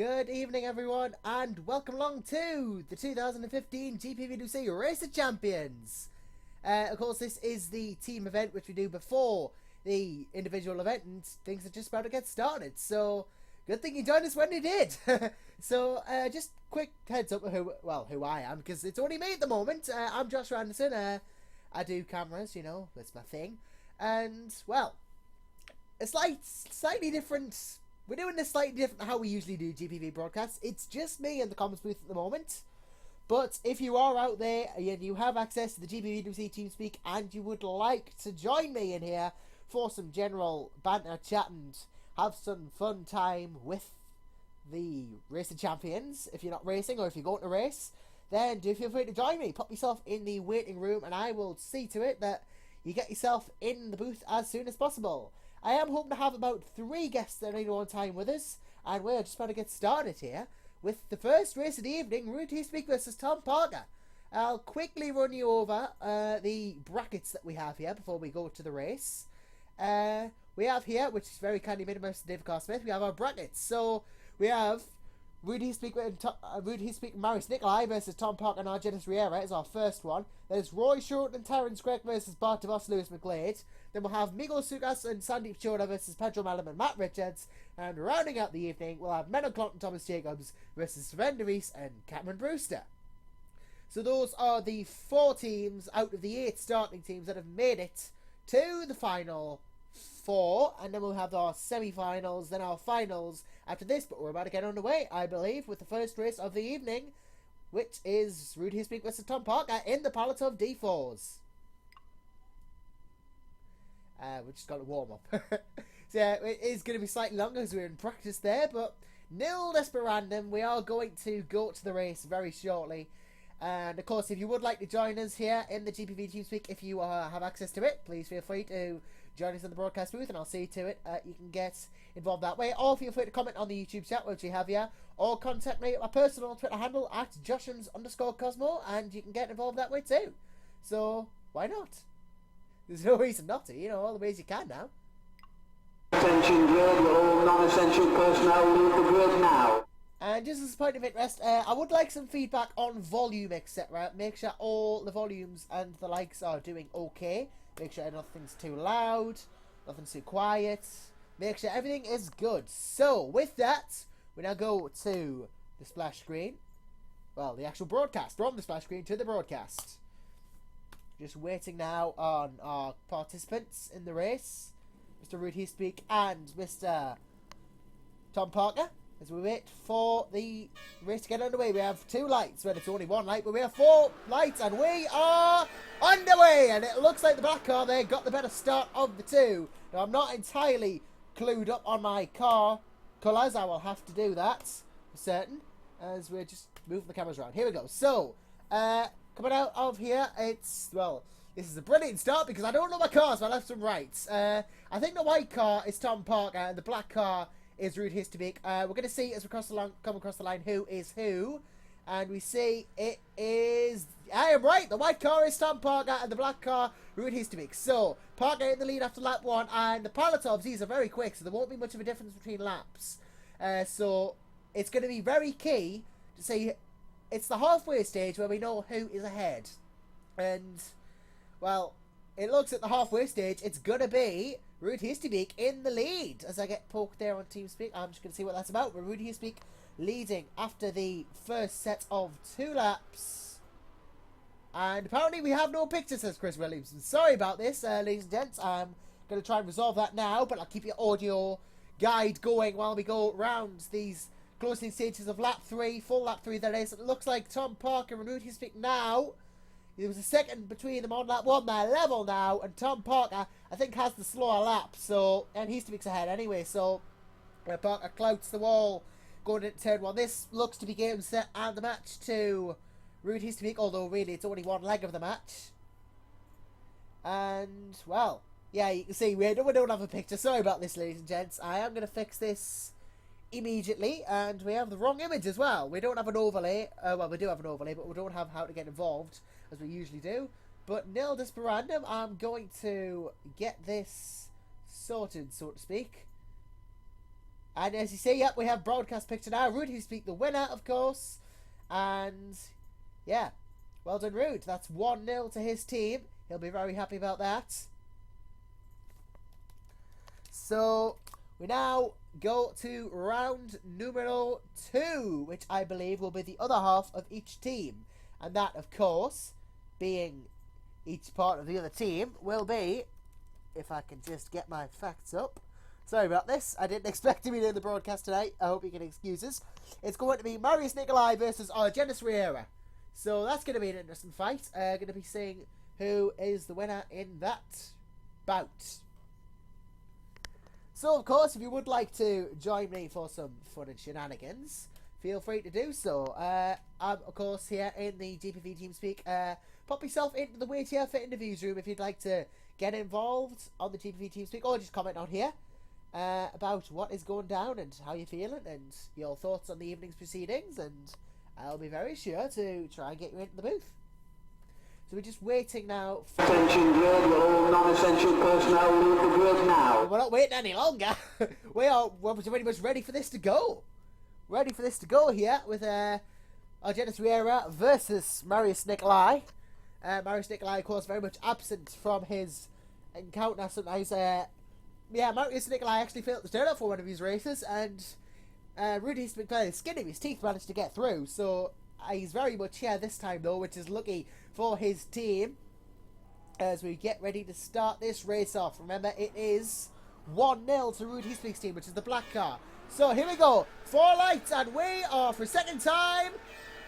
Good evening, everyone, and welcome along to the 2015 GPVWC Race of Champions. Of course, this is the team event which we do before the individual event, and things are just about to get started. So, good thing you joined us when you did. So, just quick heads up of who I am, because it's only me at the moment. I'm Joshua Anderson. I do cameras, you know, that's my thing. And, well, a slightly different. We're doing this slightly different to how we usually do GPV broadcasts. It's just me in the comments booth at the moment. But if you are out there and you have access to the GPVWC TeamSpeak and you would like to join me in here for some general banter chat and have some fun time with the Race of Champions, if you're not racing or if you're going to race, then do feel free to join me. Pop yourself in the waiting room and I will see to it that you get yourself in the booth as soon as possible. I am hoping to have about 3 guests at any one time with us, and we're just about to get started here with the first race of the evening, Rudy Speak versus Tom Parker. I'll quickly run you over the brackets that we have here before we go to the race. We have here, which is very kindly made by Mr. David Carr Smith, we have our brackets. So we have Rudy Speak and Marius Nikolai versus Tom Parker and Argenis Riera is our first one. There's Roy Shorten and Terence Gregg versus Bart DeVos, Lewis McGlade. Then we'll have Miguel Sugas and Sandeep Choda versus Pedro Malam and Matt Richards. And rounding out the evening, we'll have Menno Clont and Thomas Jacobs versus Sven de Vries and Cameron Brewster. So those are the 4 teams out of the 8 starting teams that have made it to the final 4. And then we'll have our semi-finals, then our finals after this. But we're about to get underway, I believe, with the first race of the evening, which is Rudy Speak versus Tom Parker in the palette of D4s. We just got to warm up. So yeah, it is going to be slightly longer as we're in practice there, but nil desperandum. We are going to go to the race very shortly. And of course, if you would like to join us here in the GPV TeamSpeak, if you have access to it, please feel free to join us in the broadcast booth and I'll see to it you can get involved that way. Or feel free to comment on the YouTube chat, which we have here, or contact me at my personal Twitter handle at Joshins_Cosmo, and you can get involved that way too. So why not? There's no reason not to, you know, all the ways you can now. Attention grid, all non-essential personnel leave the grid now. And just as a point of interest, I would like some feedback on volume, etc. Make sure all the volumes and the likes are doing okay. Make sure nothing's too loud, nothing's too quiet. Make sure everything is good. So, with that, we now go to the splash screen. Well, the actual broadcast. From the splash screen to the broadcast. Just waiting now on our participants in the race, Mr. Rudy Speak and Mr. Tom Parker, as we wait for the race to get underway. We have 2 lights, well, it's only 1 light, but we have 4 lights, and we are underway. And it looks like the black car there got the better start of the 2. Now, I'm not entirely clued up on my car colours. I will have to do that for certain, as we're just moving the cameras around. Here we go. So, coming out of here, it's, well, this is a brilliant start because I don't know my cars, my lefts and rights. I think the white car is Tom Parker and the black car is Rudy Speak. We're going to see as we come across the line who is who. And we see it is, I am right, the white car is Tom Parker and the black car Rudy Speak. So, Parker in the lead after lap 1, and the Palatovs, these are very quick, so there won't be much of a difference between laps. So, it's going to be very key to see. It's the halfway stage where we know who is ahead. And, well, it looks at the halfway stage, it's going to be Rudy Speak in the lead. As I get poked there on TeamSpeak, I'm just going to see what that's about. But Rudy Speak leading after the first set of 2 laps. And apparently we have no picture, says Chris Williamson. Sorry about this, ladies and gents. I'm going to try and resolve that now, but I'll keep your audio guide going while we go round these closing stages of lap 3, full lap 3 that is. It looks like Tom Parker and Rudy Speak now. There was a second between them on lap 1, they're level now, and Tom Parker, I think, has the slower lap, so, and he speaks ahead anyway, so Parker clouts the wall going into turn 1. This looks to be game, set, and the match to Rudy Speak, although really it's only 1 leg of the match. And, well, yeah, you can see we don't have a picture. Sorry about this, ladies and gents. I am going to fix this immediately, and we have the wrong image as well. We don't have an overlay. Well, we do have an overlay, but we don't have how to get involved as we usually do. But nil desperandum, I'm going to get this sorted, so to speak. And as you see, yep, we have broadcast picture now. Rude, who speak the winner, of course. And, yeah, well done, Rude. That's 1-0 to his team. He'll be very happy about that. So, we now go to round numero 2, which I believe will be the other half of each team. And that, of course, being each part of the other team, will be, if I can just get my facts up. Sorry about this. I didn't expect to be doing the broadcast tonight. I hope you can excuse us. It's going to be Marius Nikolai versus Argenis Riera. So that's going to be an interesting fight. Going to be seeing who is the winner in that bout. So, of course, if you would like to join me for some fun and shenanigans, feel free to do so. I'm, of course, here in the GPV TeamSpeak. Pop yourself into the Wait Here for Interviews room if you'd like to get involved on the GPV TeamSpeak, or just comment on here about what is going down and how you're feeling and your thoughts on the evening's proceedings, and I'll be very sure to try and get you into the booth. So we're just waiting now for... Attention grid, will all non-essential personnel leave the grid now. We're not waiting any longer. We're pretty much ready for this to go. Ready for this to go here with Argenis Riera versus Marius Nikolai. Marius Nikolai, of course, very much absent from his encounter sometimes. Yeah, Marius Nikolai actually failed to turn up for one of his races, and Rudy's been playing skinny. His teeth managed to get through, so he's very much here this time, though, which is lucky for his team as we get ready to start this race off. Remember, it is 1-0 to Rude Heathpeak's team, which is the black car. So here we go. 4 lights, and we are, for a second time,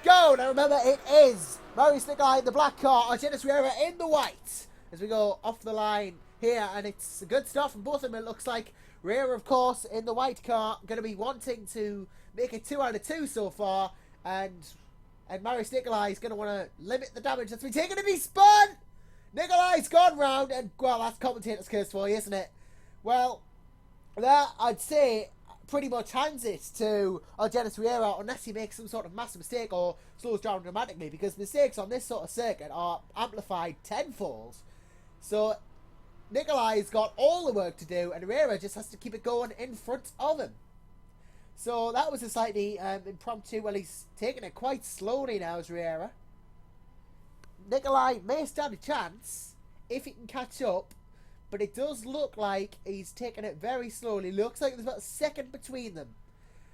go. Now remember, it is Marius Nikolai in the black car, Argenis Riera in the white, as we go off the line here, and it's good stuff from both of them. It looks like Riera, of course, in the white car, going to be wanting to make it 2 out of 2 so far, and Marius Nikolai is going to want to limit the damage that's been taken to be spun. Nikolai's gone round, and, well, that's commentator's curse for you, isn't it? Well, that, I'd say, pretty much hands it to Argenis Riera, unless he makes some sort of massive mistake or slows down dramatically, because mistakes on this sort of circuit are amplified tenfold. So Nikolai's got all the work to do, and Riera just has to keep it going in front of him. So that was a slightly impromptu. Well, he's taking it quite slowly now as Riera. Nikolai may stand a chance if he can catch up, but it does look like he's taking it very slowly. Looks like there's about a second between them.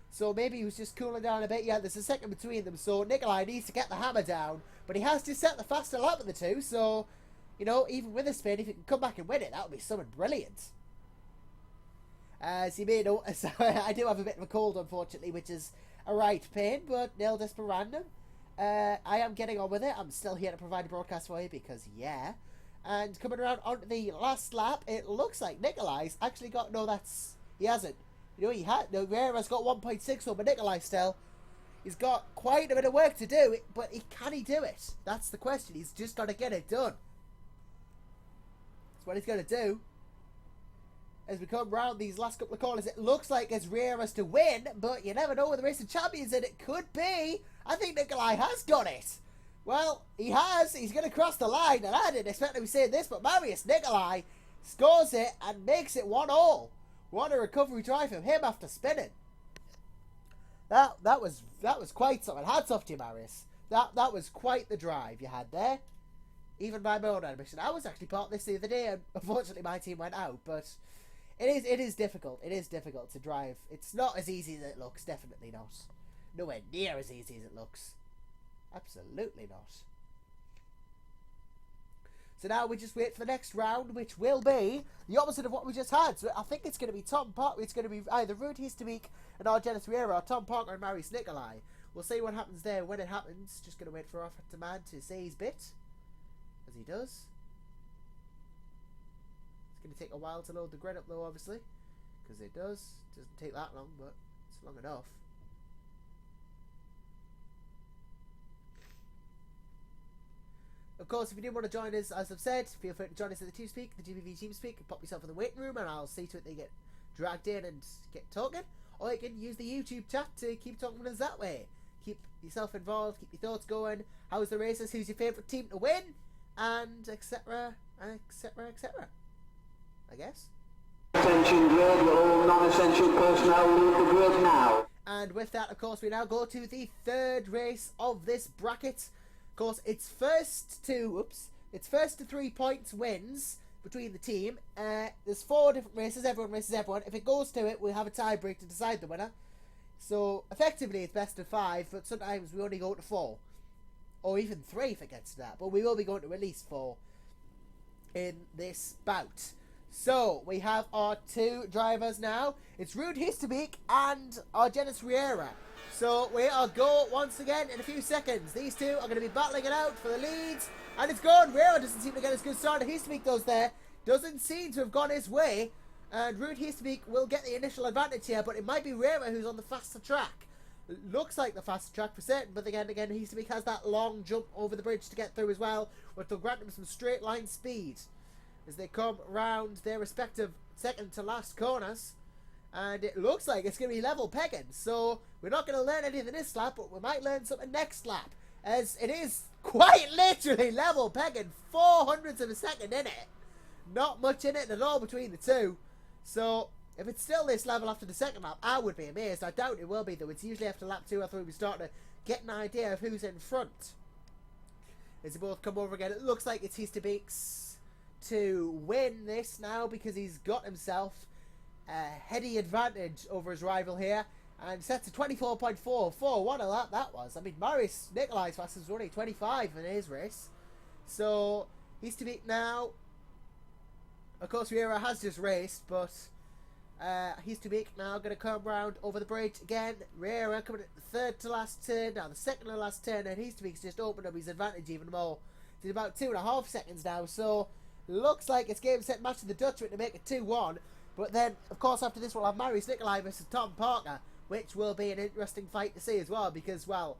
So maybe he was just cooling down a bit. Yeah, there's a second between them. So Nikolai needs to get the hammer down, but he has to set the faster lap of the two. So, you know, even with a spin, if he can come back and win it, that would be something brilliant. As you may know, I do have a bit of a cold, unfortunately, which is a right pain, but nil desperandum. I am getting on with it. I'm still here to provide a broadcast for you because, yeah. And coming around onto the last lap, it looks like Nikolai's actually got... No, he hasn't. You know, he had... No, Riera's got 1.6 over Nikolai still. He's got quite a bit of work to do, but can he do it? That's the question. He's just got to get it done. That's what he's going to do. As we come round these last couple of corners, it looks like it's Riera's to win, but you never know with the Race of Champions, and it could be. I think Nikolai has got it. Well, he has. He's going to cross the line, and I didn't expect to be saying this, but Marius Nikolai scores it and makes it 1-1. What a recovery try from him after spinning. That was quite something. Hats off to you, Marius. That was quite the drive you had there. Even by my own admission. I was actually part of this the other day, and unfortunately my team went out, but it is difficult. It is difficult to drive. It's not as easy as it looks. Definitely not. Nowhere near as easy as it looks. Absolutely not. So now we just wait for the next round, which will be the opposite of what we just had. So I think it's going to be Tom Parker. It's going to be either Rude Heathpeak and Argenis Riera, or Tom Parker and Marius Nikolai. We'll see what happens there when it happens. Just going to wait for our man to say his bit, as he does. It's going to take a while to load the grid up, though, obviously, because it does. It doesn't take that long, but it's long enough. Of course, if you do want to join us, as I've said, feel free to join us at the TeamSpeak, the GPV TeamSpeak, and pop yourself in the waiting room, and I'll see to it that you get dragged in and get talking. Or you can use the YouTube chat to keep talking with us that way. Keep yourself involved, keep your thoughts going. How's the races? Who's your favourite team to win? And etc. etc. etc. I guess. Attention grid, all non-essential personnel leave the grid now. And with that, of course, we now go to the third race of this bracket. Of course, it's first to 3 points wins between the team. There's 4 different races. Everyone races everyone. If it goes to it, we'll have a tie break to decide the winner. So effectively, it's best of 5, but sometimes we only go to 4, or even 3 if it gets to that. But we will be going to at least 4 in this bout. So we have our 2 drivers now. It's Rude Histerbeek and Argenis Riera. So we are go once again in a few seconds. These 2 are going to be battling it out for the leads. And it's gone. Riera doesn't seem to get as good start as Histerbeek does there. Doesn't seem to have gone his way. And Rude Histerbeek will get the initial advantage here. But it might be Riera who's on the faster track. Looks like the faster track for certain. But again, Histerbeek has that long jump over the bridge to get through as well, which will grant him some straight line speed as they come round their respective second to last corners. And it looks like it's going to be level pegging. So we're not going to learn anything this lap, but we might learn something next lap, as it is quite literally level pegging. 400ths of a second in it. Not much in it at all between the 2. So if it's still this level after the second lap, I would be amazed. I doubt it will be, though. It's usually after lap 2 or 3 we start to get an idea of who's in front. As they both come over again, it looks like it's Histerbeek's to win this now, because he's got himself a heady advantage over his rival here, and sets a 24.44. What a lap that was. I mean, Marius Nikolai's fastest was only 25 in his race. So Histerbeek now, of course, Riera has just raced, but Histerbeek now going to come round over the bridge again. Riera coming at the third to last turn, now the second to last turn, and Histerbeek's just opened up his advantage even more. It's about 2.5 seconds now, so looks like it's game, set, match of the Dutchman to make it 2-1. But then, of course, after this we'll have Marius Nikolai versus Tom Parker, which will be an interesting fight to see as well, because, well,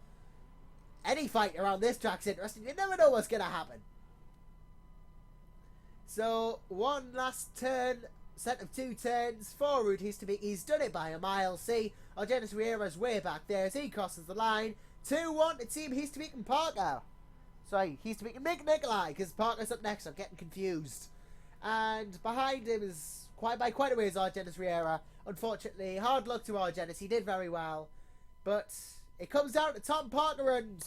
any fight around this track's interesting. You never know what's going to happen. So, one last turn, set of 2 turns for Rude Histerbeek. He's done it by a mile. See, Argenis Riera's way back there as he crosses the line. 2-1 to Team Histerbeek and Parker. Sorry, Histerbeek and Nikolai, because Parker's up next. I'm getting confused. And behind him is by quite a ways Argenis Riera. Unfortunately, hard luck to Argenis. He did very well. But it comes down to Tom Parker and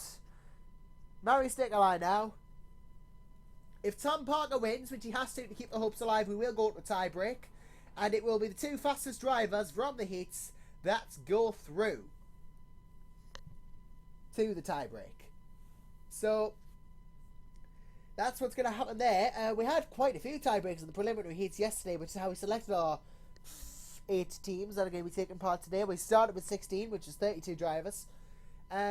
Marius Nikolai now. If Tom Parker wins, which he has to keep the hopes alive, we will go to a tie break. And it will be the 2 fastest drivers from the heats that go through to the tie break. So that's what's going to happen there. We had quite a few tiebreaks in the preliminary heats yesterday, which is how we selected our 8 teams that are going to be taking part today. We started with 16, which is 32 drivers,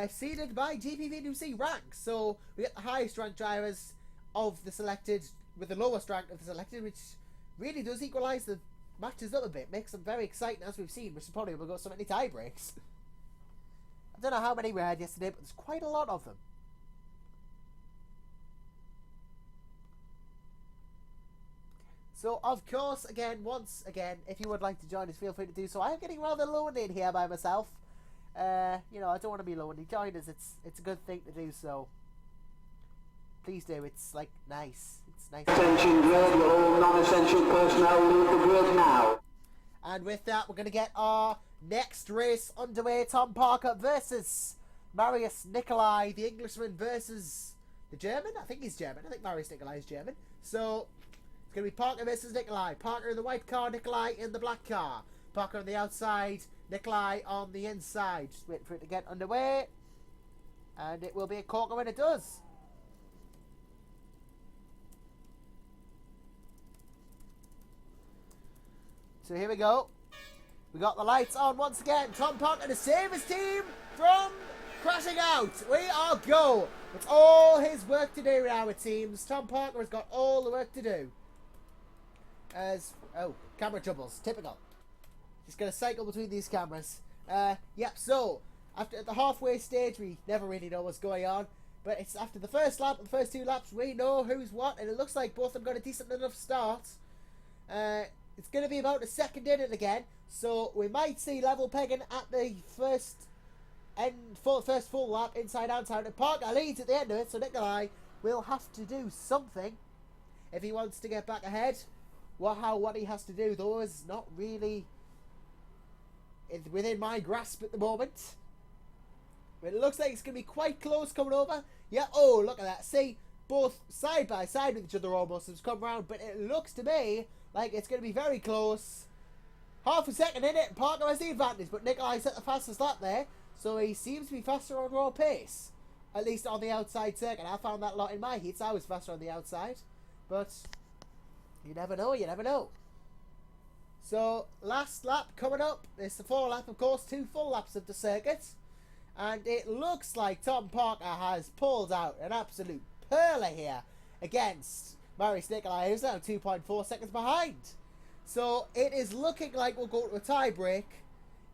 seeded by GPVWC rank. So we get the highest ranked drivers of the selected with the lowest rank of the selected, which really does equalise the matches up a bit. Makes them very exciting, as we've seen, which is probably why we've got so many tiebreaks. I don't know how many we had yesterday, but there's quite a lot of them. So, of course, once again, if you would like to join us, feel free to do so. I am getting rather lonely in here by myself. You know, I don't want to be lonely. Join us. It's a good thing to do so. Please do. It's, like, nice. It's nice. Attention grid, all non-essential personnel leave the grid now. And with that, we're going to get our next race underway. Tom Parker versus Marius Nikolai, the Englishman versus the German. I think he's German. I think Marius Nikolai is German. So it's going to be Parker versus Nikolai. Parker in the white car, Nikolai in the black car. Parker on the outside, Nikolai on the inside. Just wait for it to get underway. And it will be a corker when it does. So here we go. We got the lights on once again. Tom Parker to save his team from crashing out. We are go. It's all his work to do now, it seems. Tom Parker has got all the work to do. Camera troubles. Typical. Just going to cycle between these cameras. Yep, so after the halfway stage, we never really know what's going on. But it's after the first lap and the first 2 laps, we know who's what. And it looks like both of them got a decent enough start. It's going to be about a second in it again. So we might see level pegging at the first full lap, inside outside. And Parker leads at the end of it, so Nikolai will have to do something if he wants to get back ahead. what he has to do, though, is not really within my grasp at the moment. But it looks like it's going to be quite close coming over. Yeah, oh, look at that. See, both side by side with each other almost has come round. But it looks to me like it's going to be very close. Half a second in it, and Parker has the advantage. But Nikolai set the fastest lap there. So he seems to be faster on raw pace. At least on the outside circuit. I found that a lot in my heats. I was faster on the outside. But you never know, you never know. So, last lap coming up. It's the 4 lap, of course. 2 full laps of the circuit. And it looks like Tom Parker has pulled out an absolute perler here against Marius Nikolai, who's now 2.4 seconds behind. So it is looking like we'll go to a tie break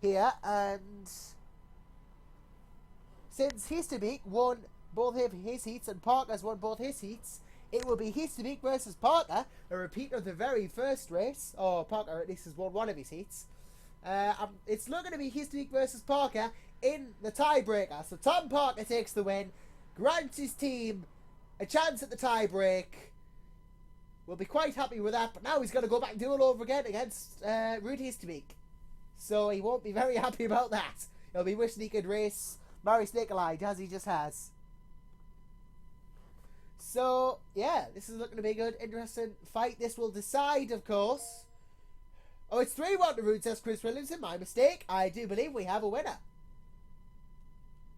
here. And since Histamik won both of his heats and Parker's won both his heats, it will be Histamik versus Parker, a repeat of the very first race. Or Parker at least has won one of his heats. It's looking to be Histamik versus Parker in the tiebreaker. So Tom Parker takes the win, grants his team a chance at the tiebreak. We'll be quite happy with that, but now he's got to go back and do it all over again against Ruud Histamik. So he won't be very happy about that. He'll be wishing he could race Marius Nikolai, as he just has. So, yeah, this is looking to be a good, interesting fight. This will decide, of course. Oh, it's 3-1 to Ruud, says Chris Williamson. My mistake. I do believe we have a winner.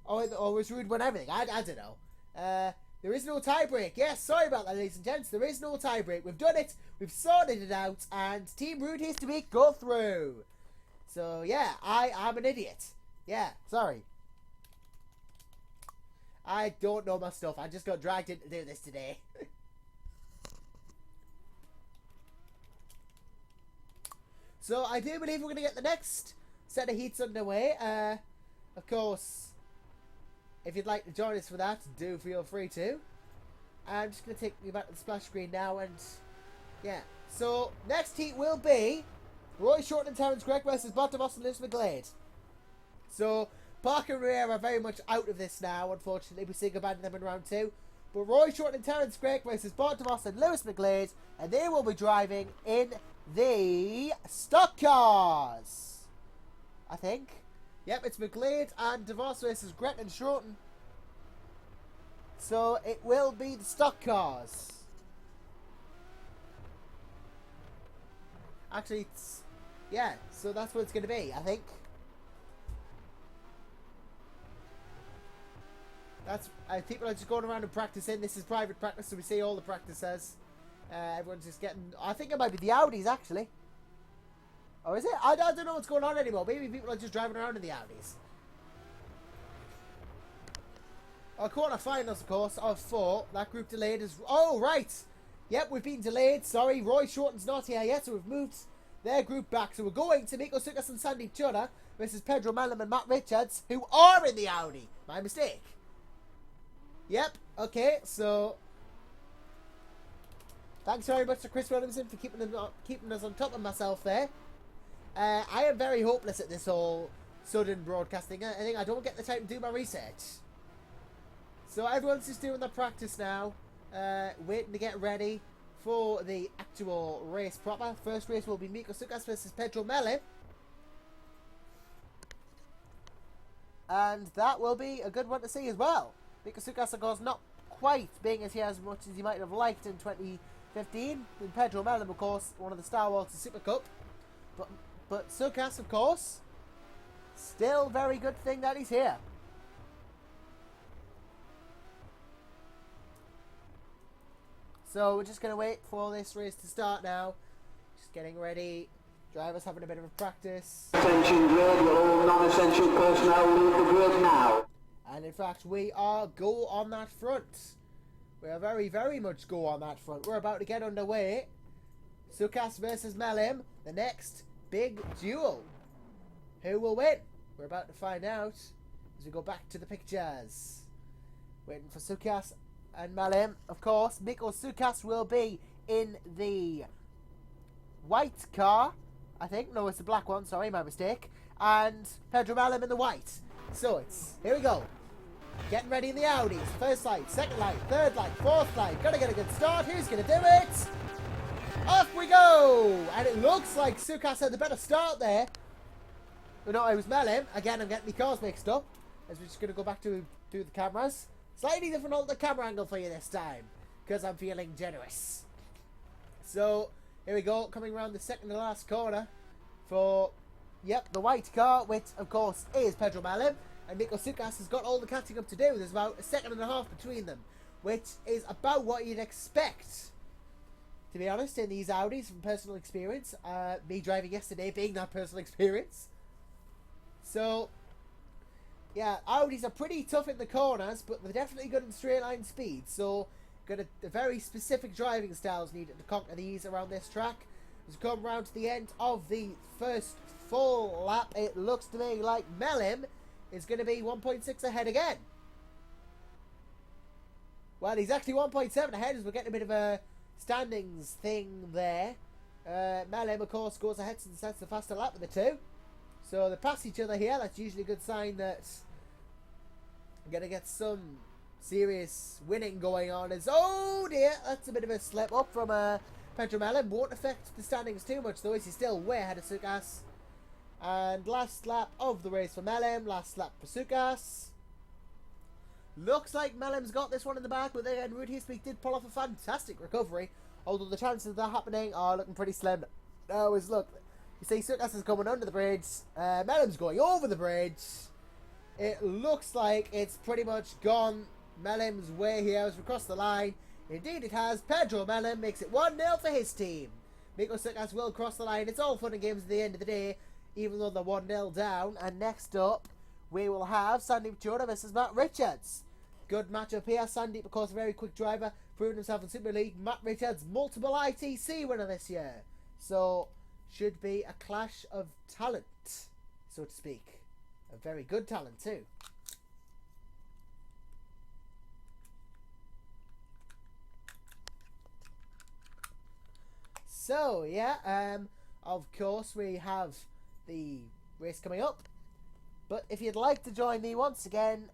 Oh, was Ruud won everything? I don't know. There is no tiebreak. Yes, sorry about that, ladies and gents. There is no tiebreak. We've done it. We've sorted it out. And Team Ruud Histamik go through. So, yeah, I'm an idiot. Yeah, sorry. I don't know my stuff. I just got dragged in to do this today. So, I do believe we're going to get the next set of heats underway. Of course, if you'd like to join us for that, do feel free to. I'm just going to take you back to the splash screen now, and yeah. So, next heat will be Roy Shorten and Terence Gregg versus Bottomos and Lewis McGlade. So, Parker and Riera are very much out of this now, unfortunately. We see goodbye to them in round 2. But Roy Shorten and Terence Gregg versus Bottomos and Lewis McGlade, and they will be driving in the stock cars, I think. Yep, it's McGlade and DeVos versus Gretton and Shorten. So it will be the stock cars. Actually, it's, yeah, so that's what it's going to be, I think. People are just going around and practicing. This is private practice, so we see all the practices. Everyone's just getting... I think it might be the Audis, actually. Oh, is it? I don't know what's going on anymore. Maybe people are just driving around in the Audis. Our quarterfinals, of course, of 4. That group delayed is... Oh, right. Yep, we've been delayed. Sorry, Roy Shorten's not here yet, so we've moved their group back. So we're going to Miko Sukas and Sandeep Chudda versus Pedro Mellum and Matt Richards, who are in the Audi. My mistake. Yep, okay, so... Thanks very much to Chris Williamson for keeping us on top of myself there. I am very hopeless at this whole sudden broadcasting. I think I don't get the time to do my research. So everyone's just doing their practice now. Waiting to get ready for the actual race proper. First race will be Miko Sukas versus Pedro Mellum. And that will be a good one to see as well. Miko Sukas, of course, not quite being as here as much as he might have liked in 2015. And Pedro Mellum, of course, one of the Star Wars Super Cup. But Sukas, of course, still very good thing that he's here. So we're just going to wait for this race to start now. Just getting ready. Drivers having a bit of a practice. Attention grid, will all non-essential personnel leave the grid now. And in fact, we are go on that front. We are very, very much go on that front. We're about to get underway. Sukas versus Mellum, the next big duel. Who will win? We're about to find out as we go back to the pictures. Waiting for Sukas and Mellum, of course. Miko Sukas will be in the white car, I think. No, it's the black one. Sorry, my mistake. And Pedro Mellum in the white. So it's, here we go. Getting ready in the Audis. First light, second light, third light, fourth light. Gotta get a good start. Who's gonna do it? Off we go! And it looks like Sukas had the better start there. But no, it was Melim. Again, I'm getting the cars mixed up. As we're just going to go back to do the cameras. Slightly different on the camera angle for you this time. Because I'm feeling generous. So, here we go. Coming around the second to last corner. For, yep, the white car. Which, of course, is Pedro Melim. And Nico Sukas has got all the catching up to do. There's about a second and a half between them. Which is about what you'd expect. To be honest, in these Audis, from personal experience. Me driving yesterday being that personal experience. So, yeah, Audis are pretty tough in the corners, but they're definitely good in straight line speed. So, got a very specific driving styles needed to conquer these around this track. As we come round to the end of the first full lap, it looks to me like Melim is going to be 1.6 ahead again. Well, he's actually 1.7 ahead as we're getting a bit of a standings thing there. Melim, of course, goes ahead since that's the faster lap of the two. So they pass each other here. That's usually a good sign that I'm going to get some serious winning going on. As oh dear, that's a bit of a slip up from Pedro Melim. Won't affect the standings too much though, as he's still way ahead of Sukas. And last lap of the race for Melim. Last lap for Sukas. Looks like Melim's got this one in the back, but then Ruud Heespeak did pull off a fantastic recovery. Although the chances of that happening are looking pretty slim. Now is look. You see Sukas is coming under the bridge. Melim's going over the bridge. It looks like it's pretty much gone Melim's way here as we cross the line. Indeed it has. Pedro Melim makes it 1-0 for his team. Nico Sukas will cross the line. It's all fun and games at the end of the day, even though they're 1-0 down. And next up, we will have Sandeep Chhoda versus Matt Richards. Good matchup here. Sandeep, of course, a very quick driver, proven himself in Super League. Matt Richards, multiple ITC winner this year. So, should be a clash of talent, so to speak. A very good talent too. So yeah, of course we have the race coming up. But if you'd like to join me once again,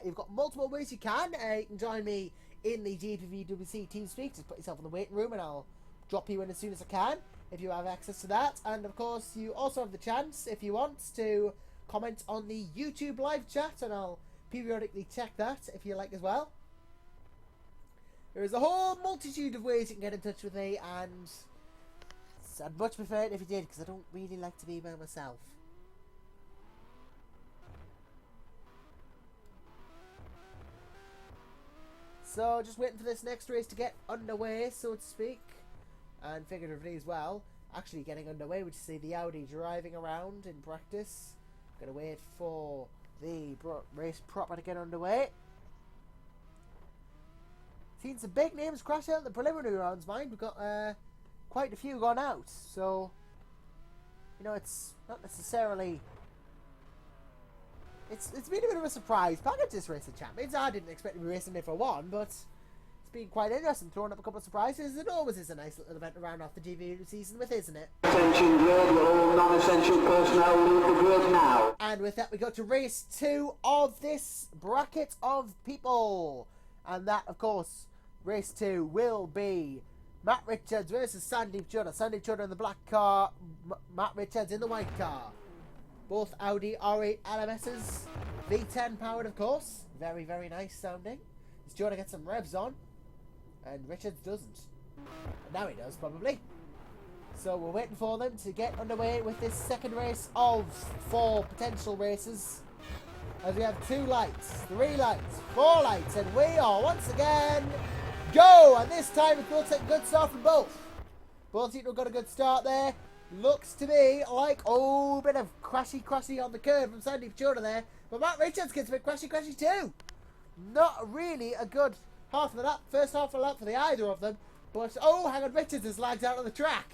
you've got multiple ways you can. You can join me in the GPVWC TeamSpeak. Just put yourself in the waiting room and I'll drop you in as soon as I can, if you have access to that. And of course you also have the chance, if you want, to comment on the YouTube live chat, and I'll periodically check that if you like as well. There is a whole multitude of ways you can get in touch with me, and I'd much prefer it if you did, because I don't really like to be by myself. So just waiting for this next race to get underway, so to speak, and figuratively as well. Actually getting underway, which is see the Audi driving around in practice. Gonna wait for the race proper to get underway. Seen some big names crash out in the preliminary rounds, mind. We've got quite a few gone out, so you know it's not necessarily. It's been a bit of a surprise package, this Race of Champions. I didn't expect to be racing it for one, but it's been quite interesting, throwing up a couple of surprises. It always is a nice little event to round off the GPVWC season with, isn't it? Attention grid, will all non-essential personnel leave the grid now. And with that, we go to race 2 of this bracket of people. And that, of course, race 2 will be Matt Richards versus Sandeep Chhoda. Sandeep Chhoda in the black car, Matt Richards in the white car. Both Audi R8 LMSs, V10 powered, of course. Very, very nice sounding. Is Chhoda get some revs on? And Richards doesn't. And now he does, probably. So we're waiting for them to get underway with this second race of 4 potential races. As we have 2 lights, 3 lights, 4 lights, and we are once again go! And this time it looks like a good start from both. Both teams have got a good start there. Looks to me like, oh, a bit of crashy on the curve from Sandeep Chhoda there. But Matt Richards gets a bit crashy too. Not really a good half of the lap, first half of the lap for the either of them. But, oh, hang on, Richards has lagged out on the track.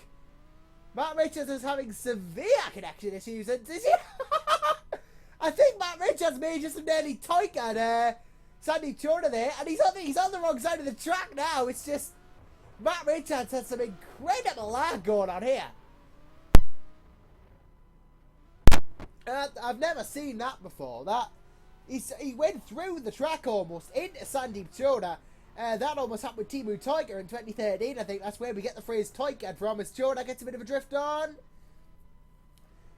Matt Richards is having severe connection issues. And did you? I think Matt Richards may just have nearly toik at Sandeep Chhoda there. And he's on the wrong side of the track now. It's just, Matt Richards has some incredible lag going on here. I've never seen that before. He went through the track almost into Sandeep Chhoda, That almost happened with Timu Tiger in 2013. I think that's where we get the phrase Tiger from. As Jordan gets a bit of a drift on.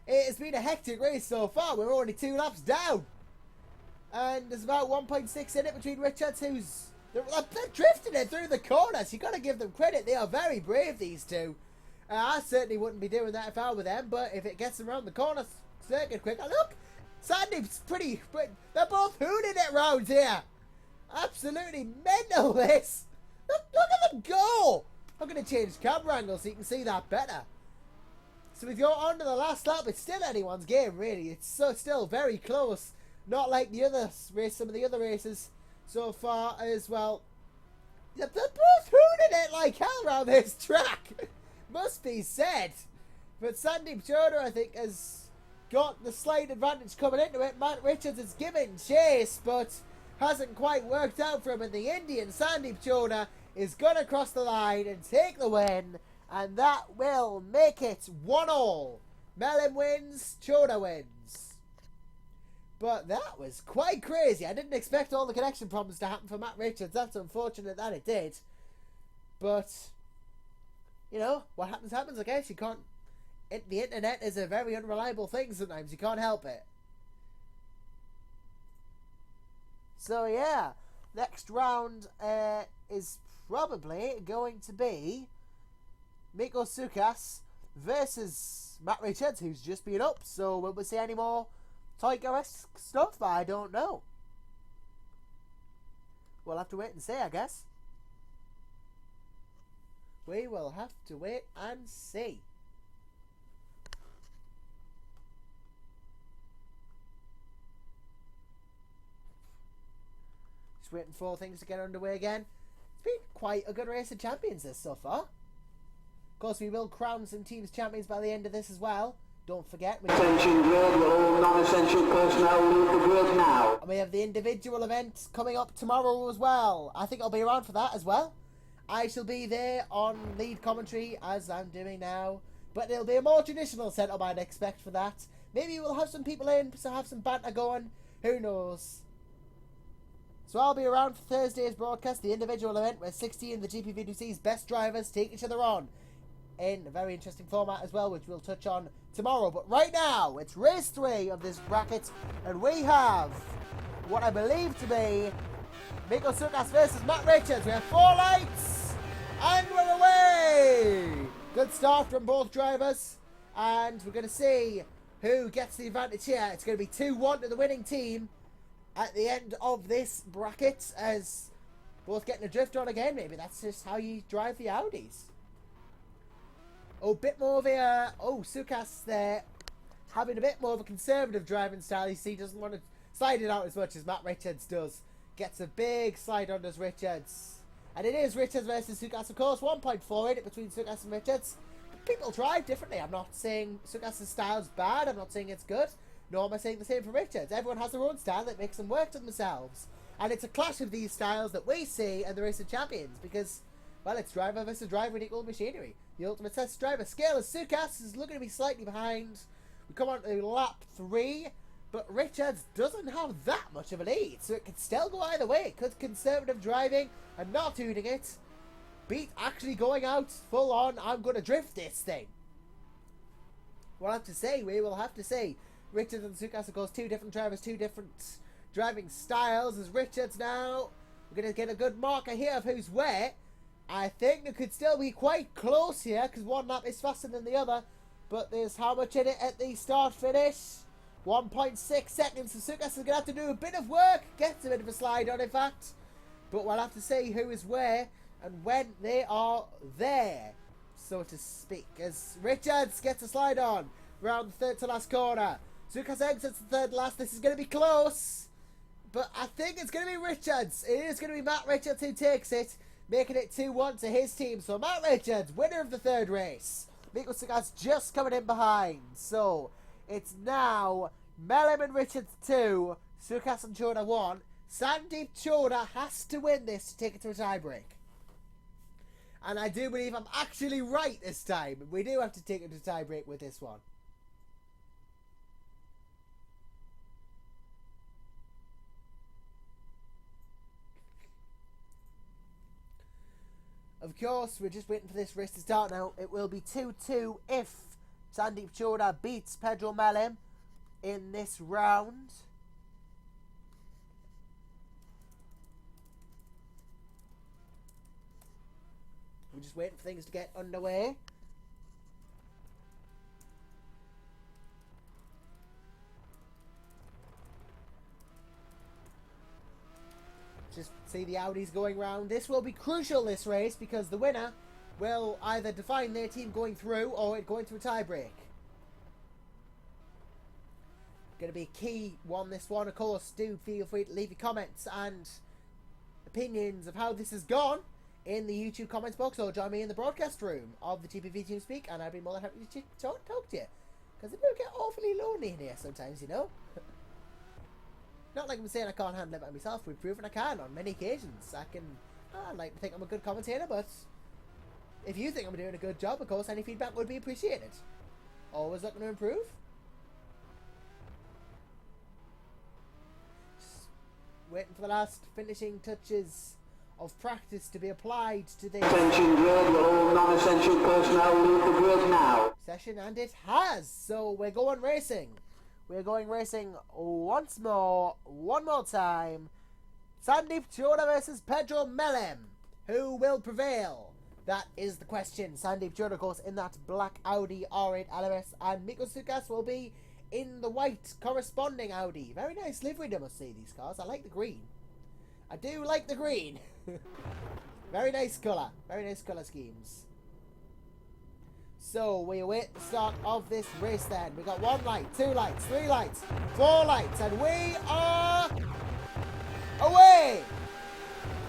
It has been a hectic race so far. We're only 2 laps down. And there's about 1.6 in it between Richards, who's... They're drifting it through the corners. You got to give them credit. They are very brave, these two. I certainly wouldn't be doing that if I were them. But if it gets them around the corner circuit quicker... Look! Sandeep's pretty... They're both hooning it round here. Absolutely mental, this. Look at them go. I'm going to change camera angle so you can see that better. So we go on to the last lap. It's still anyone's game, really. It's still very close. Not like the other race, some of the other races so far as well. They're both hooning it like hell around this track. Must be said. But Sandeep Choda, I think, has got the slight advantage coming into it. Matt Richards is giving chase, but hasn't quite worked out for him. And the Indian Sandeep Choda is going to cross the line and take the win. And that will make it 1-1. Melham wins, Choda wins. But that was quite crazy. I didn't expect all the connection problems to happen for Matt Richards. That's unfortunate that it did. But, you know, what happens, happens, I guess. You can't... The internet is a very unreliable thing sometimes. You can't help it. So, yeah. Next round is probably going to be Miko Sukas versus Matt Richards, who's just been up. So, will we see any more Tiger-esque stuff? I don't know. We'll have to wait and see, I guess. We will have to wait and see. Just waiting for things to get underway again. It's been quite a good race of champions this so far. Of course, we will crown some teams champions by the end of this as well. Don't forget. Attention grid, will all non-essential personnel leave the grid now. And we have the individual event coming up tomorrow as well. I think I'll be around for that as well. I shall be there on lead commentary as I'm doing now. But it'll be a more traditional setup I'd expect for that. Maybe we'll have some people in, so have some banter going. Who knows? So I'll be around for Thursday's broadcast, the individual event where 16 of the GPVWC's best drivers take each other on. In a very interesting format as well, which we'll touch on tomorrow. But right now, it's race 3 of this bracket, and we have what I believe to be Miko Sukas versus Matt Richards. We have 4 lights, and we're away! Good start from both drivers, and we're going to see who gets the advantage here. It's going to be 2-1 to the winning team at the end of this bracket, as both getting a drift on again. Maybe that's just how you drive the Audis. Oh, bit more of a... Sukas there having a bit more of a conservative driving style. You see, he doesn't want to slide it out as much as Matt Richards does. Gets a big slide on does Richards. And it is Richards versus Sukas, of course. 1.4 in it between Sukas and Richards. But people drive differently. I'm not saying Sukas' style's bad. I'm not saying it's good. Nor am I saying the same for Richards. Everyone has their own style that makes them work to themselves. And it's a clash of these styles that we see in the Race of Champions. Because, well, it's driver versus driver in equal machinery. The ultimate test driver scale is Sukas is looking to be slightly behind. We come on to lap 3, but Richards doesn't have that much of a lead, so it could still go either way. Could conservative driving and not doing it beat actually going out full on, I'm going to drift this thing? We'll have to say, we will have to say. Richards and Sukas, of course, 2 different drivers, 2 different driving styles. As Richards now, we're going to get a good marker here of who's where. I think it could still be quite close here, because one lap is faster than the other. But there's how much in it at the start-finish? 1.6 seconds. So Sukas is going to have to do a bit of work. Gets a bit of a slide on, in fact. But we'll have to see who is where and when they are there, so to speak. As Richards gets a slide on around the third to last corner. Sukas exits the third last. This is going to be close. But I think it's going to be Richards. It is going to be Matt Richards who takes it, making it 2-1 to his team. So Matt Richards, winner of the third race. Miko Sukas just coming in behind. So it's now Melham and Richards 2, Sukas and Choda 1. Sandeep Choda has to win this to take it to a tiebreak. And I do believe I'm actually right this time. We do have to take it to a tiebreak with this one. Of course, we're just waiting for this race to start now. It will be 2-2 if Sandeep Choda beats Pedro Melim in this round. We're just waiting for things to get underway. Just see the Audis going round. This will be crucial, this race, because the winner will either define their team going through or it going to a tie-break. Going to be a key one, this one. Of course, do feel free to leave your comments and opinions of how this has gone in the YouTube comments box, or join me in the broadcast room of the GPV Team Speak, and I'd be more than happy to talk to you. Because it do get awfully lonely in here sometimes, you know. Not like I'm saying I can't handle it by myself. We've proven I can on many occasions. I like to think I'm a good commentator, but if you think I'm doing a good job, of course, any feedback would be appreciated. Always looking to improve. Just waiting for the last finishing touches of practice to be applied to this Attention grid, will all non-essential personnel leave the grid now. session, and it has. So we're going racing. We're going racing once more, one more time. Sandeep Choda versus Pedro Melim. Who will prevail? That is the question. Sandeep Choda, of course, in that black Audi R8 LMS, and Mikko Sukas will be in the white corresponding Audi. Very nice livery, I must say, these cars. I like the green. I do like the green. Very nice colour. Very nice colour schemes. So we await the start of this race then. We got 1 light, 2 lights, 3 lights, 4 lights, and we are away!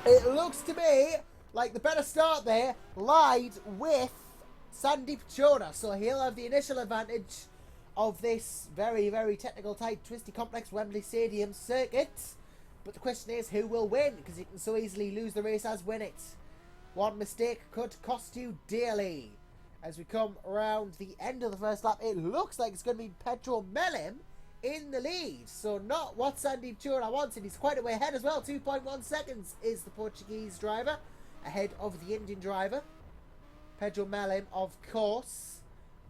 It looks to me like the better start there lied with Sandeep Choda. So he'll have the initial advantage of this very, very technical, tight, twisty, complex Wembley Stadium circuit. But the question is, who will win? Because you can so easily lose the race as win it. One mistake could cost you dearly. As we come around the end of the first lap, it looks like it's going to be Pedro Melim in the lead. So not what Sandeep Choda wanted. He's quite a way ahead as well. 2.1 seconds is the Portuguese driver ahead of the Indian driver. Pedro Melim, of course,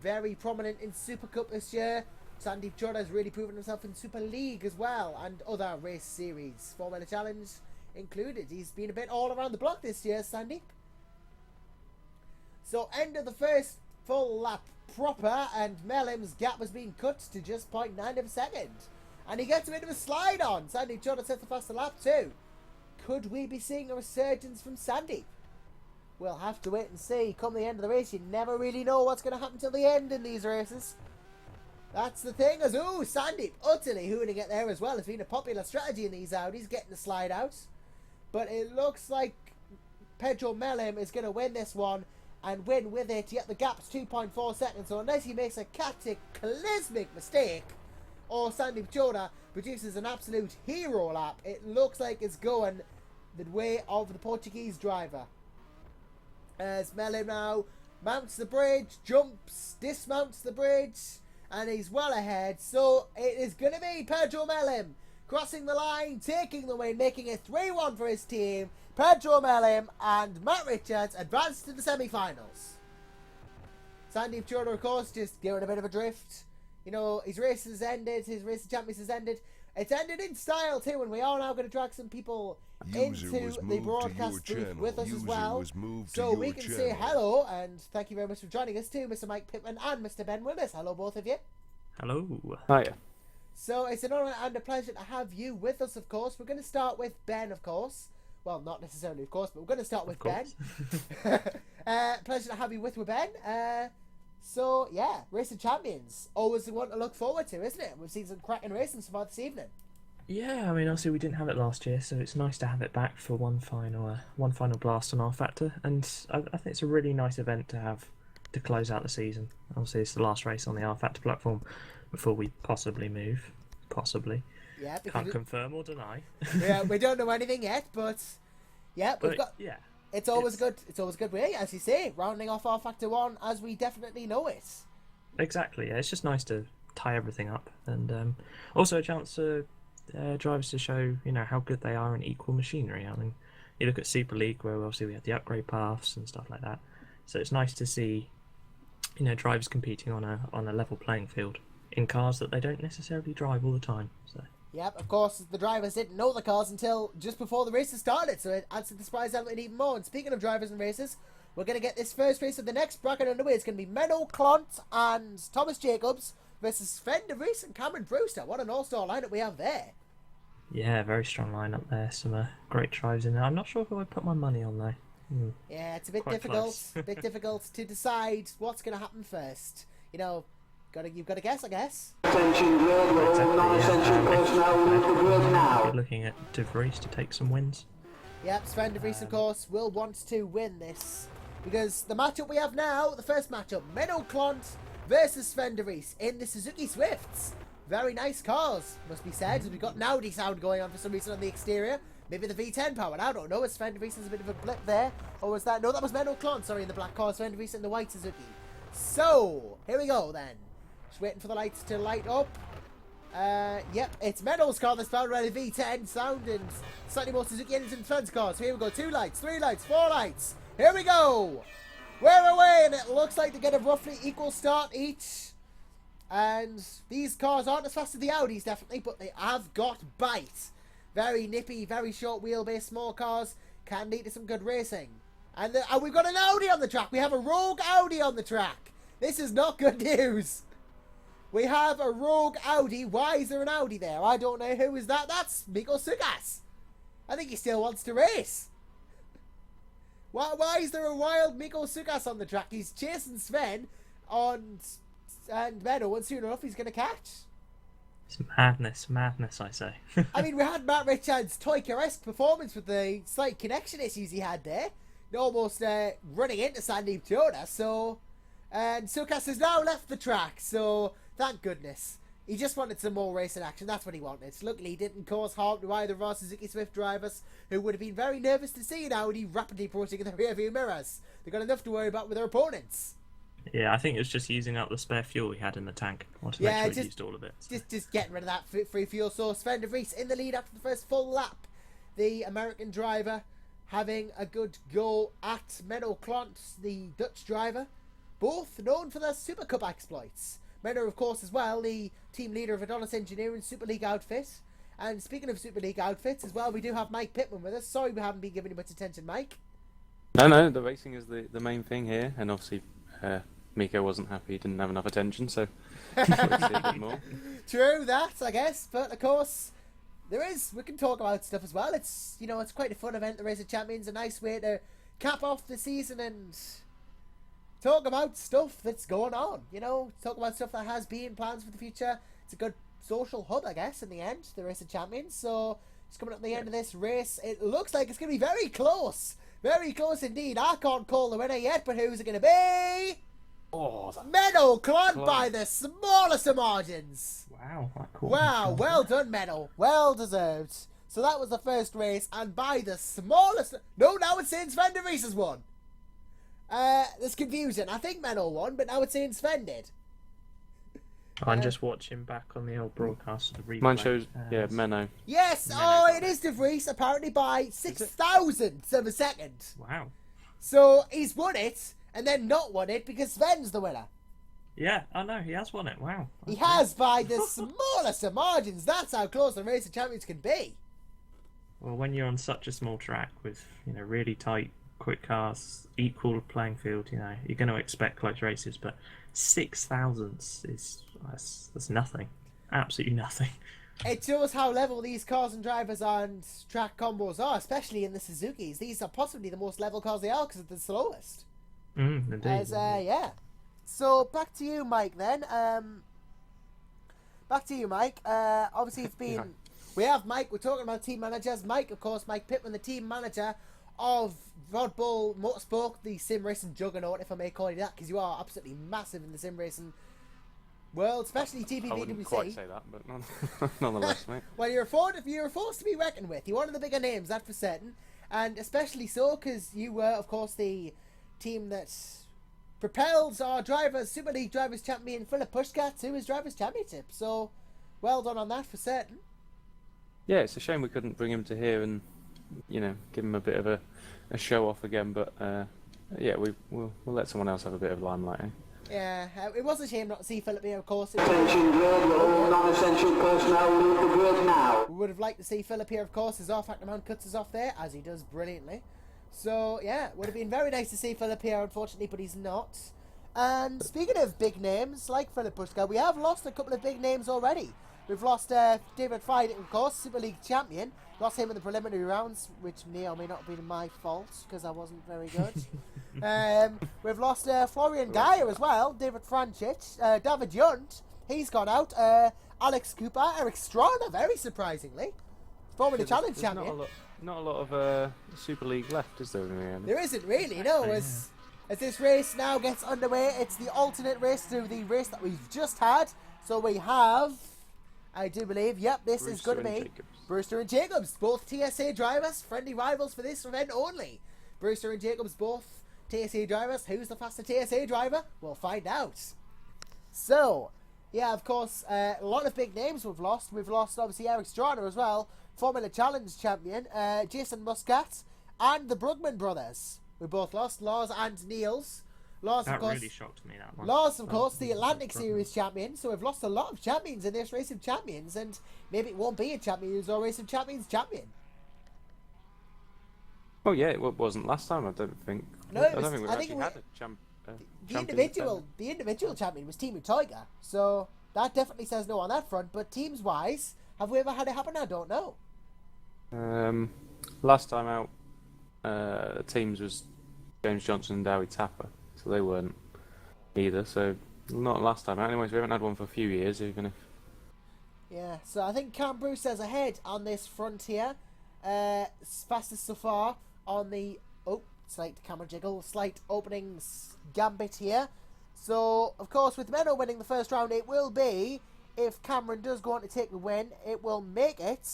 very prominent in Super Cup this year. Sandeep Choda has really proven himself in Super League as well, and other race series, Formula Challenge included. He's been a bit all around the block this year, Sandeep. So end of the first full lap proper, and Melim's gap has been cut to just 0.9 of a second. And he gets a bit of a slide on. Sandeep Choda sets the faster lap too. Could we be seeing a resurgence from Sandeep? We'll have to wait and see. Come the end of the race, you never really know what's going to happen till the end in these races. That's the thing, as Sandeep utterly hooning it there as well. It's been a popular strategy in these Audis, getting the slide out. But it looks like Pedro Melim is going to win this one and win with it. Yet the gap's 2.4 seconds. So unless he makes a cataclysmic mistake, or Sandeep Choda produces an absolute hero lap, it looks like it's going the way of the Portuguese driver. As Melim now mounts the bridge, jumps, dismounts the bridge, and he's well ahead. So it is going to be Pedro Melim crossing the line, taking the win, making it 3-1 for his team. Pedro Melim and Matt Richards advance to the semi-finals. Sandeep Choda, of course, just giving a bit of a drift. You know, his race has ended, his race of champions has ended. It's ended in style too, and we are now going to drag some people into the broadcast booth with us as well. So we can say hello, and thank you very much for joining us too, Mr. Mike Pittman and Mr. Ben Willis. Hello, both of you. Hello. Hiya. So it's an honour and a pleasure to have you with us, of course. We're going to start with Ben, of course. Well, not necessarily, of course, but we're going to start with Ben. Pleasure to have you with Ben. So, yeah, Racing Champions. Always the one to look forward to, isn't it? We've seen some cracking racing so far this evening. Yeah, I mean, obviously we didn't have it last year, so it's nice to have it back for one final blast on R Factor, and I think it's a really nice event to have to close out the season. Obviously, it's the last race on the R Factor platform before we possibly move. Possibly. Yeah. Can't confirm or deny. Yeah, we don't know anything yet, but yeah, we've got. Yeah. It's always good. It's always good way, as you say, rounding off R Factor 1 as we definitely know it. Exactly. Yeah, it's just nice to tie everything up, and also a chance for drivers to show, you know, how good they are in equal machinery. I mean, You look at Super League, where obviously we had the upgrade paths and stuff like that. So it's nice to see, drivers competing on a level playing field in cars that they don't necessarily drive all the time. So. Yep, of course, the drivers didn't know the cars until just before the races started, so it adds to the surprise element even more. And speaking of drivers and races, we're going to get this first race of the next bracket underway. It's going to be Menno Clont and Thomas Jacobs versus Sven de Vries and Cameron Brewster. What an all-star lineup we have there. Yeah, very strong lineup there. Some great drives in there. I'm not sure who I'd put my money on, though. Yeah, it's a bit Quite difficult. close. A bit difficult to decide what's going to happen first. You've got to guess, I guess. Attention grid, will all non-essential personnel leave the grid now. You're looking at De Vries to take some wins. Yep, Sven de Vries, of course, will want to win this. Because the matchup we have now, the first matchup, Menno Clont versus Sven de Vries in the Suzuki Swifts. Very nice cars, must be said. We've got an Audi sound going on for some reason on the exterior. Maybe the V10 powered, I don't know. Is Sven de Vries has a bit of a blip there? Or was that... No, that was Menno Clont, sorry, in the black car. Sven de Vries in the white Suzuki. So, here we go then. Just waiting for the lights to light up. Yep, it's Menno's car that's powered by the V10 sound and slightly more Suzuki engines and Sven's cars. So here we go, 2 lights, 3 lights, 4 lights. Here we go. We're away, and it looks like they get a roughly equal start each. And these cars aren't as fast as the Audis, definitely, but they have got bite. Very nippy, very short wheelbase, small cars. Can lead to some good racing. And we've got an Audi on the track. We have a rogue Audi on the track. This is not good news. We have a rogue Audi. Why is there an Audi there? I don't know. Who is that? That's Miko Sugas. I think he still wants to race. Why is there a wild Miko Sugas on the track? He's chasing Sven and Menno, and soon enough he's going to catch. It's madness, I say. I mean, we had Matt Richards' Toyka-esque performance with the slight connection issues he had there. Almost running into Sandeep Joda, so... And Sukas has now left the track, so thank goodness. He just wanted some more racing action, that's what he wanted. Luckily, he didn't cause harm to either of our Suzuki Swift drivers, who would have been very nervous to see an Audi rapidly approaching in the rearview mirrors. They've got enough to worry about with their opponents. Yeah, I think it was just using up the spare fuel we had in the tank. I wanted to make sure we used all of it. Just getting rid of that free fuel source. Sven de Vries in the lead after the first full lap. The American driver having a good go at Menno Clont, the Dutch driver. Both known for their Super Cup exploits. Menno, of course, as well, the team leader of Adonis Engineering Super League outfit. And speaking of Super League outfits as well, we do have Mike Pittman with us. Sorry we haven't been giving you much attention, Mike. No, the racing is the main thing here, and obviously Miko wasn't happy he didn't have enough attention, so we'll see a bit more. True that, I guess, but of course we can talk about stuff as well. It's it's quite a fun event, the Race of Champions, a nice way to cap off the season and talk about stuff that's going on, talk about stuff that has been, plans for the future. It's a good social hub, I guess, in the end, the Race of Champions. So it's coming up to the end of this race. It looks like it's going to be very close indeed. I can't call the winner yet, but who's it going to be? Menno Clont by the smallest of margins. Wow, well done, Menno. Well deserved. So that was the first race, and by the smallest... No, now it's saying Sven de Vries has won. There's confusion. I think Menno won, but now it's saying Sven did. I'm just watching back on the old broadcast of the replay. Mine shows, Menno. Yes, it is de Vries, apparently by 6,000ths of a second. Wow. So he's won it, and then not won it because Sven's the winner. Yeah, I know, he has won it. Wow. He has by the smallest of margins. That's how close the Race of Champions can be. Well, when you're on such a small track with, really tight, quick cars, equal playing field, you're going to expect close races, but 6,000ths that's nothing. Absolutely nothing. It shows how level these cars and drivers and track combos are, especially in the Suzukis. These are possibly the most level cars they are because they're the slowest. Indeed. Yeah. So back to you, Mike. Then, obviously, it's been we have Mike. We're talking about team managers. Mike, of course, Mike Pittman, the team manager of Rod Bull Motorsport, the sim racing juggernaut, if I may call you that, because you are absolutely massive in the sim racing world, especially TPVWC. I wouldn't quite say that, but nonetheless, mate. Well, you're a force to be reckoned with. You're one of the bigger names, that's for certain, and especially so because you were, of course, the team that propels our Super League Drivers Champion Philip Pushka to his Drivers Championship. So, well done on that for certain. Yeah, it's a shame we couldn't bring him to here and give him a bit of a show off again. But yeah, we'll let someone else have a bit of limelight. Eh? Yeah, it was a shame not to see Philip here, of course. Attention grid, will all non-essential personnel leave the grid now? We would have liked to see Philip here, of course, as our factor man cuts us off there, as he does brilliantly. So, yeah, would have been very nice to see Philip here, unfortunately, but he's not. And speaking of big names, like Philip Pushka, we have lost a couple of big names already. We've lost David Friday, of course, Super League champion. Lost him in the preliminary rounds, which may or may not have been my fault, because I wasn't very good. We've lost Florian Geyer as well, David Franchich, David Yunt, he's gone out. Alex Cooper, Eric Strana, very surprisingly. Formula Challenge champion. Not a lot of Super League left, is there? Really? There isn't really, no. As this race now gets underway, it's the alternate race to the race that we've just had. So we have, I do believe, yep, this is going to be Brewster and Jacobs, both TSA drivers, friendly rivals for this event only. Brewster and Jacobs, both TSA drivers. Who's the faster TSA driver? We'll find out. So, yeah, of course, a lot of big names we've lost. We've lost, obviously, Eric Strana as well, Formula Challenge champion, Jason Muscat, and the Brugman brothers. We both lost, Lars and Niels. Lars, That of course, really shocked me, that one. Lars, of course, the Atlantic Series champion. So we've lost a lot of champions in this Race of Champions, and maybe it won't be a Champions or Race of Champions champion. Oh yeah, it wasn't last time. I don't think. No, I it was- don't think we've I think actually it had a The individual champion was Team Tiger, so that definitely says no on that front. But teams wise, have we ever had it happen? I don't know. Last time out, teams was James Johnson and Dowie Tapper, so they weren't either. So not last time out. Anyways, we haven't had one for a few years, even if. Yeah, so I think Cam Brewster's ahead on this front here. Fastest so far on the slight camera jiggle, slight opening gambit here. So of course, with Menno winning the first round, it will be, if Cameron does go on to take the win, it will make it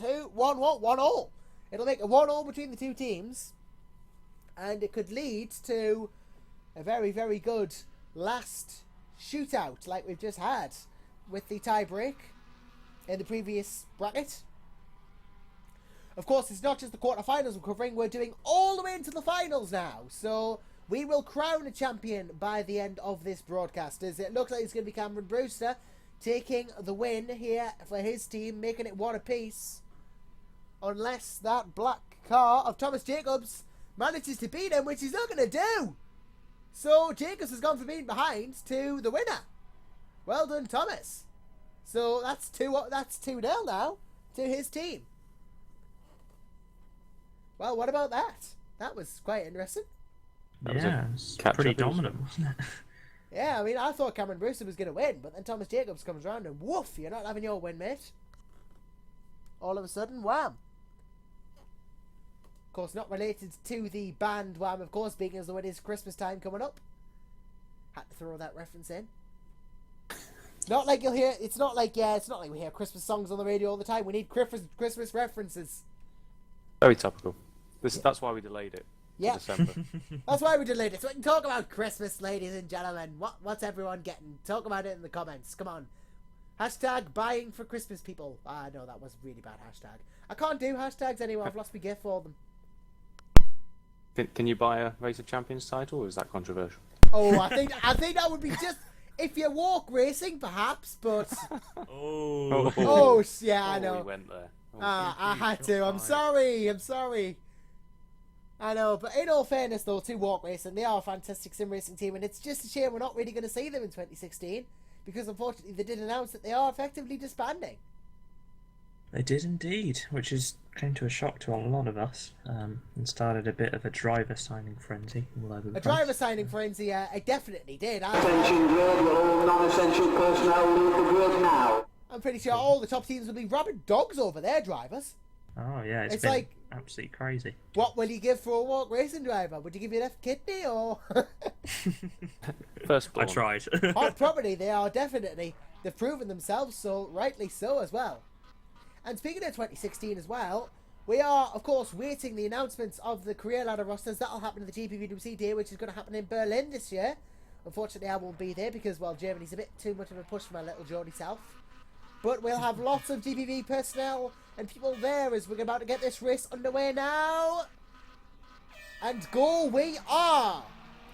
1-1-1-all. It'll make a 1-all between the two teams, and it could lead to a very, very good last shootout like we've just had with the tie break in the previous bracket. Of course, it's not just the quarterfinals we're covering, we're doing all the way into the finals now. So we will crown a champion by the end of this broadcast, as it looks like it's going to be Cameron Brewster taking the win here for his team, making it one apiece. Unless that black car of Thomas Jacobs manages to beat him, which he's not going to do. So Jacobs has gone from being behind to the winner. Well done, Thomas. So that's 2-0 now to his team. Well, what about that? That was quite interesting. Yeah, it was catch-up, pretty wasn't dominant, wasn't it? Yeah, I mean, I thought Cameron Brewster was going to win, but then Thomas Jacobs comes around and woof, you're not having your win, mate. All of a sudden, wham. Of course, not related to the band wham, of course, being as though it is Christmas time coming up. Had to throw that reference in. Not like you'll hear, it's not like we hear Christmas songs on the radio all the time. We need Christmas references. Very topical. That's why we delayed it. Yeah. December. That's why we delayed it, so we can talk about Christmas, ladies and gentlemen. What's everyone getting? Talk about it in the comments. Come on. Hashtag buying for Christmas, people. Ah, no, that was a really bad hashtag. I can't do hashtags anymore. I've lost my gift for them. Can you buy a Race of Champions title, or is that controversial? Oh, I think that would be just if you walk racing, perhaps. But Oh. yeah, I know. We went there. I had to. I'm sorry. I know, but in all fairness, though, to Walk Racing, they are a fantastic sim racing team, and it's just a shame we're not really going to see them in 2016, because unfortunately they did announce that they are effectively disbanding. They did indeed, which came to a shock to a lot of us, and started a bit of a driver signing frenzy all over the place. Driver signing frenzy, it definitely did. Attention grid, will all non-essential personnel leave the grid now? I'm pretty sure all the top teams will be robbing dogs over their drivers. Oh yeah, it's It's been like- absolutely crazy. What will you give for a Walk Racing driver? Would you give your left kidney or First I born. tried. hot property? They are definitely. They've proven themselves, so rightly so as well. And speaking of 2016 as well, we are, of course, waiting the announcements of the career ladder rosters. That'll happen at the GPVWC Day, which is going to happen in Berlin this year. Unfortunately, I won't be there because, well, Germany's a bit too much of a push for my little Geordie self. But we'll have lots of GPV personnel and people there as we're about to get this race underway now. And go we are!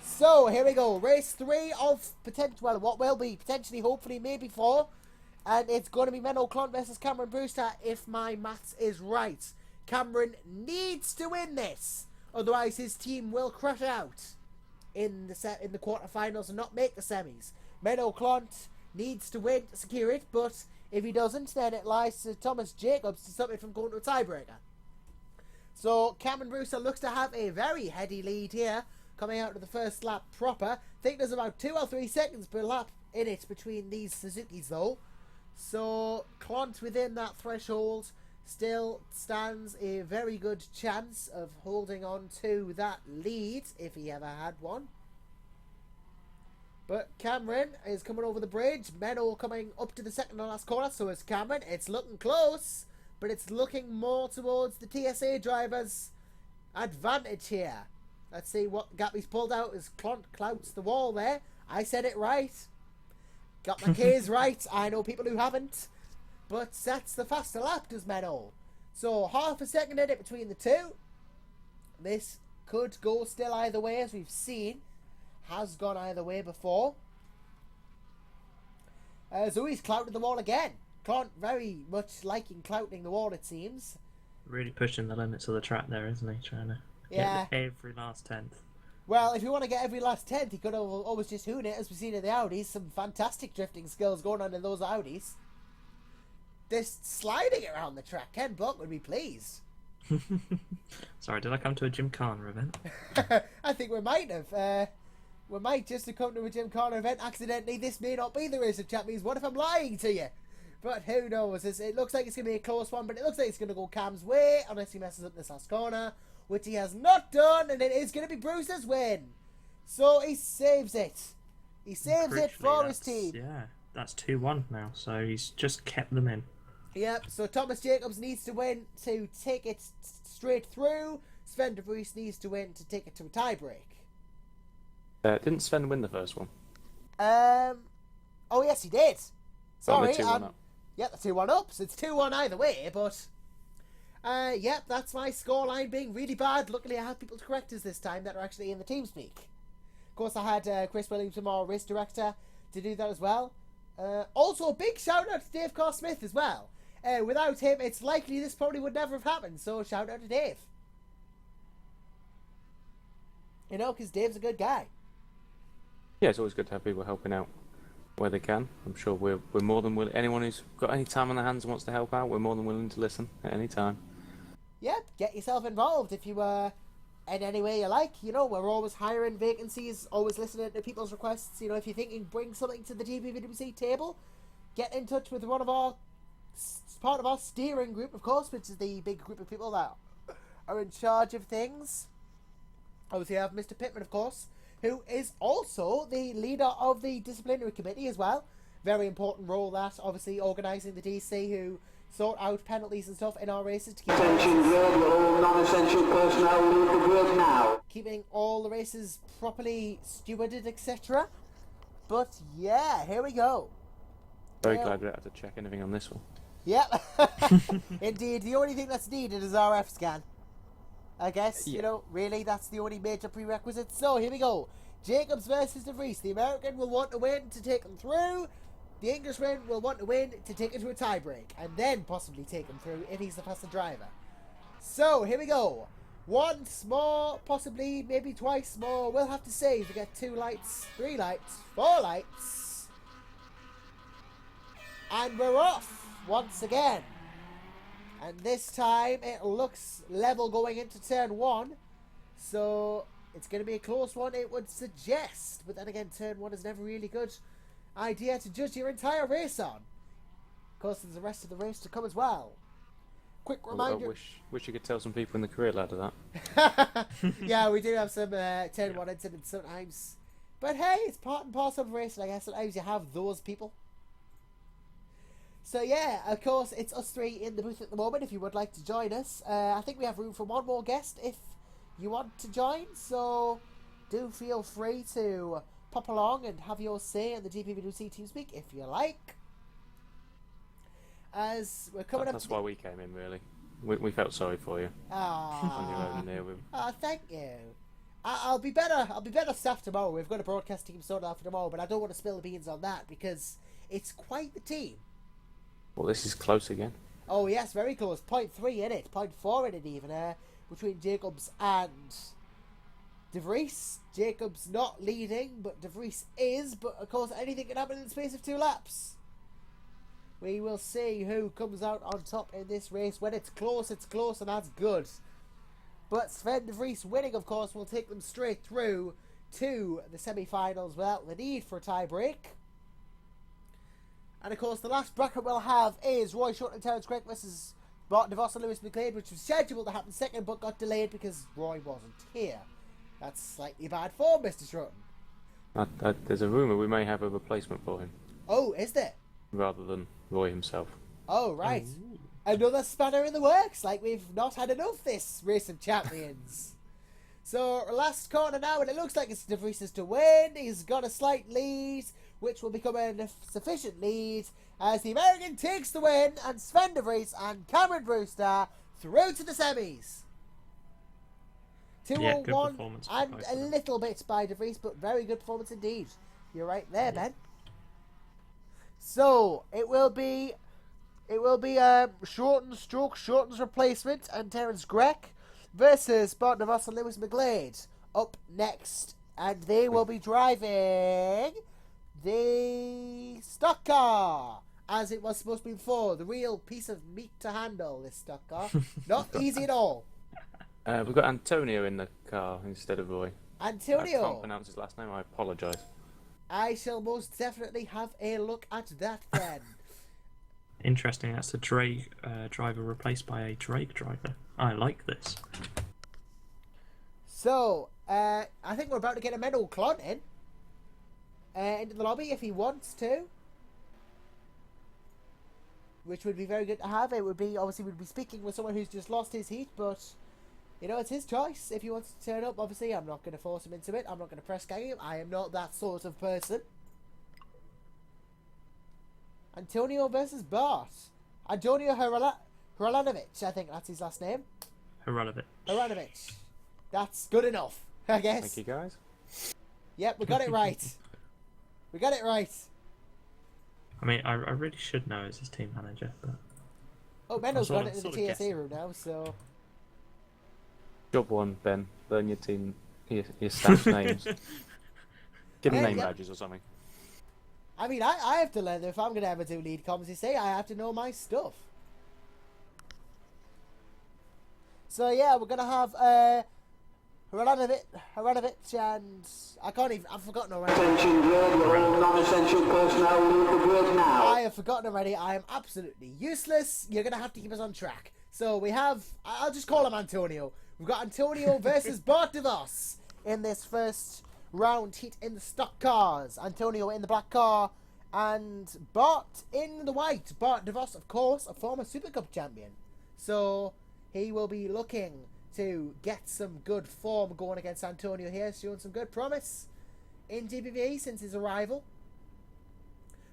So, here we go. Race 3 of potential, well, what will be potentially, hopefully, maybe 4. And it's going to be Menno Clont versus Cameron Brewster, if my maths is right. Cameron needs to win this. Otherwise, his team will crash out in the quarterfinals and not make the semis. Menno Clont needs to win to secure it, but if he doesn't, then it lies to Thomas Jacobs to stop it from going to a tiebreaker. So, Cameron Brewster looks to have a very heady lead here, coming out of the first lap proper. I think there's about 2 or 3 seconds per lap in it between these Suzukis, though. So, Clont within that threshold still stands a very good chance of holding on to that lead, if he ever had one. But Cameron is coming over the bridge. Menno coming up to the second to last corner, so is Cameron. It's looking close, but it's looking more towards the TSA driver's advantage here. Let's see what gap he's pulled out as Clont clouts the wall there. I said it right. Got my K's right. I know people who haven't. But that's the faster lap, does Menno. So, half a second in it between the two. This could go still either way, as we've seen. Has gone either way before. Zoe's clouted the wall again. Clont very much liking clouting the wall, it seems. Really pushing the limits of the track there, isn't he? Trying to Yeah. get every last tenth. Well, if you want to get every last tenth, he could have always just hoon it, as we've seen in the Audis. Some fantastic drifting skills going on in those Audis. This sliding around the track, Ken Block would be pleased. Sorry, did I come to a Gymkhana event? I think we might have. We might just have come to a Gymkhana event accidentally. This may not be the Race of Champions. What if I'm lying to you? But who knows? It looks like it's going to be a close one, but it looks like it's going to go Cam's way, unless he messes up this last corner, which he has not done, and it is going to be Bruce's win. So he saves it. He saves it for his team. Yeah, that's 2-1 now, so he's just kept them in. Yep, so Thomas Jacobs needs to win to take it straight through. Sven de Vries needs to win to take it to a tiebreak. Didn't Sven win the first one? Oh yes, he did. Sorry, the 2-1 up. Yep, the 2-1 up. So it's 2-1 either way, but yep, that's my scoreline being really bad. Luckily, I have people to correct us this time that are actually in the TeamSpeak. Of course, I had Chris Williams, our race director, to do that as well. Also, a big shout out to Dave Carr-Smith as well. Without him, it's likely this probably would never have happened. So shout out to Dave. You know, because Dave's a good guy. Yeah, it's always good to have people helping out where they can. I'm sure we're more than willing. Anyone who's got any time on their hands and wants to help out, we're more than willing to listen at any time. Yep, get yourself involved if you in any way you like. You know, we're always hiring vacancies, always listening to people's requests. You know, if you're thinking bring something to the GPVWC table, get in touch with one of our part of our steering group, of course, which is the big group of people that are in charge of things. Obviously, I have Mr. Pittman, of course, who is also the leader of the disciplinary committee as well. Very important role that, obviously, organising the DC, who sort out penalties and stuff in our races to keep Attention grid, all non-essential personnel leave the grid now. keeping all the races properly stewarded, etc. But yeah, here we go. Very Yeah. glad we don't have to check anything on this one. Yep. Indeed, the only thing that's needed is RF scan. I guess, you Yeah. know, really, that's the only major prerequisite. So, here we go. Jacobs versus De Vries. The American will want to win to take him through. The Englishman will want to win to take it to a tiebreak. And then possibly take him through if he's the faster driver. So, here we go. Once more, possibly, maybe twice more. We'll have to save to get 2 lights, 3 lights, 4 lights. And we're off once again. And this time it looks level going into turn 1. So it's going to be a close one, it would suggest. But then again, turn 1 is never really good idea to judge your entire race on. Of course, there's the rest of the race to come as well. Quick I reminder. wish you could tell some people in the career ladder that. Yeah, we do have some turn 1 incidents sometimes. But hey, it's part and parcel of racing, I guess. Sometimes you have those people. So yeah, of course, it's us 3 in the booth at the moment if you would like to join us. I think we have room for one more guest if you want to join, so do feel free to pop along and have your say in the GPVWC TeamSpeak if you like. as we're coming up That's to the... why we came in, really. We felt sorry for you on your own there. Thank you. I'll be better staffed tomorrow. We've got a broadcast team sorted out for tomorrow, but I don't want to spill the beans on that because it's quite the team. Well, this is close again. Oh yes, very close. 0.3 in it, 0.4 in it even, between Jacobs and De Vries. Jacobs not leading, but De Vries is. But of course, anything can happen in the space of 2 laps. We will see who comes out on top in this race. When it's close, and that's good. But Sven De Vries winning, of course, will take them straight through to the semi-finals without the need for a tie-break. And of course, the last bracket we'll have is Roy Short and Terence Craig versus Martin DeVos and Lewis McLeod, which was scheduled to happen second but got delayed because Roy wasn't here. That's slightly bad form, Mr. Shorten. There's a rumour we may have a replacement for him, Oh, is there? rather than Roy himself. Oh, right. Another spanner in the works, like we've not had enough this Race of Champions. So, last corner now, and it looks like it's De Vries to win. He's got a slight lead, which will become a sufficient lead as the American takes the win, and Sven De Vries and Cameron Brewster through to the semis. 201 and a little bit by De Vries, but very good performance indeed. You're right there, Ben. So, it will be Shorten's replacement and Terence Gregg versus Martin DeVos and Lewis McLeod up next, and they will be driving the stock car as it was supposed to be before. The real piece of meat to handle, this stock car. Not easy at all. We've got Antonio in the car instead of Roy. Antonio. I can't pronounce his last name. I apologise. I shall most definitely have a look at that then. Interesting, that's a Drake driver replaced by a Drake driver. I like this. So, I think we're about to get a Menno Clon in. Into the lobby if he wants to. Which would be very good to have. It would be, obviously, we'd be speaking with someone who's just lost his heat, but, you know, it's his choice. If he wants to turn up, obviously, I'm not going to force him into it. I'm not going to press gang him. I am not that sort of person. Antonio versus Bart. Antonio Hranovic, I think that's his last name. Hranovic. That's good enough, I guess. Thank you, guys. Yep, we got it right. We got it right. I mean, I really should know as his team manager, but... Oh, Menno's got I'm it in the sort of TSA room now, so... Job 1, Ben. Learn your team, your staff names. Give them name yeah. badges or something. I mean, I have to learn that if I'm going to ever do lead comms, you say, I have to know my stuff. So, yeah, we're going to have Hranovic and... I've forgotten already. Attention grid, all non-essential personnel leave the grid now. I have forgotten already. I am absolutely useless. You're going to have to keep us on track. So, we have... I'll just call him Antonio. We've got Antonio versus Bart DeVos in this first round heat in the stock cars. Antonio in the black car and Bart in the white. Bart DeVos, of course, a former Super Cup champion. So he will be looking to get some good form going against Antonio here, showing some good promise in GPVWC since his arrival.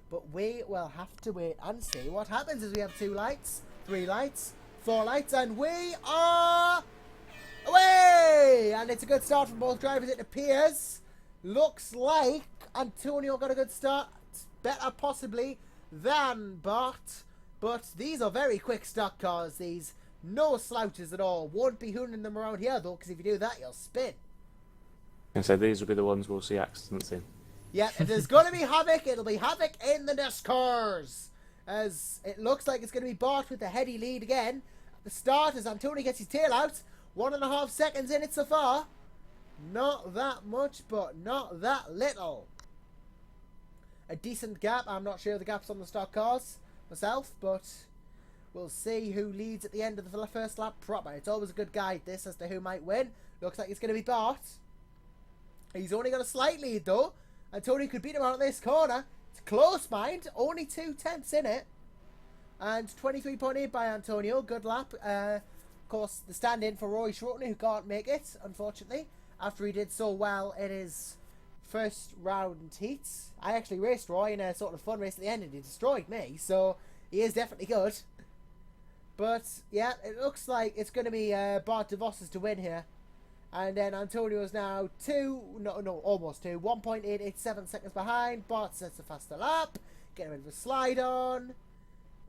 But we will have to wait and see what happens as we have 2 lights, 3 lights, 4 lights, and we are away! And it's a good start from both drivers, it appears. Looks like Antonio got a good start, better possibly than Bart, but these are very quick stock cars, these. No slouches at all. Won't be hooning them around here though, because if you do that, you'll spin. And so these will be the ones we'll see accidents in. Yeah, if there's going to be havoc, it'll be havoc in the NASCARs. As it looks like it's going to be Bart with the heady lead again. At the start, as Antonio gets his tail out. 1.5 seconds in it so far. Not that much, but not that little. A decent gap. I'm not sure the gaps on the stock cars myself, but we'll see who leads at the end of the first lap proper. It's always a good guide, this, as to who might win. Looks like it's going to be Bart. He's only got a slight lead, though. Antonio could beat him out of this corner. It's close, mind. Only 2/10 in it. And 23.8 by Antonio. Good lap. Of course, the stand-in for Roy Shorten, who can't make it, unfortunately, after he did so well in his first round heats. I actually raced Roy in a sort of fun race at the end, and he destroyed me. So He is definitely good. But, yeah, it looks like it's going to be Bart DeVos's to win here. And then Antonio's now almost 1.887 seconds behind. Bart sets a faster lap. Getting a bit of a slide on.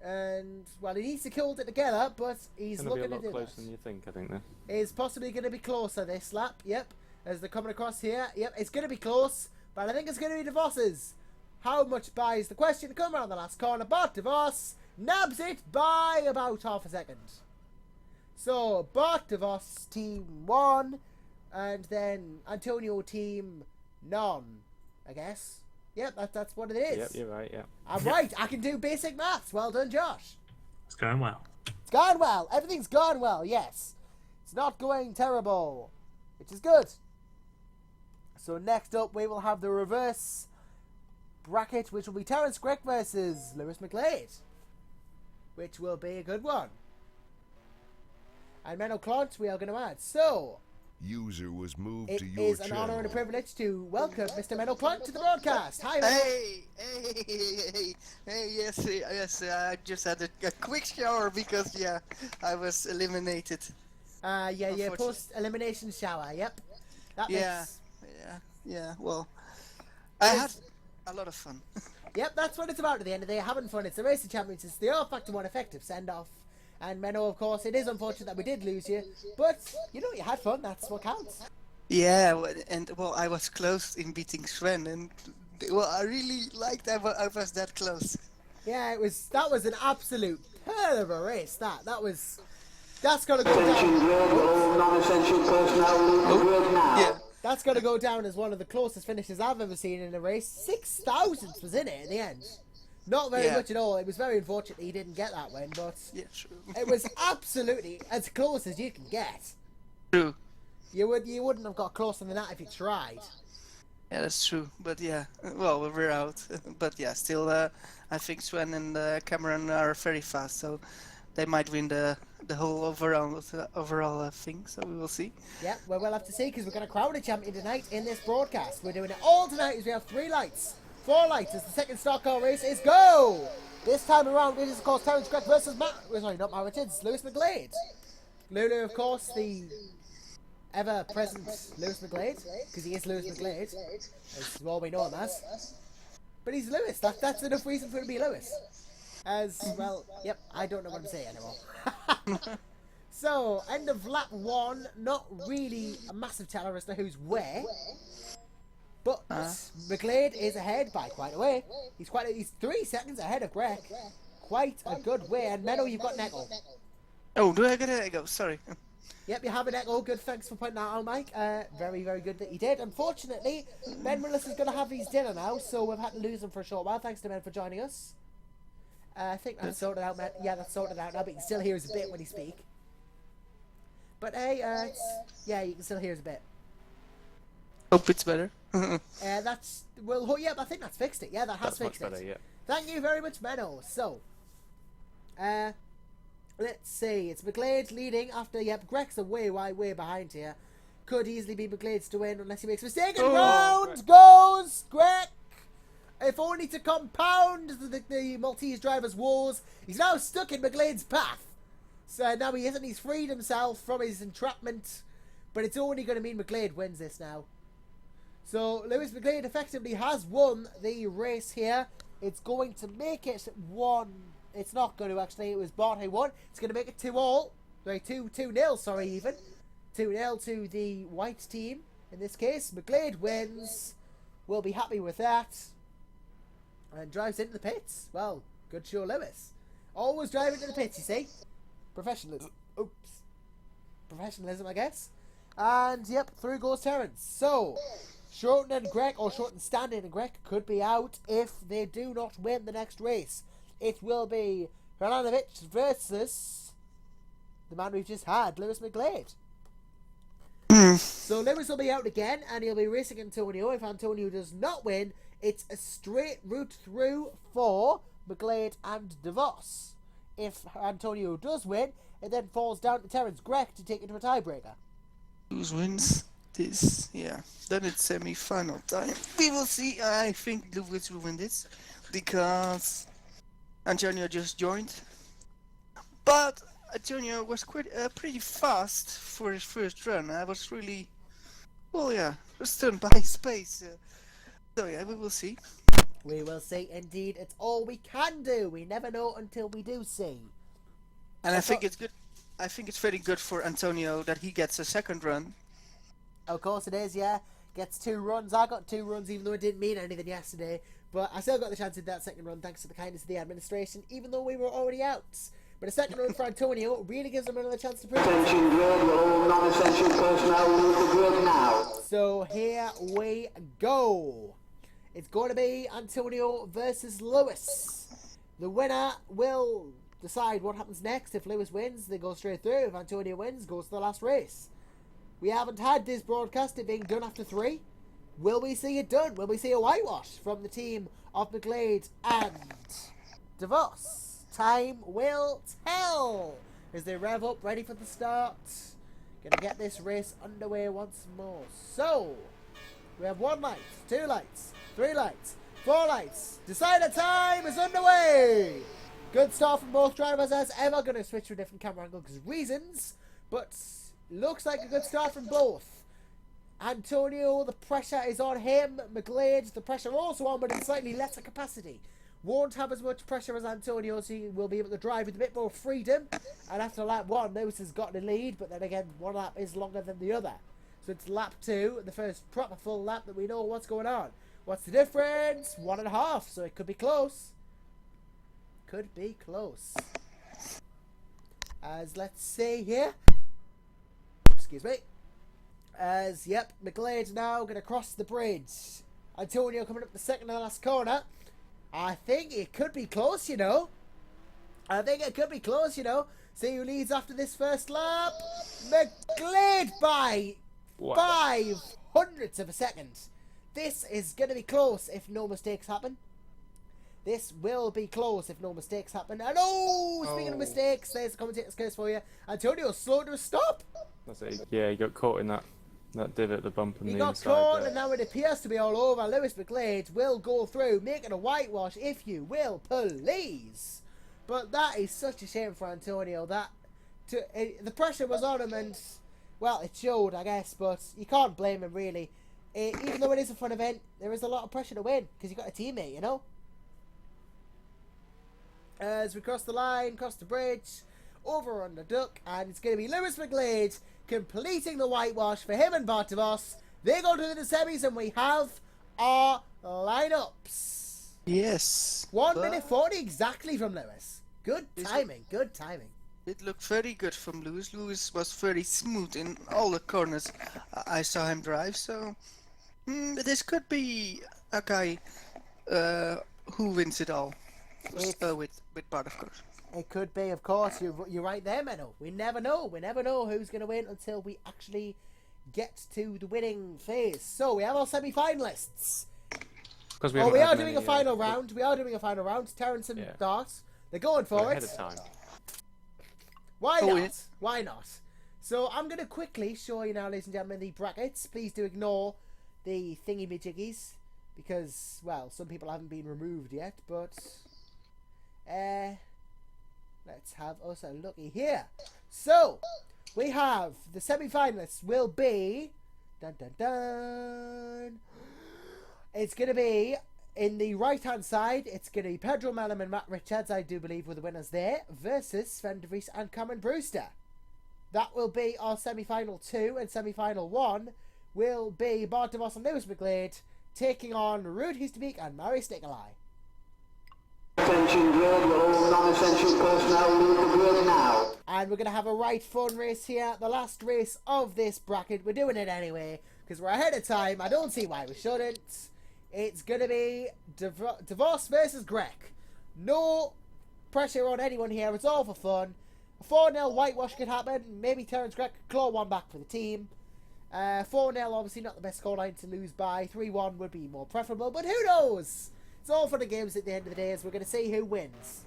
And, well, he needs to hold it together, but he's looking to do a lot closer that. than you think, I think. This Is possibly going to be closer this lap, yep. As they're coming across here, yep, it's going to be close. But I think it's going to be DeVos's. How much by is the question to come around the last corner? Bart DeVos nabs it by about half a second. So, Bart DeVos, team 1. And then Antonio, team none, I guess. Yep, that's what it is. Yep, you're right, yeah. I'm right. I can do basic maths. Well done, Josh. It's going well. It's gone well. Everything's gone well, yes. It's not going terrible, which is good. So next up, we will have the reverse bracket, which will be Terence Gregg versus Lewis McGlade, which will be a good one. And Menno Clont, we are going to add. So, User was moved it to your is an channel. honour and a privilege to welcome Mr. Menno Clont to the broadcast. Hi, Menno. Yes, I just had a quick shower because, yeah, I was eliminated. Yeah, post-elimination shower, yep. That makes... Yeah, well, I had a lot of fun. Yep, that's what it's about at the end of the day, having fun. It's the Race of Champions, it's the all-factor one effective send-off. And Menno, of course, it is unfortunate that we did lose you, but, you know, you had fun, that's what counts. Yeah, I was close in beating Sven, and, well, I really liked I was that close. Yeah, that was an absolute hell of a race, that's gonna go Attention down. grid, all non-essential personnel leave the grid now. Yeah. That's gonna go down as one of the closest finishes I've ever seen in a race. 6 thousandths was in it in the end. Not very much at all. It was very unfortunate he didn't get that win, but Yeah, true. it was absolutely as close as you can get. True. You wouldn't have got closer than that if you tried. Yeah, that's true. But yeah, well, we're out. But yeah, still, I think Sven and Cameron are very fast, so they might win the whole overall thing. So we will see. Yeah, well, we'll have to see because we're going to crown a champion tonight in this broadcast. We're doing it all tonight as we have 3 lights. 4 lights as the second stock car race is go! This time around, it is, of course, Terence Gregg versus not Matt Richards, Lewis McGlade. Lulu, of course, the ever-present Lewis McGlade, because he is Lewis McGlade, as all we know him as. But he's Lewis, that's enough reason for him to be Lewis. As, well, yep, I don't know what I'm saying anymore. So, end of lap 1, not really a massive teller as to who's where. But McGlade is ahead by quite a way. He's 3 seconds ahead of Greg. Quite a good way. And Menno, you've got an echo. Oh, do I get an echo? Sorry. Yep, you have an echo. Good, thanks for pointing that out, Mike. Very, very good that you did. Unfortunately, Ben Willis is going to have his dinner now, so we've had to lose him for a short while. Thanks to Ben for joining us. I think that's sorted out, man. Yeah, that's sorted out now, but you can still hear us a bit when he speak. But hey, yeah, you can still hear us a bit. Hope it's better. That's well, yeah, I think that's fixed it. Yeah, that has fixed better, it. yeah. Thank you very much, Menno. So, let's see. It's McGlade leading after. Yep, Greg's way behind here. Could easily be McGlade's to win unless he makes a mistake. And round goes Greg. If only to compound the Maltese driver's woes, he's now stuck in McGlade's path. So now he isn't. He's freed himself from his entrapment, but it's only going to mean McGlade wins this now. So Lewis McGlade effectively has won the race here. It's going to make it 1. It's not going to actually. It was Bart who won. It's going to make it 2-all. Sorry, 2-0. Sorry, even 2-0 to the white team. In this case, McGlade wins. We'll be happy with that. And drives into the pits. Well, good show, Lewis. Always driving to the pits, you see. Professionalism. Oops. Professionalism, I guess. And yep, through goes Terence. So, Shorten and Greg, or Shorten Standing and Greg, could be out if they do not win the next race. It will be Hranovic versus the man we've just had, Lewis McGlade. So Lewis will be out again, and he'll be racing Antonio. If Antonio does not win, it's a straight route through for McGlade and DeVos. If Antonio does win, it then falls down to Terence Gregg to take it to a tiebreaker. Who wins this? Yeah. Then it's semi-final time. We will see. I think Lewis will win this because Antonio just joined. But Antonio was quite pretty fast for his first run. I was really, well, yeah, stunned by his pace. So yeah, we will see. We will see indeed. It's all we can do. We never know until we do see. And I think it's good. I think it's very good for Antonio that he gets a second run. Of course it is, yeah. Gets 2 runs. I got 2 runs even though it didn't mean anything yesterday. But I still got the chance in that second run thanks to the kindness of the administration, even though we were already out. But a second run for Antonio really gives him another chance to prove it. Attention grid, will all non-essential personnel leave the grid now? So here we go. It's going to be Antonio versus Lewis. The winner will decide what happens next. If Lewis wins, they go straight through. If Antonio wins, goes to the last race. We haven't had this broadcast, it being done after 3. Will we see it done? Will we see a whitewash from the team of McGlade and DeVos? Time will tell as they rev up, ready for the start. Gonna get this race underway once more. So, we have 1 light, 2 lights, 3 lights, 4 lights. Decider time is underway! Good start from both drivers as ever. Gonna switch to a different camera angle because reasons, but looks like a good start from both. Antonio, the pressure is on him. McGlade, the pressure also on, but in slightly lesser capacity. Won't have as much pressure as Antonio, so he will be able to drive with a bit more freedom. And after lap 1, Lewis has gotten a lead, but then again, 1 lap is longer than the other. So it's lap 2, the first proper full lap that we know what's going on. What's the difference? 1.5, so it could be close. Could be close. As, let's see here. Excuse me. As, yep, McGlade's now going to cross the bridge. Antonio coming up the second to the last corner. I think it could be close, you know. See who leads after this first lap. McGlade by 0.05 of a second. This is going to be close if no mistakes happen. This will be close if no mistakes happen. And speaking of mistakes, there's the commentator's curse for you. Antonio slowed to a stop. That's it. Yeah, he got caught in that divot, the bump on He the got inside caught, there. and now it appears to be all over. Lewis McGlade will go through, making a whitewash, if you will, please. But that is such a shame for Antonio. The pressure was on him, and, well, it showed, I guess, but you can't blame him, really. Even though it is a fun event, there is a lot of pressure to win, because you've got a teammate, you know? As we cross the line, cross the bridge, over on the duck, and it's going to be Lewis McGlade completing the whitewash for him and Bartavos. They go to the semis, and we have our lineups. Yes. 1 minute 40 exactly from Lewis. Good timing. It looked very good from Lewis. Lewis was very smooth in all the corners I saw him drive. So this could be a guy who wins it all. With Bart, of course. It could be, of course. You're right there, Menno. We never know. We never know who's going to win until we actually get to the winning phase. So we have our semi-finalists. Because we are doing a final round. We are doing a final round. Terrence and Dart. They're going for it. Ahead of time. Why not? Why not? So I'm going to quickly show you now, ladies and gentlemen, the brackets. Please do ignore the thingy-majiggies. Because, well, some people haven't been removed yet. But, let's have us a looky here. So, we have the semi-finalists will be... Dun, dun, dun. It's going to be, in the right-hand side, it's going to be Pedro Mellum and Matt Richards, I do believe, were the winners there, versus Sven de Vries and Cameron Brewster. That will be our semi-final 2, and semi-final 1 will be Bart DeVos and Lewis McGlade taking on Ruud Hiestebeek and Marius Nicolai. Attention grid, will all non-essential personnel leave the grid now? And we're going to have a right fun race here, the last race of this bracket. We're doing it anyway, because we're ahead of time. I don't see why we shouldn't. It's going to be DeVos versus Greg. No pressure on anyone here. It's all for fun. A 4-0 whitewash could happen. Maybe Terence Greg could claw one back for the team. 4-0 obviously not the best scoreline to lose by. 3-1 would be more preferable, but who knows? It's all for the games at the end of the day, as we're going to see who wins.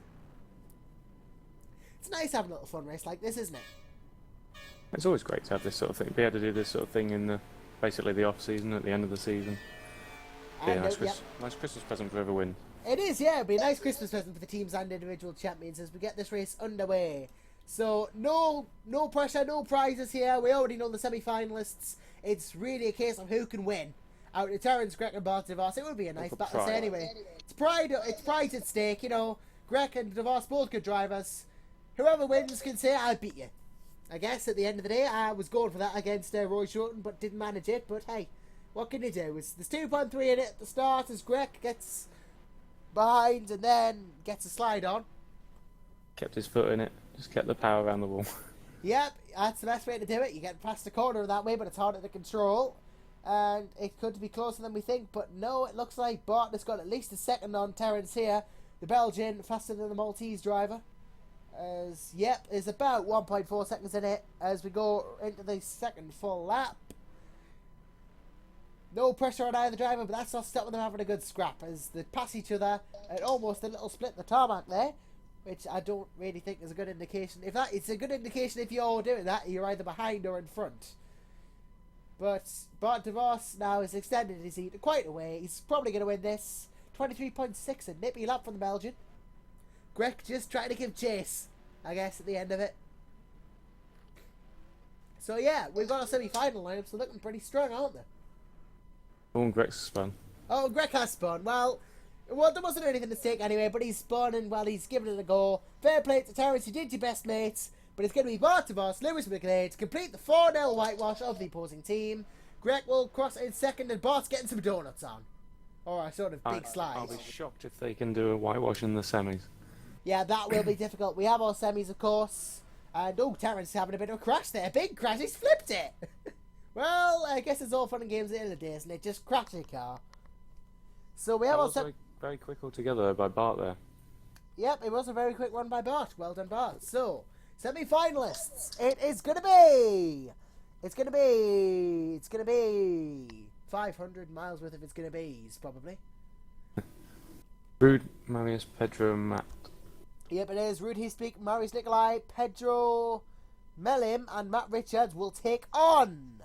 It's nice having a little fun race like this, isn't it? It's always great to have this sort of thing. Be able to do this sort of thing in basically the off season, at the end of the season. Yeah, nice Christmas present for whoever wins. It is, yeah. It'll be a nice Christmas present for the teams and individual champions as we get this race underway. So, no pressure, no prizes here. We already know the semi-finalists. It's really a case of who can win. Out of Terence, Greg and Bart DeVos. It would be a nice battle to say anyway. It's pride at stake, you know. Greg and DeVos, both good drivers. Whoever wins can say, I beat you. I guess at the end of the day, I was going for that against Roy Shorten, but didn't manage it. But hey, what can you do? There's 2.3 in it at the start as Greg gets behind and then gets a slide on. Kept his foot in it. Just kept the power around the wall. Yep, that's the best way to do it. You get past the corner that way, but it's harder to control. And it could be closer than we think, but no, it looks like Barton has got at least a second on Terence here. The Belgian, faster than the Maltese driver. Yep, is about 1.4 seconds in it as we go into the second full lap. No pressure on either driver, but that's not stopping them having a good scrap as they pass each other at almost a little split in the tarmac there, which I don't really think is a good indication. It's a good indication if you're doing that, you're either behind or in front. But Bart DeVos now has extended his lead quite a way. He's probably going to win this. 23.6, a nippy lap from the Belgian. Greg just trying to give chase, I guess, at the end of it. So yeah, we've got our semi-final lineups. They're looking pretty strong, aren't they? Oh, and Greg's spun. Oh, Greg has spun. Well, there wasn't anything to stake anyway, but he's spun and, well, he's given it a go. Fair play to Terence, you did your best, mates. But it's going to be Bart DeVos, Lewis McLeod to complete the 4-0 whitewash of the opposing team. Greg will cross in second and Bart's getting some donuts on. Or a sort of big slide. I'll be shocked if they can do a whitewash in the semis. Yeah, that will be difficult. We have our semis, of course. And, oh, Terence is having a bit of a crash there. Big crash, he's flipped it. Well, I guess it's all fun and games at the end of the day, isn't it? Just crash your car. So we have our very quick altogether by Bart there. Yep, it was a very quick one by Bart. Well done, Bart. So, semi-finalists. It's going to be 500 miles worth of it's going to be's, probably. Rude, Marius, Pedro, and Matt. Yep, it is. Rude Heespeak, Marius Nikolai, Pedro Melim, and Matt Richards will take on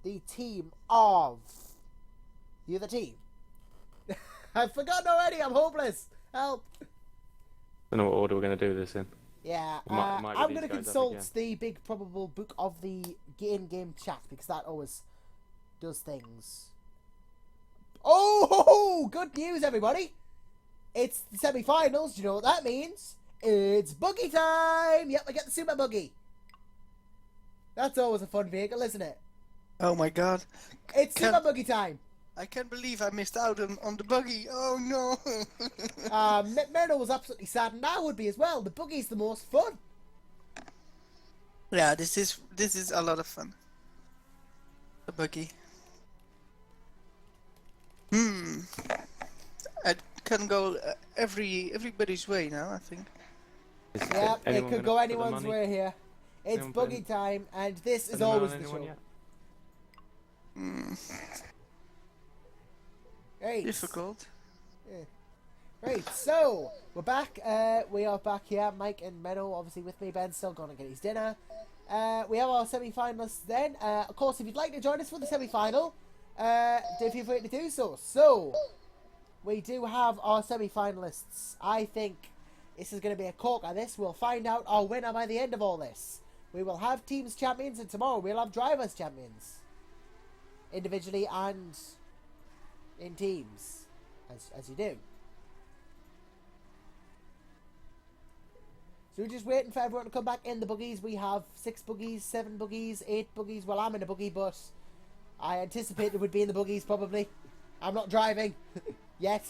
the team of the other team. I've forgotten already. I'm hopeless. Help. I don't know what order we're going to do this in. Yeah, might be I'm these going to guys up consult again. the big probable book of the in-game chat because that always does things. Oh, good news, everybody! It's the semi-finals. Do you know what that means? It's buggy time! Yep, I get the super buggy. That's always a fun vehicle, isn't it? Oh my god. It's super buggy time. I can't believe I missed out on the buggy. Oh no. Merno was absolutely sad, and I would be as well. The buggy's the most fun. Yeah, this is a lot of fun. The buggy. I can go everybody's way now, I think. Yeah, it Anyone could gonna go put the anyone's money? way here. It's Anyone buggy putting- time, and this is Anyone always on the anyone show. yet? Right. Difficult. Right, so we're back. We are back here. Mike and Menno, obviously with me. Ben's still going to get his dinner. We have our semi-finalists then. Of course, if you'd like to join us for the semi-final, do feel free to do so. So, we do have our semi-finalists. I think this is going to be a corker. This we'll find out our winner by the end of all this. We will have teams champions, and tomorrow we'll have drivers champions, individually and in teams, as you do. So we're just waiting for everyone to come back in the buggies. We have 6 buggies, 7 buggies, 8 buggies. Well, I'm in a buggy, but I anticipated it would be in the buggies probably. I'm not driving yet.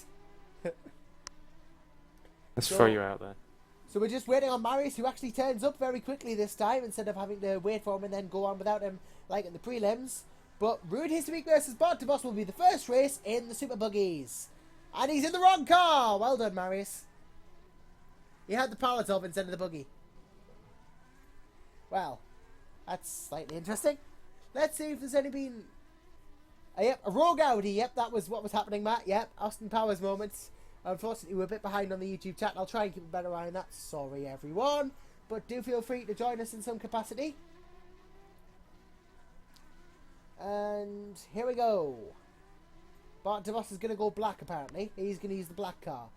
Let's throw you out there. So we're just waiting on Marius, who actually turns up very quickly this time instead of having to wait for him and then go on without him like in the prelims. But Rude History versus Bart DeVos will be the first race in the Super Buggies. And he's in the wrong car! Well done, Marius. He had the Palatov instead of the buggy. Well, that's slightly interesting. Let's see if there's any been... yep, a Rogue Audi. Yep, that was what was happening, Matt. Yep, Austin Powers moments. Unfortunately, we're a bit behind on the YouTube chat. I'll try and keep a better eye on that. Sorry, everyone. But do feel free to join us in some capacity. And here we go. Bart DeVos is going to go black, apparently. He's going to use the black car.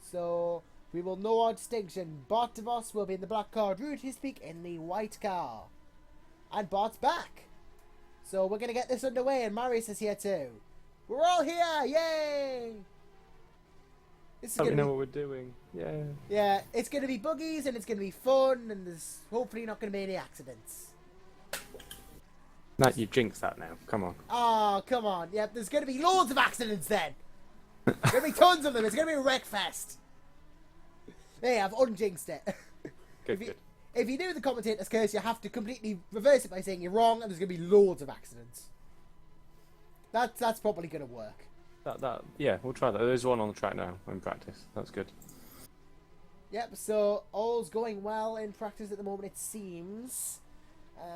So, we will know our distinction. Bart DeVos will be in the black car. Rude Hispeak in the white car. And Bart's back. So, we're going to get this underway, and Marius is here too. We're all here! Yay! This is Hope we gonna know be, what we're doing. Yeah. yeah, it's going to be buggies, and it's going to be fun, and there's hopefully not going to be any accidents. No, you jinxed that now. Come on. Oh, come on. Yep, there's going to be loads of accidents then. There's going to be tons of them. It's going to be a wreck fest. Hey, I've unjinxed it. Good, good. If you do the commentator's curse, you have to completely reverse it by saying you're wrong, and there's going to be loads of accidents. That's probably going to work. Yeah, we'll try that. There's one on the track now in practice. That's good. Yep, so all's going well in practice at the moment, it seems.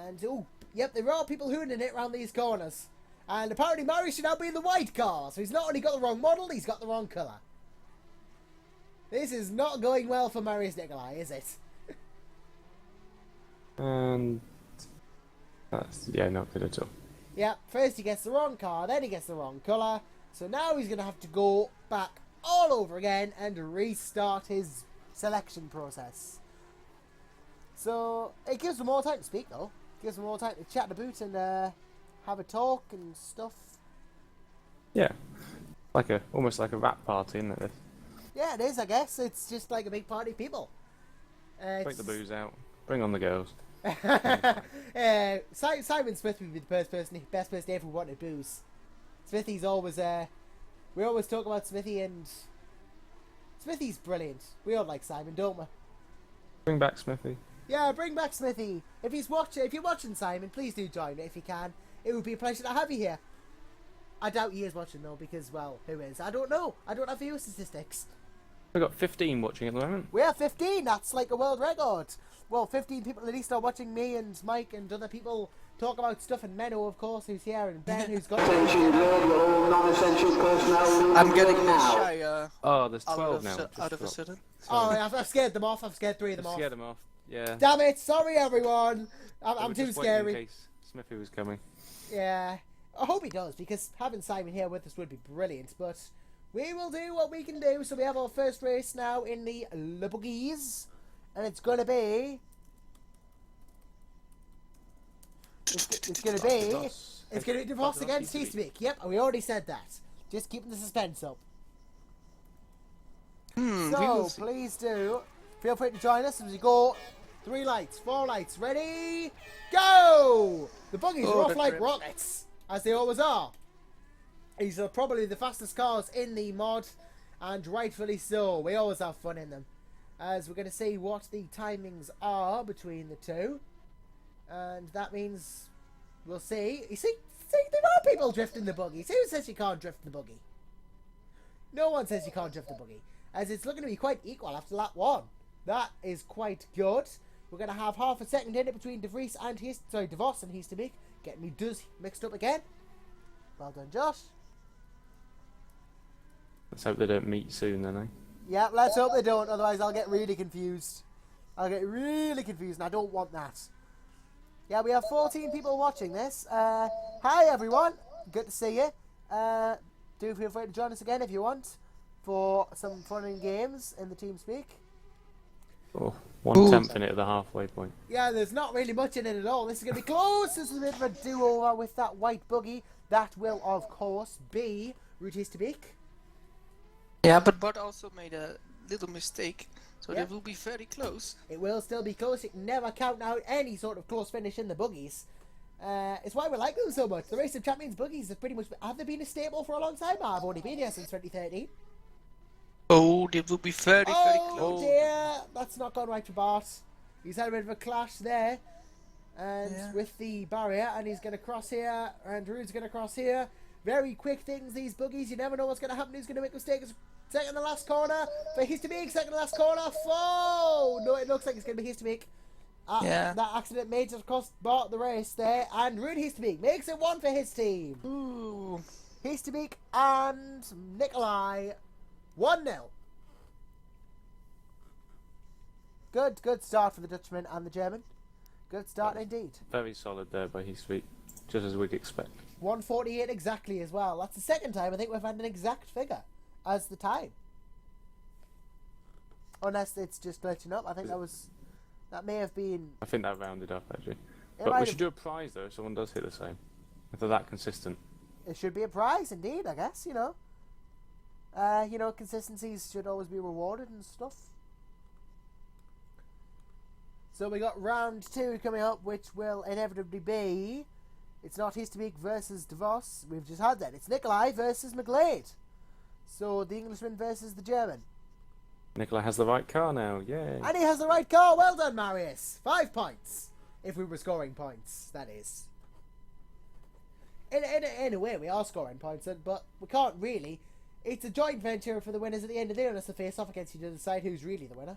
And, oh, yep, there are people hooning it around these corners. And apparently Murray should now be in the white car, so he's not only got the wrong model, he's got the wrong colour. This is not going well for Marius Nikolai, is it? And that's, yeah, not good at all. Yeah, first he gets the wrong car, then he gets the wrong colour. So now he's going to have to go back all over again and restart his selection process. So it gives them more time to speak, though. It gives them more time to chat about and have a talk and stuff. Yeah, almost like a rap party, isn't it? This? Yeah, it is, I guess. It's just like a big party of people. Break the booze out. Bring on the girls. Simon Smith would be the best person ever who wanted booze. Smithy's always we always talk about Smithy, and Smithy's brilliant. We all like Simon, don't we? Bring back Smithy. Yeah, bring back Smithy. If you're watching Simon, please do join if you can. It would be a pleasure to have you here. I doubt he is watching though, because, well, who is? I don't know. I don't have viewer statistics. We've got 15 watching at the moment. We have 15. That's like a world record. Well, 15 people at least are watching me and Mike and other people talk about stuff, and Menno, of course, who's here, and Ben, who's got... Attention grid, all non-essential personnel leave I'm the getting grid a now. shy Oh, there's out 12 of, now. out of a sudden. Oh, I've scared them off. I've scared 3 of them Just off. scared them off. Yeah. Damn it. Sorry, everyone. They I'm were too just waiting in scary. case Smithy was coming. Yeah. I hope he does, because having Simon here with us would be brilliant, but we will do what we can do. So we have our first race now in the Le Buggies, and it's going to be... It's going to be DeVos against Eastwick. Yep, we already said that. Just keeping the suspense up. So, please do feel free to join us as we go. 3 lights, 4 lights, ready, go! The buggies are off like rockets, as they always are. These are probably the fastest cars in the mod, and rightfully so. We always have fun in them. As we're going to see what the timings are between the two. And that means we'll see. You see, there are people drifting the buggies. Who says you can't drift the buggy? No one says you can't drift the buggy. As it's looking to be quite equal after lap 1. That is quite good. We're going to have half a second in it between DeVos and Histamik. Getting me mixed up again. Well done, Josh. Let's hope they don't meet soon then, eh? Yeah, let's hope they don't. Otherwise, I'll get really confused. And I don't want that. Yeah, we have 14 people watching this. Hi, everyone. Good to see you. Do feel free to join us again if you want for some fun and games in the TeamSpeak. Oh, 1/10 in it at the halfway point. Yeah, there's not really much in it at all. This is going to be close. This is a bit of a do-over with that white buggy. That will, of course, be Rutis to Beak. Yeah, but Bart also made a little mistake, so Yeah. they will be very close. It will still be close. You can never count out any sort of close finish in the buggies. It's why we like them so much. The Race of Champions buggies have pretty much... Have they been a staple for a long time? I've only been here since 2013. Oh, they will be very, very Oh close. dear, that's not gone right for Bart. He's had a bit of a clash there, and with the barrier, and he's going to cross here, and Rude's going to cross here. Very quick things, these buggies. You never know what's going to happen. Who's going to make mistakes? Second to last corner for Histamik. Second to last corner. Oh no, it looks like it's going to be Histamik. Yeah. That accident made it cost Bart the race there, and Rude Histamik makes it 1 for his team. Ooh. Histamik and Nikolai. 1-0. Good start for the Dutchman and the German. Good start indeed. Very solid there by his feet. just as we'd expect. 1:48 exactly as well. That's the second time I think we've had an exact figure as the time. Unless it's just glitching up. I think that may have been. I think that rounded up actually. It But might we have- should do a prize though if someone does hit the same. If they're that consistent. It should be a prize indeed, I guess, you know. Consistencies should always be rewarded and stuff. So we got round 2 coming up, which will inevitably be... It's not Histobeek versus DeVos. We've just had that. It's Nikolai versus McGlade. So the Englishman versus the German. Nikolai has the right car now, yay. And he has the right car. Well done, Marius. 5 points. If we were scoring points, that is. In a way, we are scoring points, but we can't really. It's a joint venture for the winners at the end of the day, unless they face off against you to decide who's really the winner.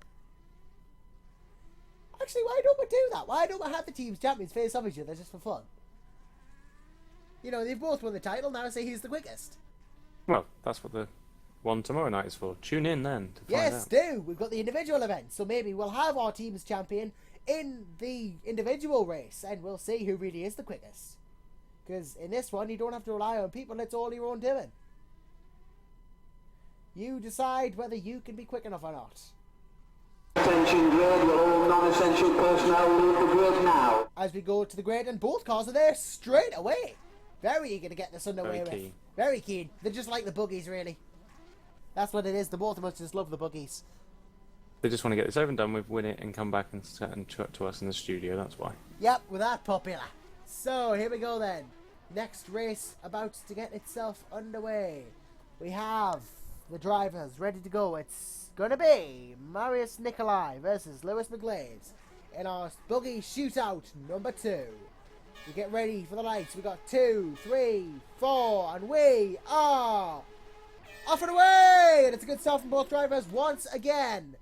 Actually, why don't we do that? Why don't we have the teams champions face off each other just for fun? You know, they've both won the title, now say who's the quickest. Well, that's what the one tomorrow night is for. Tune in then to find Yes, out. do. We've got the individual event, so maybe we'll have our team's champion in the individual race, and we'll see who really is the quickest. Because in this one, you don't have to rely on people, it's all your own doing. You decide whether you can be quick enough or not. Attention grid, will all non-essential personnel leave the grid now? As we go to the grid, and both cars are there straight away. Very eager to get this underway Very with. keen. Very keen. They're just like the buggies, really. That's what it is. The both of us just love the buggies. They just want to get this over and done with, win it, and come back and chat to us in the studio, that's why. Yep, we're that popular. So, here we go then. Next race about to get itself underway. We have the drivers ready to go. It's going to be Marius Nikolai versus Lewis McGlade in our buggy shootout number 2. We get ready for the lights. We got 2, 3, 4, and we are off and away! And it's a good start from both drivers once again.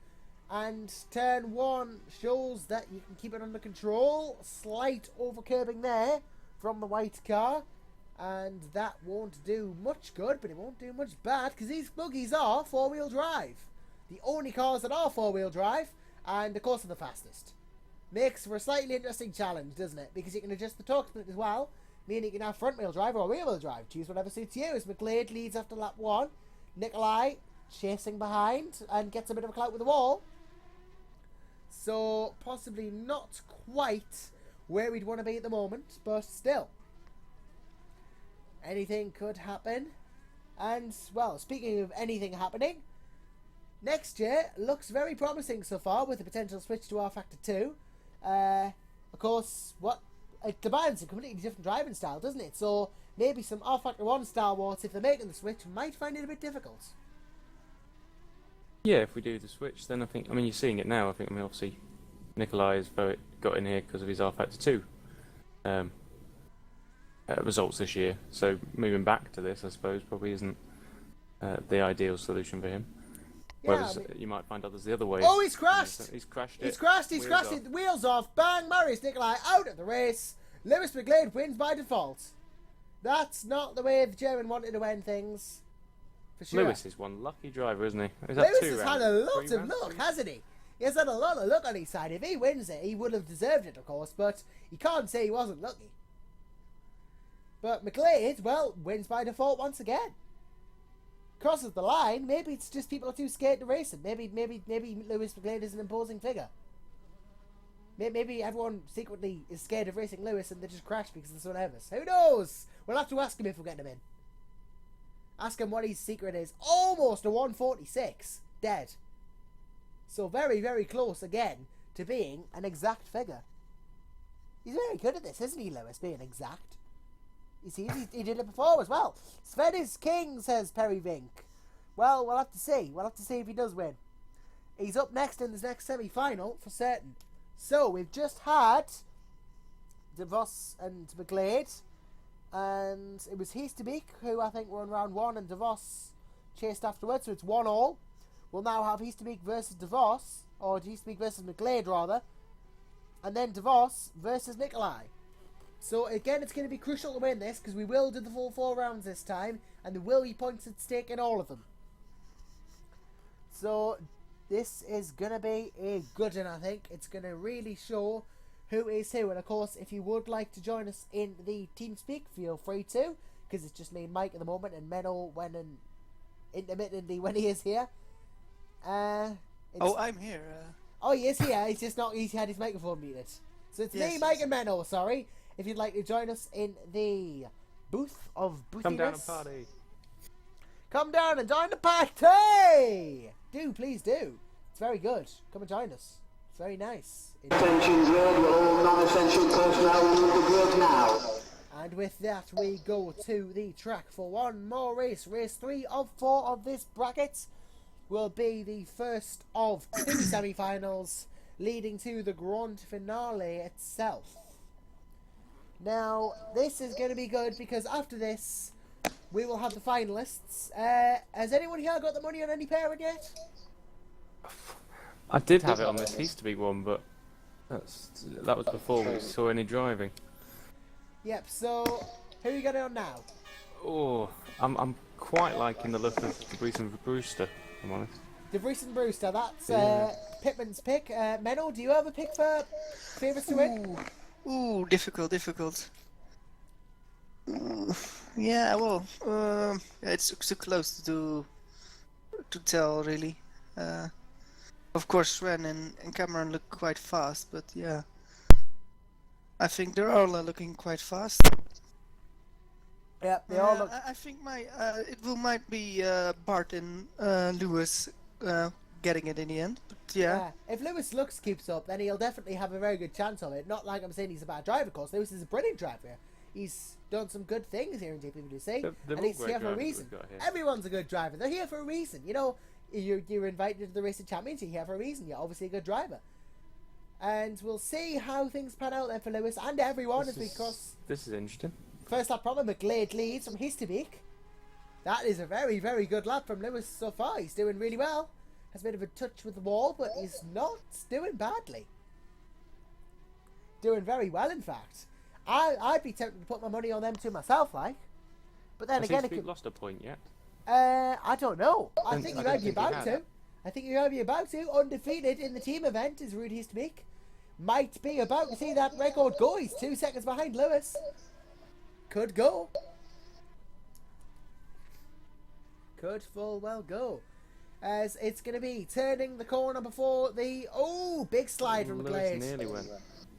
And turn 1 shows that you can keep it under control. Slight overcurbing there from the white car. And that won't do much good, but it won't do much bad, because these buggies are 4-wheel drive. The only cars that are 4-wheel drive, and of course are the fastest. Makes for a slightly interesting challenge, doesn't it? Because you can adjust the torque split as well, meaning you can have front-wheel drive or rear-wheel drive. Choose whatever suits you. As McGlade leads after lap 1, Nikolai chasing behind and gets a bit of a clout with the wall. So, possibly not quite where we'd want to be at the moment, but still. Anything could happen. And, well, speaking of anything happening, next year looks very promising so far with the potential switch to R-Factor 2. Of course, it demands a completely different driving style, doesn't it? So, maybe some R-Factor 1 Star Wars, if they're making the switch, might find it a bit difficult. Yeah, if we do the switch, then you're seeing it now. Obviously, Nikolai has got in here because of his R-Factor 2 results this year. So moving back to this, I suppose, probably isn't the ideal solution for him. Yeah, Whereas you might find others the other way. Oh, he's crashed! He's crashed it. He's crashed Wheels it. The wheels off. Bang! Marius Nikolai out of the race. Lewis McGlade wins by default. That's not the way the German wanted to end things. For sure. Lewis is one lucky driver, isn't he? Is that Lewis 2 has rounds? had a lot 3 of rounds? luck, hasn't he? He has had a lot of luck on his side. If he wins it, he would have deserved it, of course, but you can't say he wasn't lucky. But McGlade, well, wins by default once again. Crosses the line. Maybe it's just people are too scared to race him. Maybe Lewis McGlade is an imposing figure. Maybe everyone secretly is scared of racing Lewis and they just crash because they're so nervous. Who knows? We'll have to ask him if we're getting him in. Ask him what his secret is. Almost a 146. Dead. So very, very close again to being an exact figure. He's very good at this, isn't he, Lewis, being exact? He did it before as well. Sven is king, says Perry Vink. Well, we'll have to see. We'll have to see if he does win. He's up next in this next semi-final for certain. So, we've just had DeVos and McGlade. And it was Heasterbeek who I think were in round 1 and DeVos chased afterwards. So it's 1-1. We'll now have Heasterbeek versus DeVos. Or Heasterbeek versus McGlade rather. And then DeVos versus Nikolai. So again, it's going to be crucial to win this, because we will do the full 4 rounds this time, and there will be points at stake in all of them. So this is going to be a good one, I think. It's going to really show who is who. And of course, if you would like to join us in the TeamSpeak, feel free to, because it's just me and Mike at the moment, and Menno intermittently when he is here. I'm here. Oh, he is here. He's just not. He's had his microphone muted. So it's me, Mike, and Menno. Sorry. If you'd like to join us in the booth of boothiness, Come down and party. come down and join the party. Please do. It's very good. Come and join us. It's very nice. Attention grid, all non-essential personnel leave the grid now. And with that, we go to the track for one more race. Race 3 of 4 of this bracket will be the first of 2 semi-finals, leading to the grand finale itself. Now, this is going to be good because after this, we will have the finalists. Has anyone here got the money on any parent yet? I did have it on this Easter one, but that was before we saw any driving. Yep, so who are you getting on now? Oh, I'm quite liking the look of the Brees and Brewster, if I'm honest. De Vries and Brewster, that's Pittman's pick. Menno, do you have a pick for favourites to win? Ooh, difficult. Yeah, well, it's too close to tell really. Of course, Sven and Cameron look quite fast, but yeah, I think they're all looking quite fast. Yeah, they all look. I think might be Bart and Lewis getting it in the end. But yeah. If Lewis keeps up, then he'll definitely have a very good chance of it. Not like I'm saying he's a bad driver, of course. Lewis is a brilliant driver. He's done some good things here in GPVWC, and he's here for a reason. Everyone's a good driver. They're here for a reason. You know, you're invited to the Racing Champions. You're here for a reason. You're obviously a good driver. And we'll see how things pan out then for Lewis and everyone as we cross. This is interesting. First lap problem, McGlade leads from Histerbeek. That is a very, very good lap from Lewis so far. He's doing really well. Has a bit of a touch with the wall, but he's not doing badly. Doing very well, in fact. I'd be tempted to put my money on them too myself, like. But then again, it could... lost a point yet? I don't know. I think you might be about to. Had. I think you might be about to. Undefeated in the team event is Ruud Histerbeek. Might be about to see that record go. He's 2 seconds behind Lewis. Could go. Could full well go. As it's going to be turning the corner before the... Oh, big slide from McGlade. Nearly went.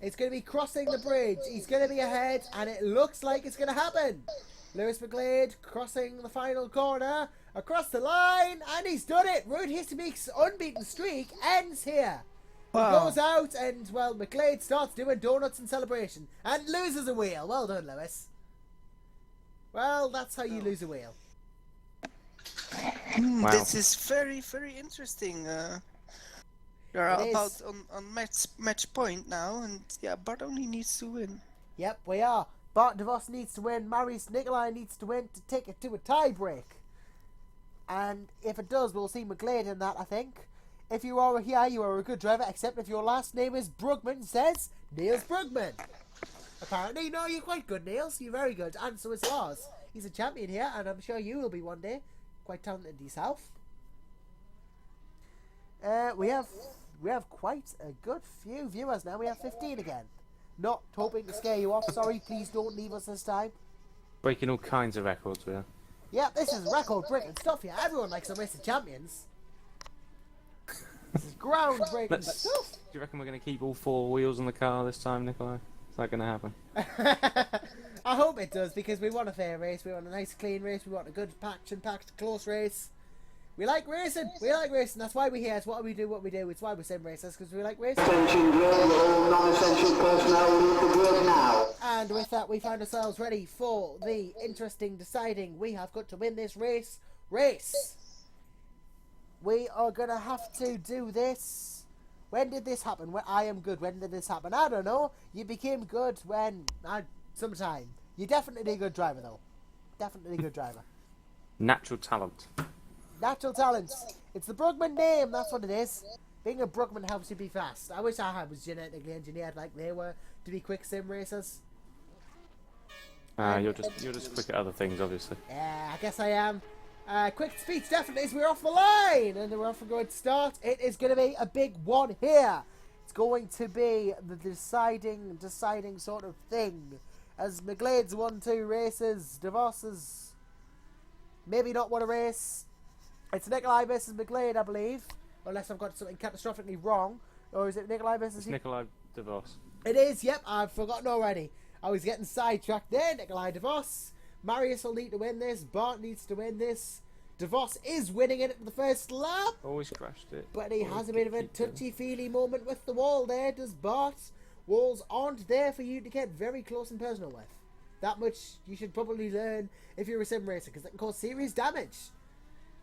It's going to be crossing the bridge. He's going to be ahead, and it looks like it's going to happen. Lewis McGlade crossing the final corner, across the line, and he's done it. Ruud Histerbeek's unbeaten streak ends here. Wow. He goes out, and, well, McGlade starts doing donuts in celebration, and loses a wheel. Well done, Lewis. Well, that's how you lose a wheel. Wow. This is very, very interesting. They're about on match point now, and yeah, Bart only needs to win. Yep, we are. Bart DeVos needs to win. Marius Nikolai needs to win to take it to a tie break. And if it does, we'll see McGlade in that, I think. If you are here, you are a good driver, except if your last name is Brugman, says Niels Brugman. Apparently, no, you're quite good, Niels. You're very good. And so is Lars. He's a champion here, and I'm sure you will be one day. Quite talented yourself. We have quite a good few viewers now. We have 15 again. Not hoping to scare you off. Sorry, please don't leave us this time. Breaking all kinds of records, we are. Yeah, this is record-breaking stuff here. Everyone likes the Racing Champions. This is ground-breaking stuff. Do you reckon we're going to keep all 4 wheels on the car this time, Nikolai? Is that going to happen? I hope it does, because we want a fair race. We want a nice, clean race. We want a good, packed, close race. We like racing. We like racing. That's why we're here. It's why we do what we do. It's why we're sim racers, because we like racing. Attention grid, all non-essential personnel leave the grid now. And with that, we find ourselves ready for the interesting deciding. We have got to win this race. We are going to have to do this. When did this happen? I am good. When did this happen? I don't know. You became good when... sometime. You're definitely a good driver, though. Definitely a good driver. Natural talent. Natural talents. It's the Brugman name, that's what it is. Being a Brugman helps you be fast. I wish I was genetically engineered like they were to be quick sim racers. You're just quick at other things, obviously. Yeah, I guess I am. Quick speech definitely is we're off the line, and we're off a good start. It is going to be a big one here. It's going to be the deciding sort of thing. As McGlade's won 2 races, DeVos has maybe not won a race. It's Nikolai versus McGlade, I believe. Unless I've got something catastrophically wrong. Or is it Nikolai versus... It's Nikolai DeVos. It is, yep, I've forgotten already. I was getting sidetracked there. Nikolai DeVos. Marius will need to win this. Bart needs to win this. DeVos is winning it at the first lap. Always crashed it. But he Always has a bit of a keep going. touchy-feely moment with the wall there, does Bart. Walls aren't there for you to get very close and personal with. That much you should probably learn if you're a sim racer, because that can cause serious damage.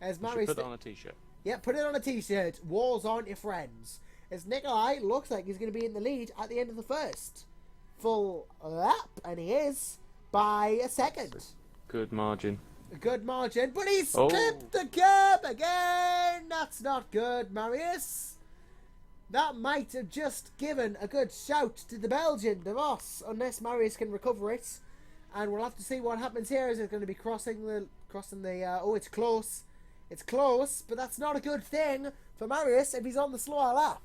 As You should Marius... put it on a t-shirt. Yeah, put it on a t-shirt. Walls aren't your friends. As Nikolai looks like he's going to be in the lead at the end of the first full lap, and he is by a second. Good margin. A good margin, but he's Oh. clipped the curb again. That's not good, Marius. That might have just given a good shout to the Belgian, DeVos, unless Marius can recover it. And we'll have to see what happens here. Is it going to be crossing the? Oh, it's close. It's close, but that's not a good thing for Marius if he's on the slower lap.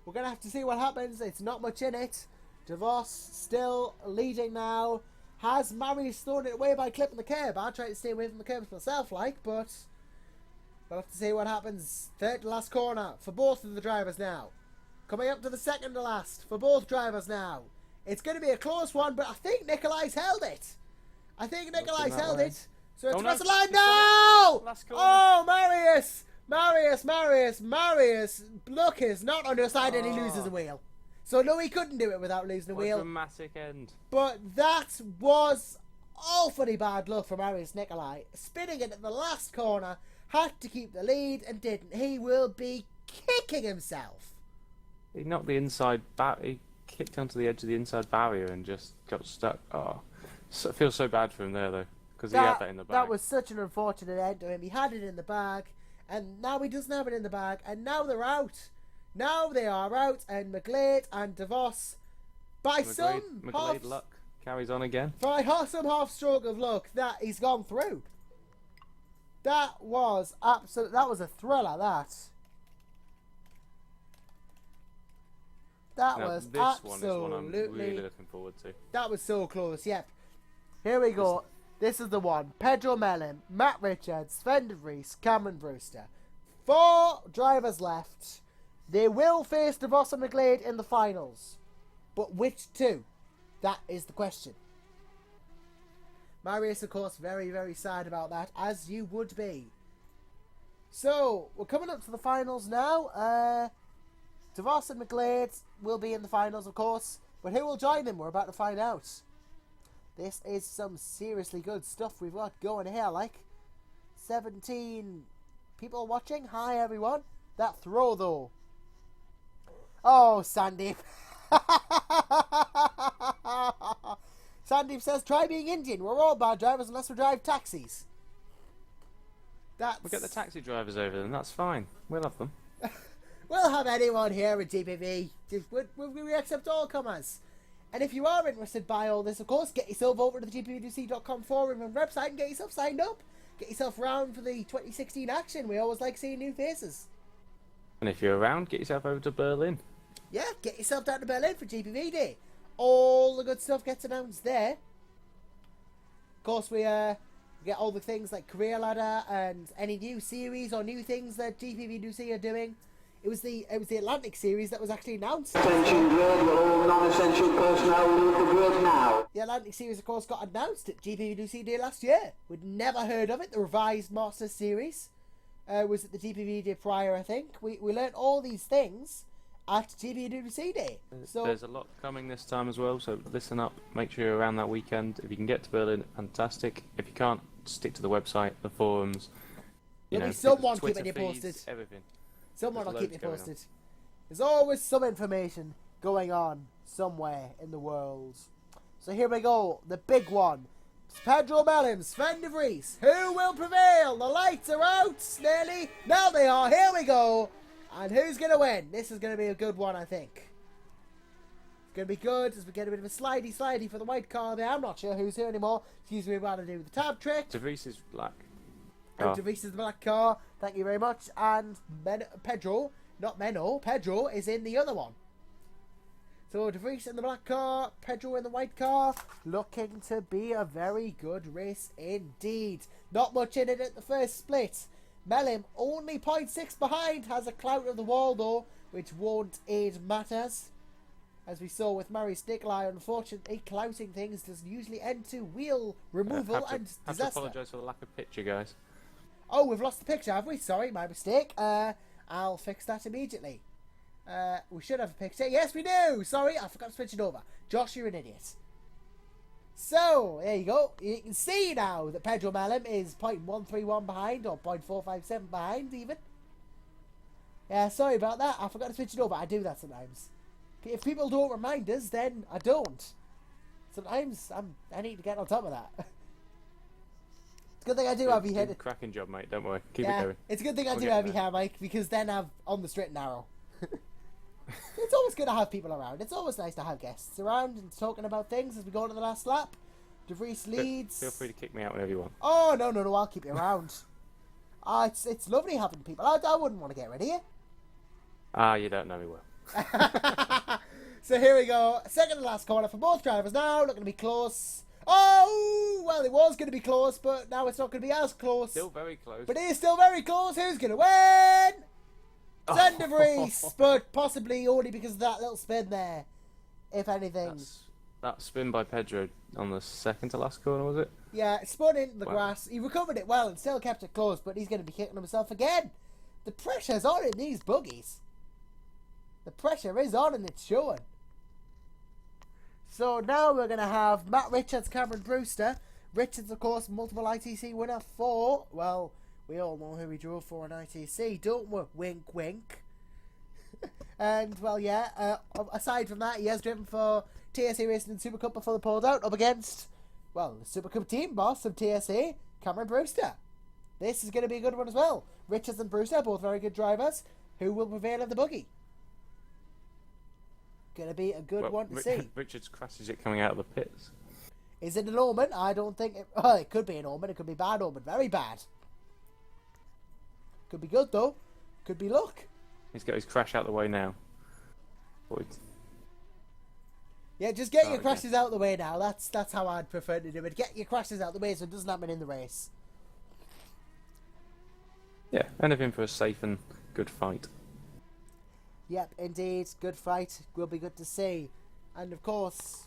We're going to have to see what happens. It's not much in it. DeVos still leading now. Has Marius thrown it away by clipping the curb? I try to stay away from the curbs myself, but we'll have to see what happens. Third to last corner for both of the drivers now. Coming up to the second to last for both drivers now. It's going to be a close one, but I think Nikolai's held it. I think Nikolai's that held way. it. So it's Oh, no, across the line. it's No! last corner. Oh, Marius. Look, is not on your side and he loses a wheel. So no, he couldn't do it without losing a What a wheel. dramatic end. But that was awfully bad luck for Marius Nikolai. Spinning it at the last corner, had to keep the lead and didn't. He will be kicking himself. He knocked the inside he kicked onto the edge of the inside barrier and just got stuck. Oh, it feels so bad for him there though, because he had that in the bag. That was such an unfortunate end to him. He had it in the bag, and now he doesn't have it in the bag, and now they're out. Now they are out, and McGlade and DeVos, by some McGlade luck carries on again. some half stroke of luck, that he's gone through. That was that was a thriller. That Now, was this one is one I'm absolutely. really looking forward to. That was so close. Yep. Here we go. This is the one. Pedro Mellon, Matt Richards, Sven de Vries, Cameron Brewster. 4 drivers left. They will face DeVos and McGlade in the finals. But which 2? That is the question. Marius, of course, very, very sad about that, as you would be. So, we're coming up to the finals now. DeVos and McGlade will be in the finals, of course. But who will join them? We're about to find out. This is some seriously good stuff we've got going here, like 17 people watching. Hi, everyone. That throw, though. Oh, Sandeep. Sandeep says, try being Indian. We're all bad drivers unless we drive taxis. We'll get the taxi drivers over them, that's fine. We'll have them. We'll have anyone here at GPV. We accept all comers. And if you are interested by all this, of course, get yourself over to the GPVWC.com forum and website and get yourself signed up. Get yourself round for the 2016 action. We always like seeing new faces. And if you're around, get yourself over to Berlin. Yeah, get yourself down to Berlin for GPV Day. All the good stuff gets announced there. Of course, we get all the things like Career Ladder and any new series or new things that GPVWC are doing. It was the Atlantic series that was actually announced. Attention grid, will all non-essential personnel leave the grid now. The Atlantic series, of course, got announced at GPVWC Day last year. We'd never heard of it. The revised Masters series was at the GPV Day prior, I think. We learnt all these things at GPVWC Day. So There's a lot coming this time as well, so listen up. Make sure you're around that weekend. If you can get to Berlin, fantastic. If you can't, stick to the website, the forums. There'll be people's someone Twitter keeping you feeds, posted. Everything. Someone will There's keep you loads going posted. There's always some information going on somewhere in the world. So here we go. The big one. It's Pedro Mellon, Sven de Vries. Who will prevail? The lights are out, nearly. Now they are. Here we go. And who's going to win? This is going to be a good one, I think. It's going to be good as we get a bit of a slidey for the white car there. I'm not sure who's here anymore. Excuse me about to do the tab trick. De Vries is black. And Oh. De Vries is the black car. Thank you very much. And Pedro not Menno, Pedro is in the other one. So De Vries in the black car, Pedro in the white car, looking to be a very good race indeed. Not much in it at the first split. Melham only 0.6 behind, has a clout of the wall though, which won't aid matters. As we saw with Marius Nicolai, unfortunately, clouting things does usually end to wheel removal and I have to disaster. apologise for the lack of picture, guys. Oh, we've lost the picture, have we? Sorry, my mistake. I'll fix that immediately. We should have a picture. Yes, we do! Sorry, I forgot to switch it over. Josh, you're an idiot. So, there you go. You can see now that Pedro Melham is 0.131 behind, or 0.457 behind, even. Yeah, sorry about that. I forgot to switch it over. I do that sometimes. If people don't remind us, then I don't. Sometimes I need to get on top of that. It's a good thing I do have you here. Cracking job, mate. Don't worry. Keep it going. It's a good thing I I'll do get have you there. here, Mike, because then I'm on the straight and narrow. It's always good to have people around. It's always nice to have guests around and talking about things as we go to the last lap. De Vries leads. Feel free to kick me out whenever you want. Oh, no, I'll keep you around. It's lovely having people. I wouldn't want to get rid of you. You don't know me well. So here we go. Second to last corner for both drivers now. Looking to be close. Oh, well, it was going to be close, but now it's not going to be as close. Still very close. But it is still very close. Who's going to win? Sven De Vries, but possibly only because of that little spin there, if anything. That spin by Pedro on the second to last corner, was it? Yeah, spun into the Wow. grass. He recovered it well and still kept it close, but he's going to be kicking himself again. The pressure's on in these buggies. The pressure is on and it's showing. So now we're going to have Matt Richards, Cameron Brewster. Richards, of course, multiple ITC winner for, well, we all know who he drove for an ITC, don't we? Wink, wink. And, well, yeah, aside from that, he has driven for TSA Racing and Super Cup before they pulled out, up against, well, the Super Cup team boss of TSA, Cameron Brewster. This is going to be a good one as well. Richards and Brewster, both very good drivers. Who will prevail in the buggy? Going to be a good one to see. Richards crashes it coming out of the pits. Is it an omen? I don't think it... Oh, it could be an omen. It could be bad omen. Very bad. Could be good, though. Could be luck. He's got his crash out the way now. Boy. Yeah, just get your Okay. crashes out of the way now. That's how I'd prefer to do it. Get your crashes out of the way so it doesn't happen in the race. Yeah, anything for a safe and good fight. Yep, indeed. Good fight. Will be good to see. And, of course...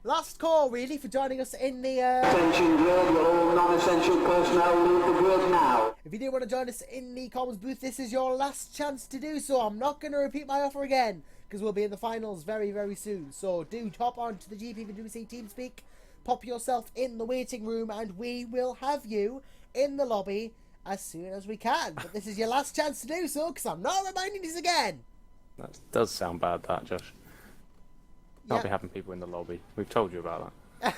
Last call, really, for joining us in the... Attention grid, will all non-essential personnel leave the grid now. If you do want to join us in the comms booth, this is your last chance to do so. I'm not going to repeat my offer again, because we'll be in the finals very, very soon. So do hop on to the GPVWC TeamSpeak, pop yourself in the waiting room, and we will have you in the lobby as soon as we can. But this is your last chance to do so, because I'm not reminding you again. That does sound bad, that, Josh. Not Yeah. be having people in the lobby. We've told you about that.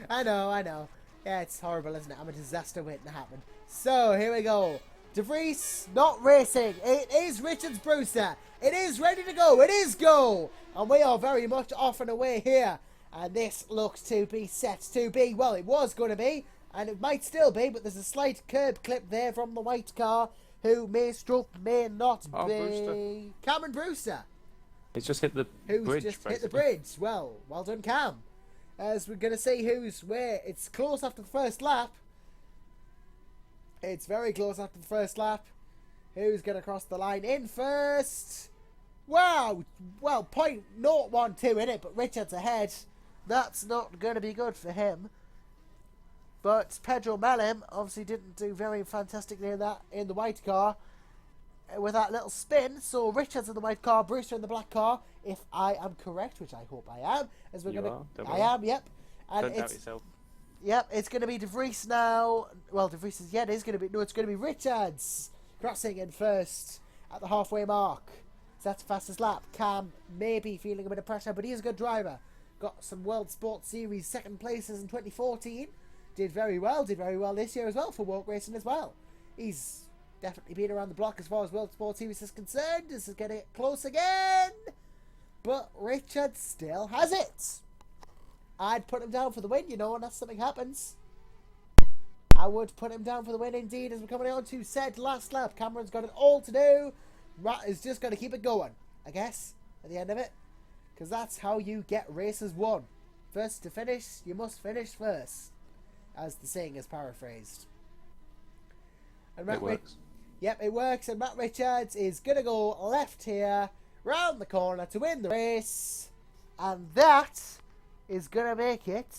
I know. Yeah, it's horrible, isn't it? I'm a disaster waiting to happen. So, here we go. De Vries, not racing. It is Richards Brewster. It is ready to go. It is go. And we are very much off and away here. And this looks to be set to be. Well, it was going to be. And it might still be. But there's a slight curb clip there from the white car. Who may stroke, may not Oh, be. Brewster. Cameron Brewster. He's just hit the Who's bridge, just hit the basically. bridge. Well done, Cam. As we're going to see who's where. It's close after the first lap. It's very close after the first lap. Who's going to cross the line in first? Wow. Well, 0.012 in it, but Richards ahead. That's not going to be good for him. But Pedro Melham obviously didn't do very fantastically in that in the white car with that little spin. So Richards in the white car, Brewster in the black car. If I am correct, which I hope I am, as we're You gonna, are, don't I worry. am. Yep. And Don't doubt it's yourself. yep, it's going to be De Vries now. Well, De Vries is it is going to be no, it's going to be Richards crossing in first at the halfway mark. So that's the fastest lap. Cam maybe feeling a bit of pressure, but he is a good driver. Got some World Sports Series second places in 2014. Did very well this year as well for walk racing as well. He's definitely been around the block as far as World Sports Series is concerned. This is getting close again. But Richard still has it. I'd put him down for the win, unless something happens. I would put him down for the win indeed. As we're coming on to said last lap, Cameron's got it all to do. Rat is just going to keep it going, I guess, at the end of it. Because that's how you get races won. First to finish, you must finish first. As the saying is paraphrased. And It works. Yep, it works. And Matt Richards is going to go left here, round the corner to win the race. And that is going to make it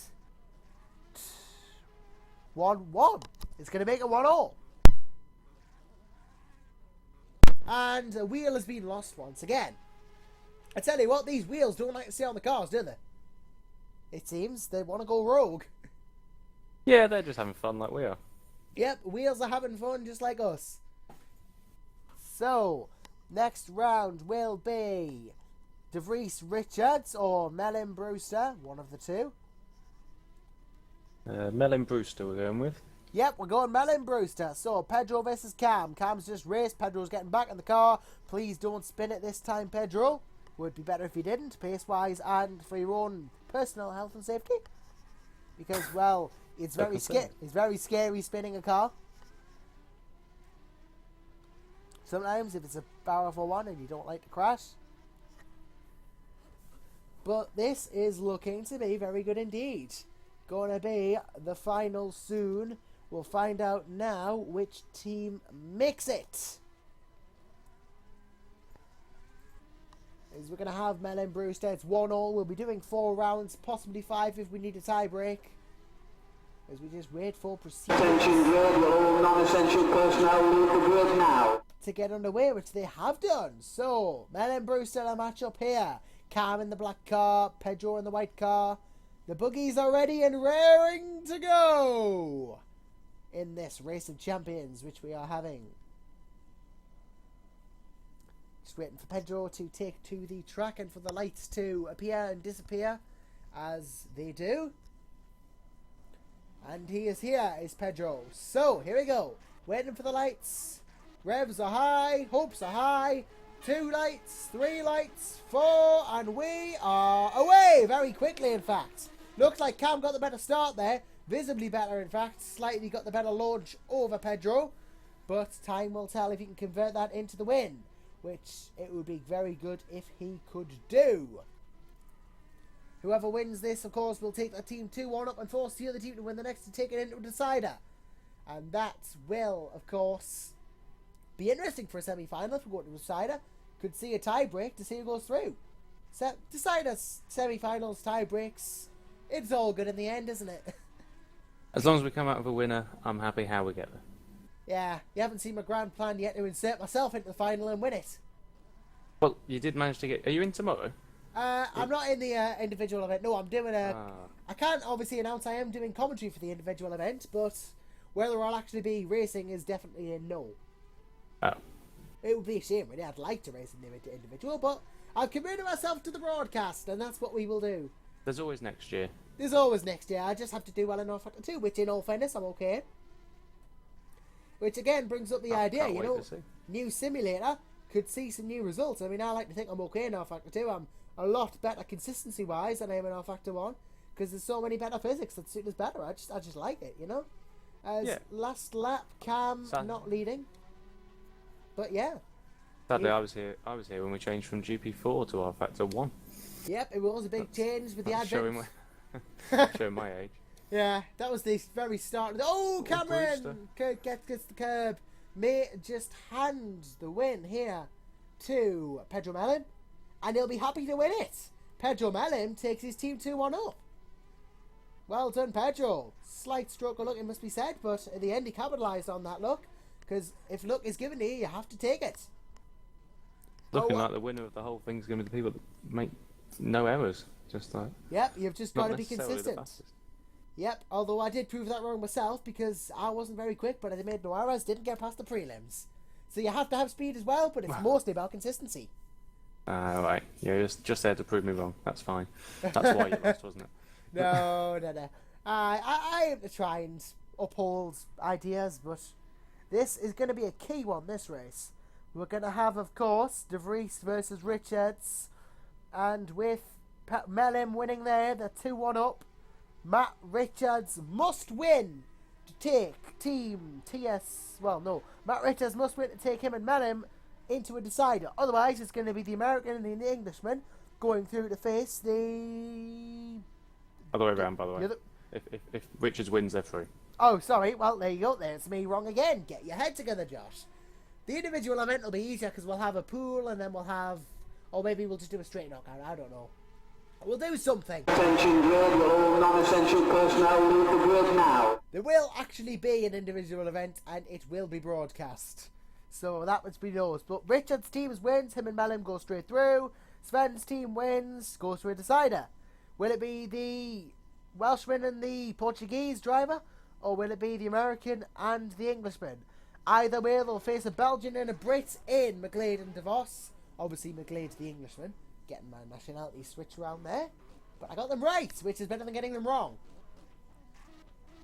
1-1. It's going to make it 1-1. And a wheel has been lost once again. I tell you what, these wheels don't like to stay on the cars, do they? It seems they want to go rogue. Yeah, they're just having fun like we are. Yep, wheels are having fun just like us. So, next round will be De Vries Richards or Melin Brewster, one of the two. Melin Brewster we're going with. Yep, we're going Melin Brewster. So, Pedro versus Cam. Cam's just raced. Pedro's getting back in the car. Please don't spin it this time, Pedro. Would be better if you didn't, pace-wise and for your own personal health and safety. Because, well, it's very scary spinning a car. Sometimes, if it's a powerful one and you don't like to crash. But this is looking to be very good indeed. Going to be the final soon. We'll find out now which team makes it. As we're going to have Melin Brewster. It's 1-1. We'll be doing 4 rounds, possibly 5 if we need a tie break. As we just wait for procedures. Attention grid, will all non-essential personnel leave the grid now. To get underway, which they have done. So, Melin Brewster a match up here. Cam in the black car, Pedro in the white car. The buggies are ready and raring to go in this race of champions, which we are having. Just waiting for Pedro to take to the track and for the lights to appear and disappear as they do. And he is here, is Pedro. So, here we go. Waiting for the lights. Revs are high, hopes are high. 2 lights, 3 lights, 4, and we are away very quickly, in fact. Looks like Cam got the better start there. Visibly better, in fact. Slightly got the better launch over Pedro. But time will tell if he can convert that into the win. Which it would be very good if he could do. Whoever wins this, of course, will take that team 2-1 up and force the other team to win the next to take it into a decider. And that will, of course, be interesting for a semi-final if we go to a decider. Could see a tie break to see who goes through. Deciders, semi-finals, tie breaks. It's all good in the end, isn't it? As long as we come out with a winner, I'm happy how we get there. Yeah, you haven't seen my grand plan yet to insert myself into the final and win it. Well, you did manage to get... Are you in tomorrow? I'm not in the individual event. No, I'm doing I can't obviously announce I am doing commentary for the individual event, but whether I'll actually be racing is definitely a no. Oh. It would be a shame, really. I'd like to race in the individual, but I've committed myself to the broadcast, and that's what we will do. There's always next year. There's always next year. I just have to do well enough to 2, which in all fairness, I'm okay. Which again brings up the idea, you know, new simulator could see some new results. I mean, I like to think I'm okay in R-Factor 2. I'm a lot better consistency-wise than I am in R-Factor 1, because there's so many better physics that suit us better. I just like it, you know. As last lap, Cam not leading. But yeah. Sadly, I was here when we changed from GP4 to R-Factor 1. Yep, it was a big change with the advent. Showing my age. Yeah, that was the very start. Oh, Cameron gets the curb. May just hand the win here to Pedro Melin, and he'll be happy to win it. Pedro Melin takes his team 2-1 up. Well done, Pedro. Slight stroke of luck, it must be said, but at the end he capitalised on that luck, because if luck is given to you, you have to take it. Looking like the winner of the whole thing's going to be the people that make no errors. Just like... Yep, you've just got to be consistent. Yep, although I did prove that wrong myself because I wasn't very quick, but I made no errors, didn't get past the prelims. So you have to have speed as well, but it's mostly about consistency. Right. You're just there to prove me wrong. That's fine. That's why you lost, wasn't it? No. I aim to try and uphold ideas, but this is going to be a key one, this race. We're going to have, of course, De Vries versus Richards, and with Melin winning there, they're 2-1 up. Matt Richards must win to take Team TS. Well, no, Matt Richards must win to take him and Melham into a decider. Otherwise, it's going to be the American and the Englishman going through to face the Other way around, by the way. the other... If Richards wins, they're through. Oh, sorry. Well, there you go. There's me wrong again. Get your head together, Josh. The individual event will be easier because we'll have a pool and then we'll have... Or maybe we'll just do a straight knockout. I don't know. We'll do something. Attention grid, will all non-essential personnel leave the grid now? There will actually be an individual event and it will be broadcast. So that must be yours. But Richard's team wins. Him and Melham go straight through. Sven's team wins. Goes to a decider. Will it be the Welshman and the Portuguese driver? Or will it be the American and the Englishman? Either way, they'll face a Belgian and a Brit in McGlade and DeVos. Obviously, McGlade's the Englishman. Getting my nationality switch around there. But I got them right, which is better than getting them wrong.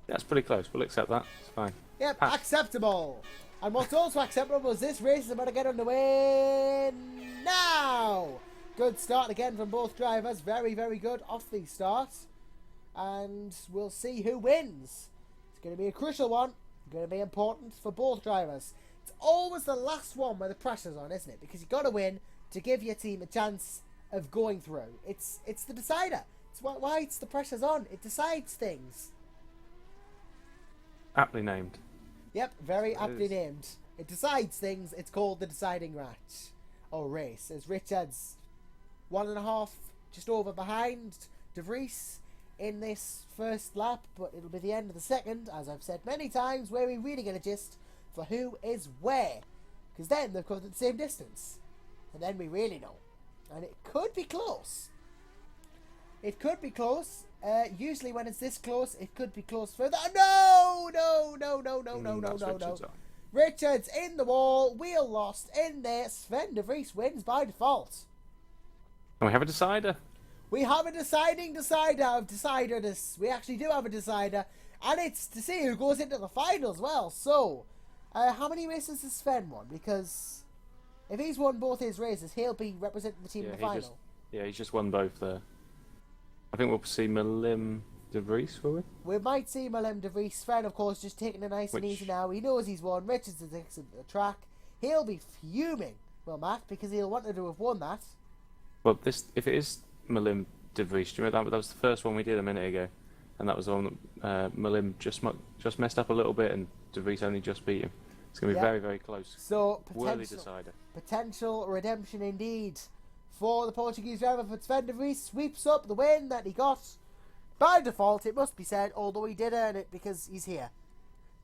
That's pretty close. We'll accept that. It's fine. Yep, Pass. acceptable. And what's also acceptable is this race is about to get underway now. Good start again from both drivers. Very, very good off the start. And we'll see who wins. It's going to be a crucial one. Going to be important for both drivers. It's always the last one where the pressure's on, isn't it? Because you've got to win to give your team a chance of going through. It's the decider. It's why it's the pressure's on. It decides things. Aptly named. Yep, very aptly is. named. It decides things. It's called the deciding match. Or race. As Richards 1.5 just over behind De Vries in this first lap, but it'll be the end of the second, as I've said many times, where we really get a gist for who is where. Because then they've covered the same distance. And then we really know. And it could be close. It could be close. Usually when it's this close, it could be close further. No! Richards on. Richards in the wall. Wheel lost in there. Sven de Vries wins by default. And we have a decider. We have a deciding decider of deciders. We actually do have a decider. And it's to see who goes into the final as well. So, how many races has Sven won? Because if he's won both his races, he'll be representing the team in the final. He's just won both there. I think we'll see Melham de Vries, will we? We might see Melham de Vries. Sven, of course, just taking it nice and easy now. He knows he's won. Richards is at the track. He'll be fuming, well, Matt, because he'll want to have won that. Well, if it is Melham de Vries, do you remember that was the first one we did a minute ago? And that was the one that Melham just messed up a little bit and de Vries only just beat him. It's going to be very, very close. So, Worthy decider. potential redemption indeed for the Portuguese driver. But Sven de Vries sweeps up the win that he got by default, it must be said, although he did earn it because he's here.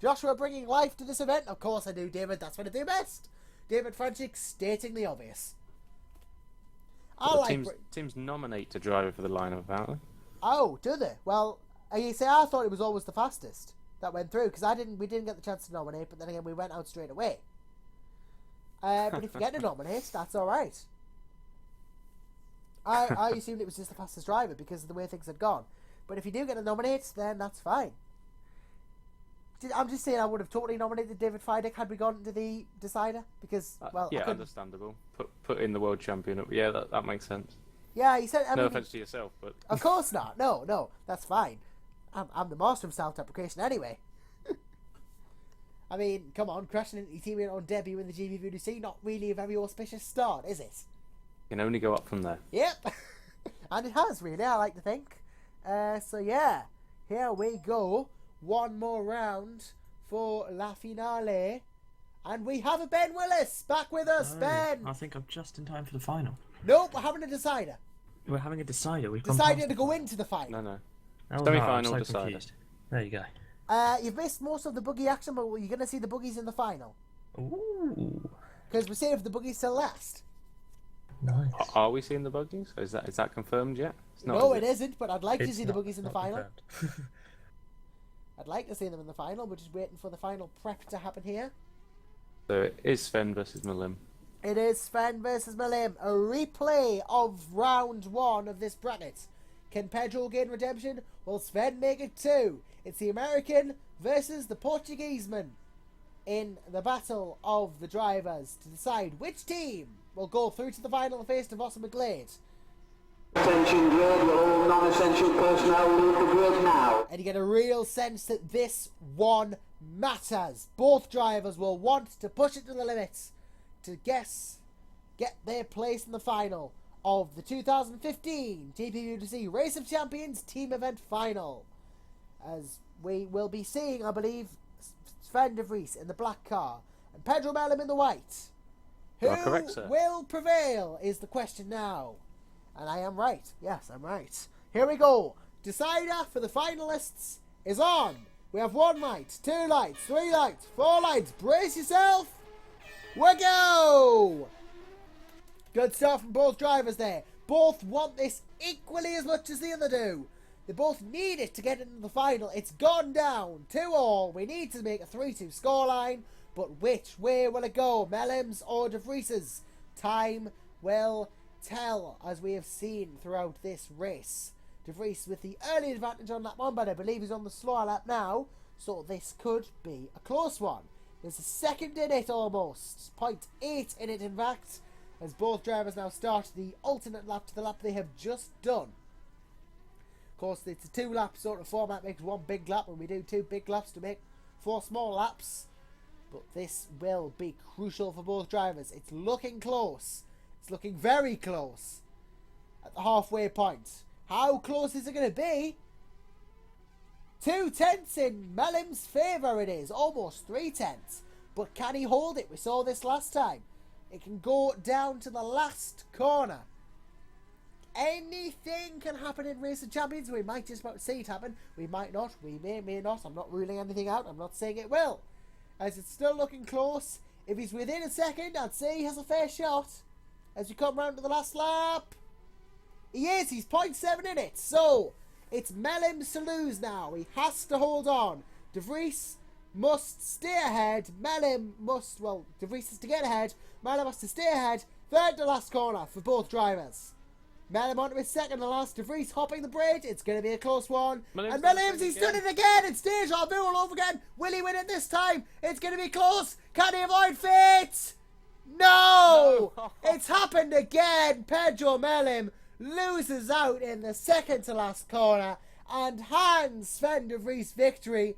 Joshua bringing life to this event. Of course I do, David. That's what I do best. David Franchik stating the obvious. Teams nominate a driver for the lineup, apparently. Oh, do they? Well, you say I thought it was always the fastest that went through because we didn't get the chance to nominate, but then again we went out straight away. But if you get to nominate, that's all right. I assumed it was just the fastest driver because of the way things had gone. But if you do get to nominate, then that's fine. I'm just saying I would have totally nominated David Fidek had we gone to the decider because, well, yeah, understandable. Put in the world champion. Yeah, that makes sense. Yeah, he said. No offense to yourself, but of course not. No, that's fine. I'm the master of self-deprecation anyway. I mean, come on, crashing into your teammate on debut in the GPVWC, not really a very auspicious start, is it? Can only go up from there. Yep, and it has really. I like to think. So yeah, here we go. One more round for La Finale. And we have a Ben Willis back with us. Ben! I think I'm just in time for the final. Nope, we're having a decider. We're having a decider. We've Decided to go into the final. No. Oh, Semi-final I'm so decider. confused. There you go. You've missed most of the boogie action, but you're going to see the boogies in the final. Ooh. Because we saved the boogies till last. Nice. Are we seeing the buggies? Is that confirmed yet? It's not, No, is it isn't, but I'd like to see the not- boogies in the not final. confirmed. I'd like to see them in the final. We're just waiting for the final prep to happen here. So it is Sven versus Melham. It is Sven versus Melham. A replay of round one of this bracket. Can Pedro gain redemption? Will Sven make it too? It's the American versus the Portugueseman in the battle of the drivers to decide which team will go through to the final and face DeVos and McGlade. Attention grid, will all non-essential personnel leave the grid now. And you get a real sense that this one matters. Both drivers will want to push it to the limits to get their place in the final of the 2015 GPVWC Race of Champions Team Event Final. As we will be seeing, I believe, Sven de Vries in the black car and Pedro Mellem in the white. Who correct, sir. will prevail is the question now. And I am right. Yes, I'm right. Here we go. Decider for the finalists is on. We have 1 light, 2 lights, 3 lights, 4 lights. Brace yourself. We go. Good stuff from both drivers there. Both want this equally as much as the other do. They both need it to get into the final. It's gone down 2-2. We need to make a 3-2 scoreline. But which way will it go? Mellem's or De Vries's? Time will tell, as we have seen throughout this race. De Vries with the early advantage on lap 1, but I believe he's on the slower lap now. So this could be a close one. There's a second in it almost. 0.8 in it, in fact. As both drivers now start the alternate lap to the lap they have just done. Of course, it's a 2-lap sort of format, makes 1 big lap when we do 2 big laps to make 4 small laps. But this will be crucial for both drivers. It's looking close. It's looking very close at the halfway point. How close is it going to be? 2/10 in Mellem's favour it is. Almost 3/10. But can he hold it? We saw this last time. It can go down to the last corner. Anything can happen in Race of Champions. We might just about see it happen. We might not. We may not. I'm not ruling anything out. I'm not saying it will. As it's still looking close. If he's within a second, I'd say he has a fair shot. As we come round to the last lap. He is. He's 0.7 in it. So, it's Mellem's to lose now. He has to hold on. De Vries must stay ahead. Mellem must, well, De Vries is to get ahead. Mellem has to stay ahead. Third to last corner for both drivers. Mellem onto his second to last. De Vries hopping the bridge. It's going to be a close one. And Mellem's, he's done it again. It's deja vu all over again. Will he win it this time? It's going to be close. Can he avoid fate? No! It's happened again. Pedro Mellem loses out in the second to last corner and hands Sven de Vries victory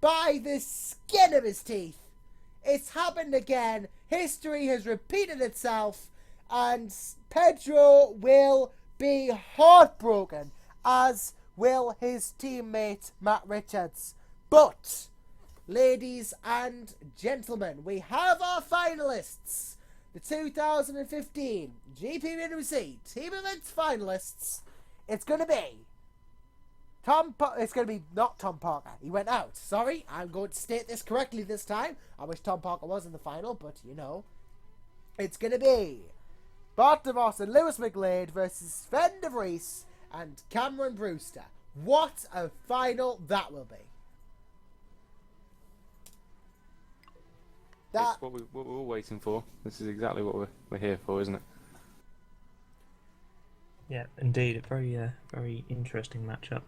by the skin of his teeth. It's happened again. History has repeated itself, and Pedro will be heartbroken, as will his teammate Matt Richards. But, ladies and gentlemen, we have our finalists. The 2015 GPVWC Team Events finalists. It's going to be it's going to be not Tom Parker. He went out. Sorry, I'm going to state this correctly this time. I wish Tom Parker was in the final, but you know. It's going to be Bart DeVos and Lewis McGlade versus Sven de Vries and Cameron Brewster. What a final that will be. It's what we're all waiting for. This is exactly what we're here for, isn't it? Yeah, indeed. A very interesting matchup.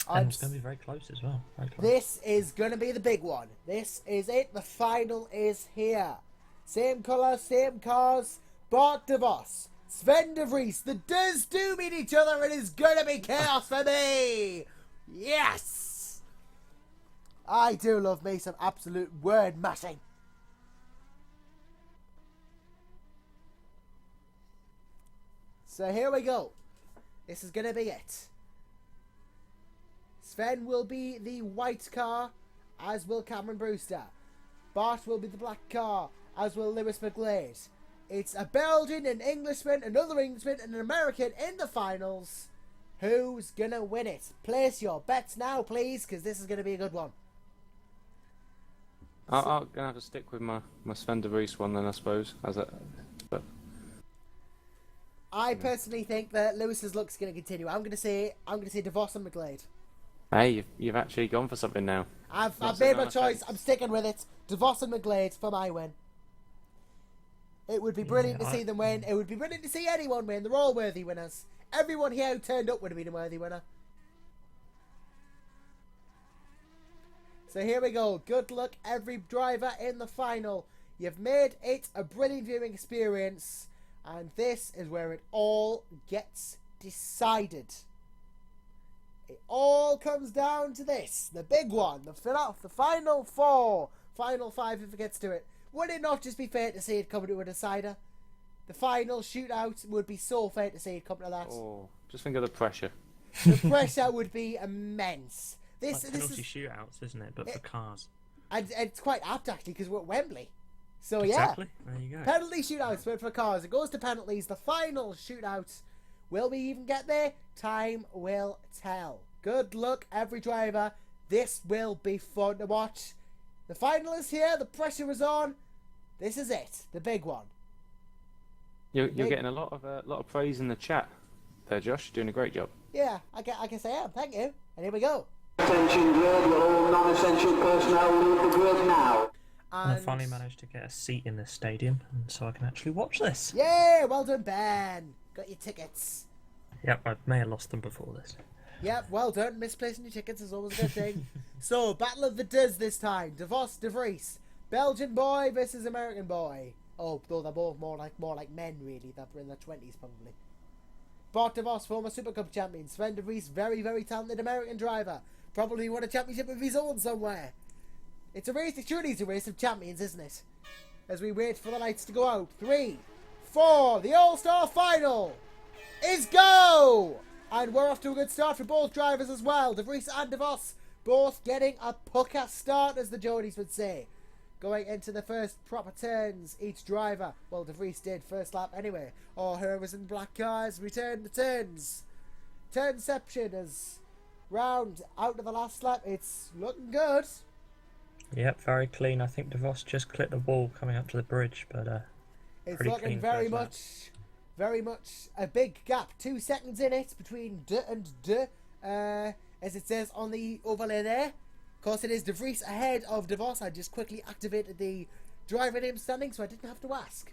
And it's going to be very close as well. Very close. This is going to be the big one. This is it. The final is here. Same colour, same cars. Bart DeVos, Sven de Vries. The does do meet each other. It is going to be chaos for me. Yes. I do love me some absolute word mashing. So here we go. This is going to be it. Sven will be the white car, as will Cameron Brewster. Bart will be the black car, as will Lewis McGlade. It's a Belgian, an Englishman, another Englishman, and an American in the finals. Who's going to win it? Place your bets now, please, because this is going to be a good one. I'm going to have to stick with my Sven de Vries one then, I suppose. I personally think that Lewis's luck's going to continue. I'm going to say DeVos and McGlade. Hey, you've actually gone for something now. I've made my choice. I'm sticking with it. DeVos and McGlade for my win. It would be brilliant to see them win. It would be brilliant to see anyone win. They're all worthy winners. Everyone here who turned up would have been a worthy winner. So here we go. Good luck, every driver in the final. You've made it a brilliant viewing experience. And this is where it all gets decided. It all comes down to this. The big one. The final four. Final five if it gets to it. Would it not just be fair to say it coming to a decider? The final shootout would be so fair to say it coming to that. Oh, just think of the pressure. The pressure would be immense. This penalty is shootouts, isn't it? But for cars. and it's quite apt actually because we're at Wembley. So Exactly. There you go. penalty shootouts but for cars. It goes to penalties. The final shootout. Will we even get there? Time will tell. Good luck, every driver. This will be fun to watch. The final is here. The pressure is on. This is it. The big one. You're getting a lot of praise in the chat there, Josh. You're doing a great job. Yeah, I guess I am. Thank you. And here we go. Attention grid, will all non-essential personnel leave the grid now? And I finally managed to get a seat in this stadium, and so I can actually watch this. Yeah, well done, Ben. Got your tickets. Yep, I may have lost them before this. Yep, well done. Misplacing your tickets is always a good thing. So, Battle of the Diz this time. De Vries. Belgian boy versus American boy. Oh, though they're both more like men, really. They're in their 20s, probably. Bart de Vos, former Super Cup champion. Sven de Vries, very, very talented American driver. Probably won a championship of his own somewhere. It's a race, surely it's a race of champions, isn't it? As we wait for the lights to go out. 3, 4, the All-Star Final is go! And we're off to a good start for both drivers as well. De Vries and De Vos both getting a pucker start, as the Jodies would say. Going into the first proper turns, each driver, well, De Vries did first lap anyway. Or her was in black cars, return the turns. Turnception is round out of the last lap. It's looking good. Yep, very clean. I think De Vos just clipped the wall coming up to the bridge, but It's pretty looking clean very first lap. very much a big gap. 2 seconds in it between De and De, as it says on the overlay there. Of course, it is De Vries ahead of De Vos. I just quickly activated the driver name standing, so I didn't have to ask.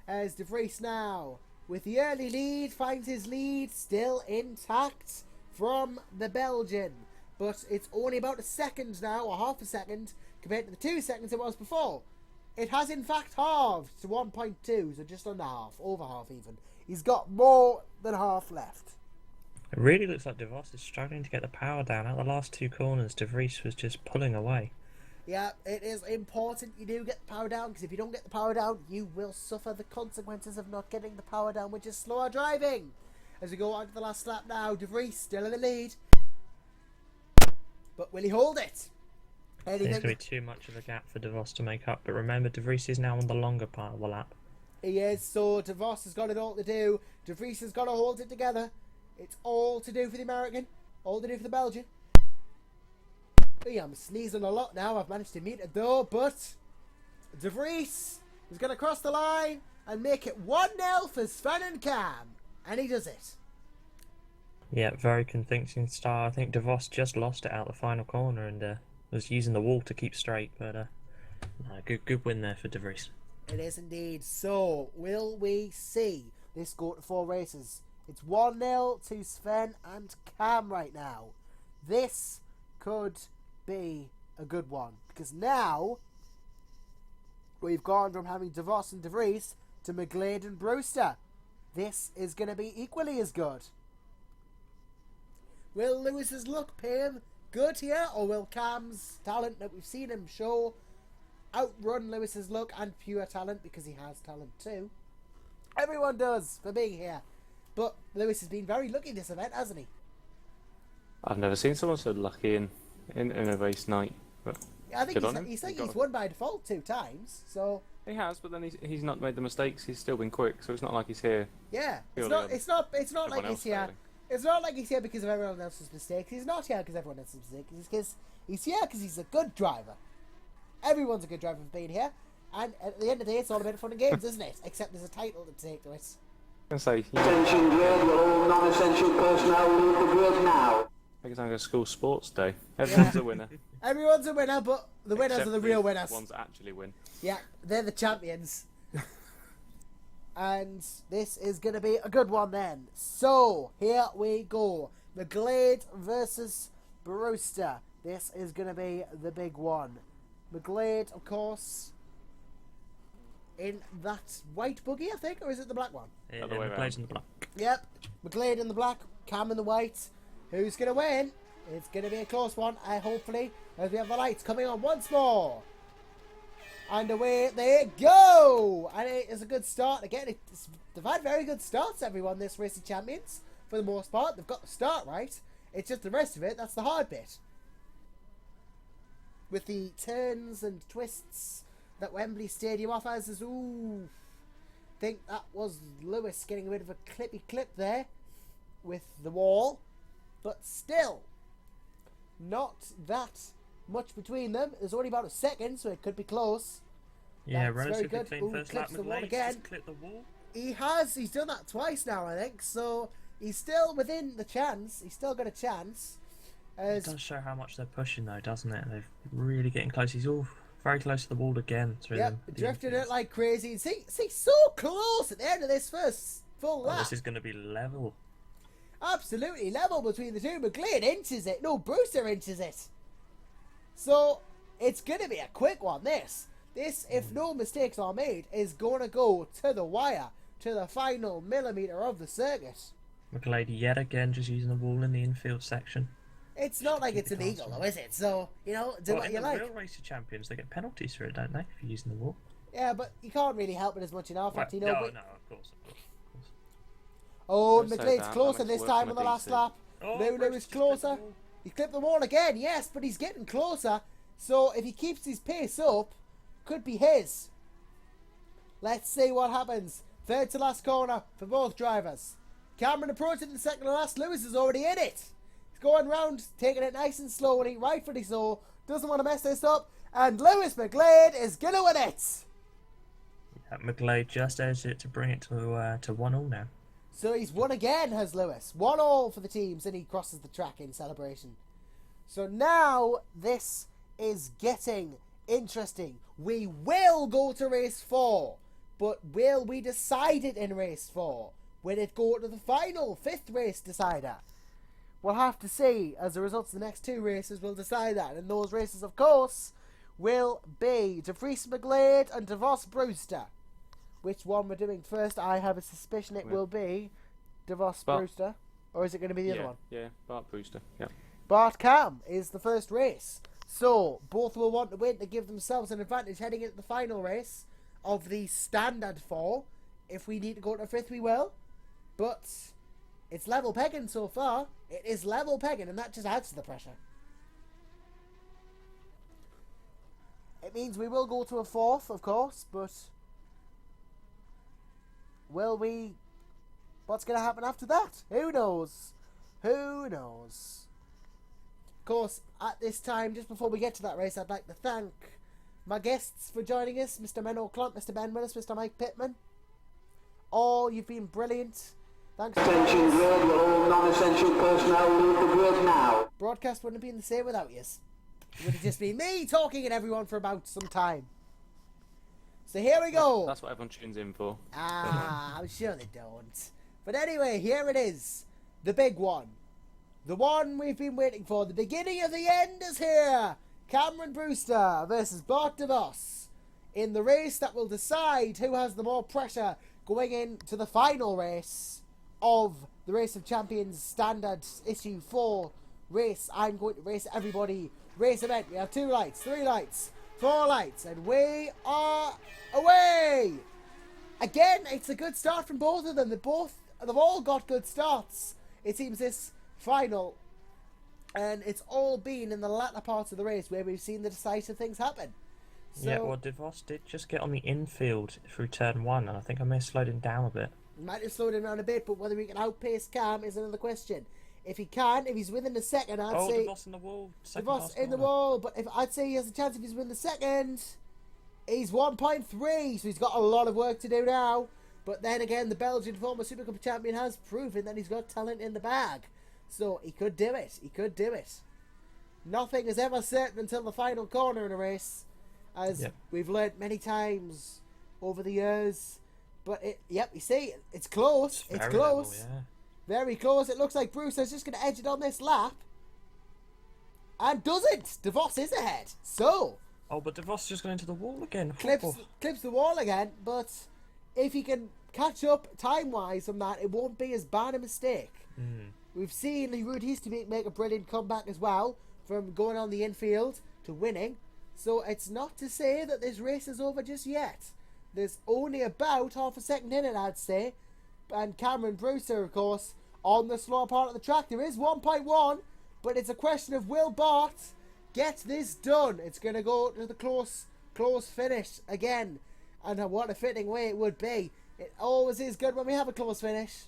As De Vries now, with the early lead, finds his lead still intact from the Belgian. But it's only about a second now, or half a second, compared to the 2 seconds it was before. It has in fact halved to 1.2, so just under half, over half even. He's got more than half left. It really looks like De Vos is struggling to get the power down. Out the last 2 corners, De Vries was just pulling away. Yeah, it is important you do get the power down, because if you don't get the power down, you will suffer the consequences of not getting the power down, which is slower driving. As we go on to the last lap now, De Vries still in the lead. But will he hold it? There's going to be too much of a gap for De Vos to make up, but remember, De Vries is now on the longer part of the lap. He is, so De Vos has got it all to do. De Vries has got to hold it together. It's all to do for the American, all to do for the Belgian. I'm sneezing a lot now. I've managed to meet it though, but De Vries is going to cross the line and make it 1-0 for Sven and Cam. And he does it. Yeah, very convincing start. I think De Vos just lost it out the final corner and was using the wall to keep straight, but good win there for De Vries. It is indeed. So, will we see this go to 4 races? It's 1-0 to Sven and Cam right now. This could be a good one, because now we've gone from having De Vos and De Vries to McGlade and Brewster. This is going to be equally as good. Will Lewis's look pay him good here, or will Cam's talent that we've seen him show outrun Lewis's look and pure talent, because he has talent too? Everyone does for being here, but Lewis has been very lucky this event, hasn't he? I've never seen someone so lucky in a race night. But I think he's won by default 2 times, so he has, but then he's not made the mistakes. He's still been quick, so it's not like he's here. yeah, it's Purely not like everyone he's else here. failing. It's not like he's here because of everyone else's mistakes. He's not here because everyone else's mistakes. It's because he's here because he's a good driver. Everyone's a good driver for being here, and at the end of the day, it's all about fun and games, isn't it? Except there's a title to take to it. I can say, Attention grid, will all non-essential personnel leave the grid now? make it sound like a school sports day. Everyone's a winner. Everyone's a winner, but the winners Except are the real the winners. ones that actually win. Yeah, they're the champions. And this is going to be a good one then. So, here we go. McGlade versus Brewster. This is going to be the big one. McGlade, of course, in that white buggy, I think, or is it the black one? Other way McGlade's round. in the black. Yep, McGlade in the black, Cam in the white. Who's going to win? It's going to be a close one, hopefully, as we have the lights coming on once more. And away they go! And it is a good start. Again, they've had very good starts, everyone, this Race of Champions. For the most part, they've got the start right. It's just the rest of it, that's the hard bit. With the turns and twists that Wembley Stadium offers us. Ooh, think that was Lewis getting a bit of a clippy clip there with the wall. But still, not that much between them. There's only about a second, so it could be close. Yeah, That's very relatively good. clean Ooh, first lap. clips the wall McGlade's again. just clipped the wall. He's done that twice now, I think. So he's still within the chance. He's still got a chance. It does show how much they're pushing, though, doesn't it? They're really getting close. He's all very close to the wall again. Through Yep, the drifting infields. it like crazy. See, so close at the end of this first full Oh, lap. this is going to be level. Absolutely level between the two. McGlade inches it. No, Brewster inches it. So it's going to be a quick one, this. This, if no mistakes are made, is going to go to the wire, to the final millimetre of the circuit. McGlade yet again just using the wall in the infield section. It's not like keep it's the cars illegal, on. though, is it? So, do Well, what in you the like. real race of champions, they get penalties for it, don't they? If you're using the wall. Yeah, but you can't really help it as much in our fact, No, but... no, of course, of course. Oh, Don't say McGlade's that, closer that makes this it time worse on than the a last DC. lap. Oh, Lou Bruce is just clipped the closer. wall. He clipped the wall again, yes, but he's getting closer. So if he keeps his pace up, could be his. Let's see what happens. Third to last corner for both drivers. Cameron approaching the second to last. Lewis is already in it. He's going round, taking it nice and slowly, rightfully so. Doesn't want to mess this up. And Lewis McGlade is going to win it. Yeah, McGlade just edged it to bring it to 1-1 now. So he's won again, has Lewis. 1-1 for the teams, and he crosses the track in celebration. So now this is getting interesting. We will go to race 4, but will we decide it in race 4? Will it go to the final 5th race decider? We'll have to see, as the results of the next 2 races will decide that. And those races, of course, will be De Vries McGlade and De Vos Brewster. Which one we're doing first? I have a suspicion it will be De Vos But- Brewster. Or is it going to be the other one? Yeah, Bart Brewster. Yeah. Bart Cam is the first race. So, both will want to win to give themselves an advantage heading into the final race of the standard 4. If we need to go to 5th, we will. But it's level pegging so far. It is level pegging, and that just adds to the pressure. It means we will go to a 4th, of course, but will we... What's going to happen after that? Who knows? Who knows? Of course, at this time, just before we get to that race, I'd like to thank my guests for joining us, Mr. Menno Clump, Mr. Ben Willis, Mr. Mike Pittman. All, you've been brilliant. Thanks for Attention joining us. grid, all non-essential personnel leave the grid now. Broadcast wouldn't have been the same without you. It would have just been me talking at everyone for about some time. So here we go. That's what everyone tunes in for. I'm sure they don't. But anyway, here it is. The big one. The one we've been waiting for. The beginning of the end is here. Cameron Brewster versus Bart DeVos. In the race that will decide who has the more pressure going into the final race of the Race of Champions Standard Issue 4 race. I'm going to race everybody. Race event. We have 2 lights, 3 lights, 4 lights, and we are away. Again, it's a good start from both of them. They've all got good starts. It seems this final, and it's all been in the latter parts of the race where we've seen the decisive things happen. So, Yeah, well, DeVos did just get on the infield through turn 1, and I think I may have slowed him down a bit. might have slowed him down a bit, but whether he can outpace Cam is another question. If he can, if he's within the second, I'd say DeVos in the wall. second DeVos last in the corner. wall. But I'd say he has a chance if he's within the second. He's 1.3, so he's got a lot of work to do now. But then again, the Belgian former Super Cup champion has proven that he's got talent in the bag. So he could do it. He could do it. Nothing is ever certain until the final corner in a race, as Yep. we've learnt many times over the years. But you see, it's close. It's Very close. level, yeah. Very close. It looks like Brewster's just going to edge it on this lap. And doesn't. DeVos is ahead. So, Oh, but DeVos just got into the wall again. clips the wall again, but if he can catch up time-wise from that, it won't be as bad a mistake. We've seen Ruud Easterbeek make a brilliant comeback as well, from going on the infield to winning. So it's not to say that this race is over just yet. There's only about half a second in it, I'd say. And Cameron Brewster, of course, on the slower part of the track. There is 1.1, but it's a question of will Bart get this done. It's going to go to the close finish again. And what a fitting way it would be. It always is good when we have a close finish.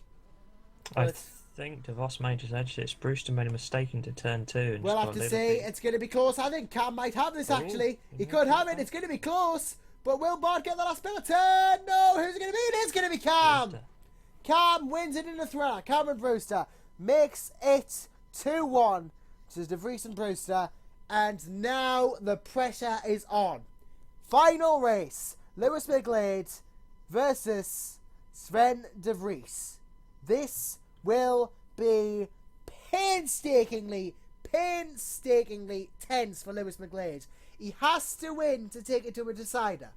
I think DeVos may just edged it. Brewster made a mistake into turn 2. And We'll have to see. It's going to be close. I think Cam might have this, actually. He could have it. It's going to be close. But will Bart get the last bit of turn? No. Who's it going to be? It is going to be Cam. Brewster. Cam wins it in a thriller. Cameron Brewster makes it 2-1 to De Vries and Brewster. And now the pressure is on. Final race. Lewis McGlade versus Sven De Vries. This will be painstakingly tense for Lewis McGlade. He has to win to take it to a decider.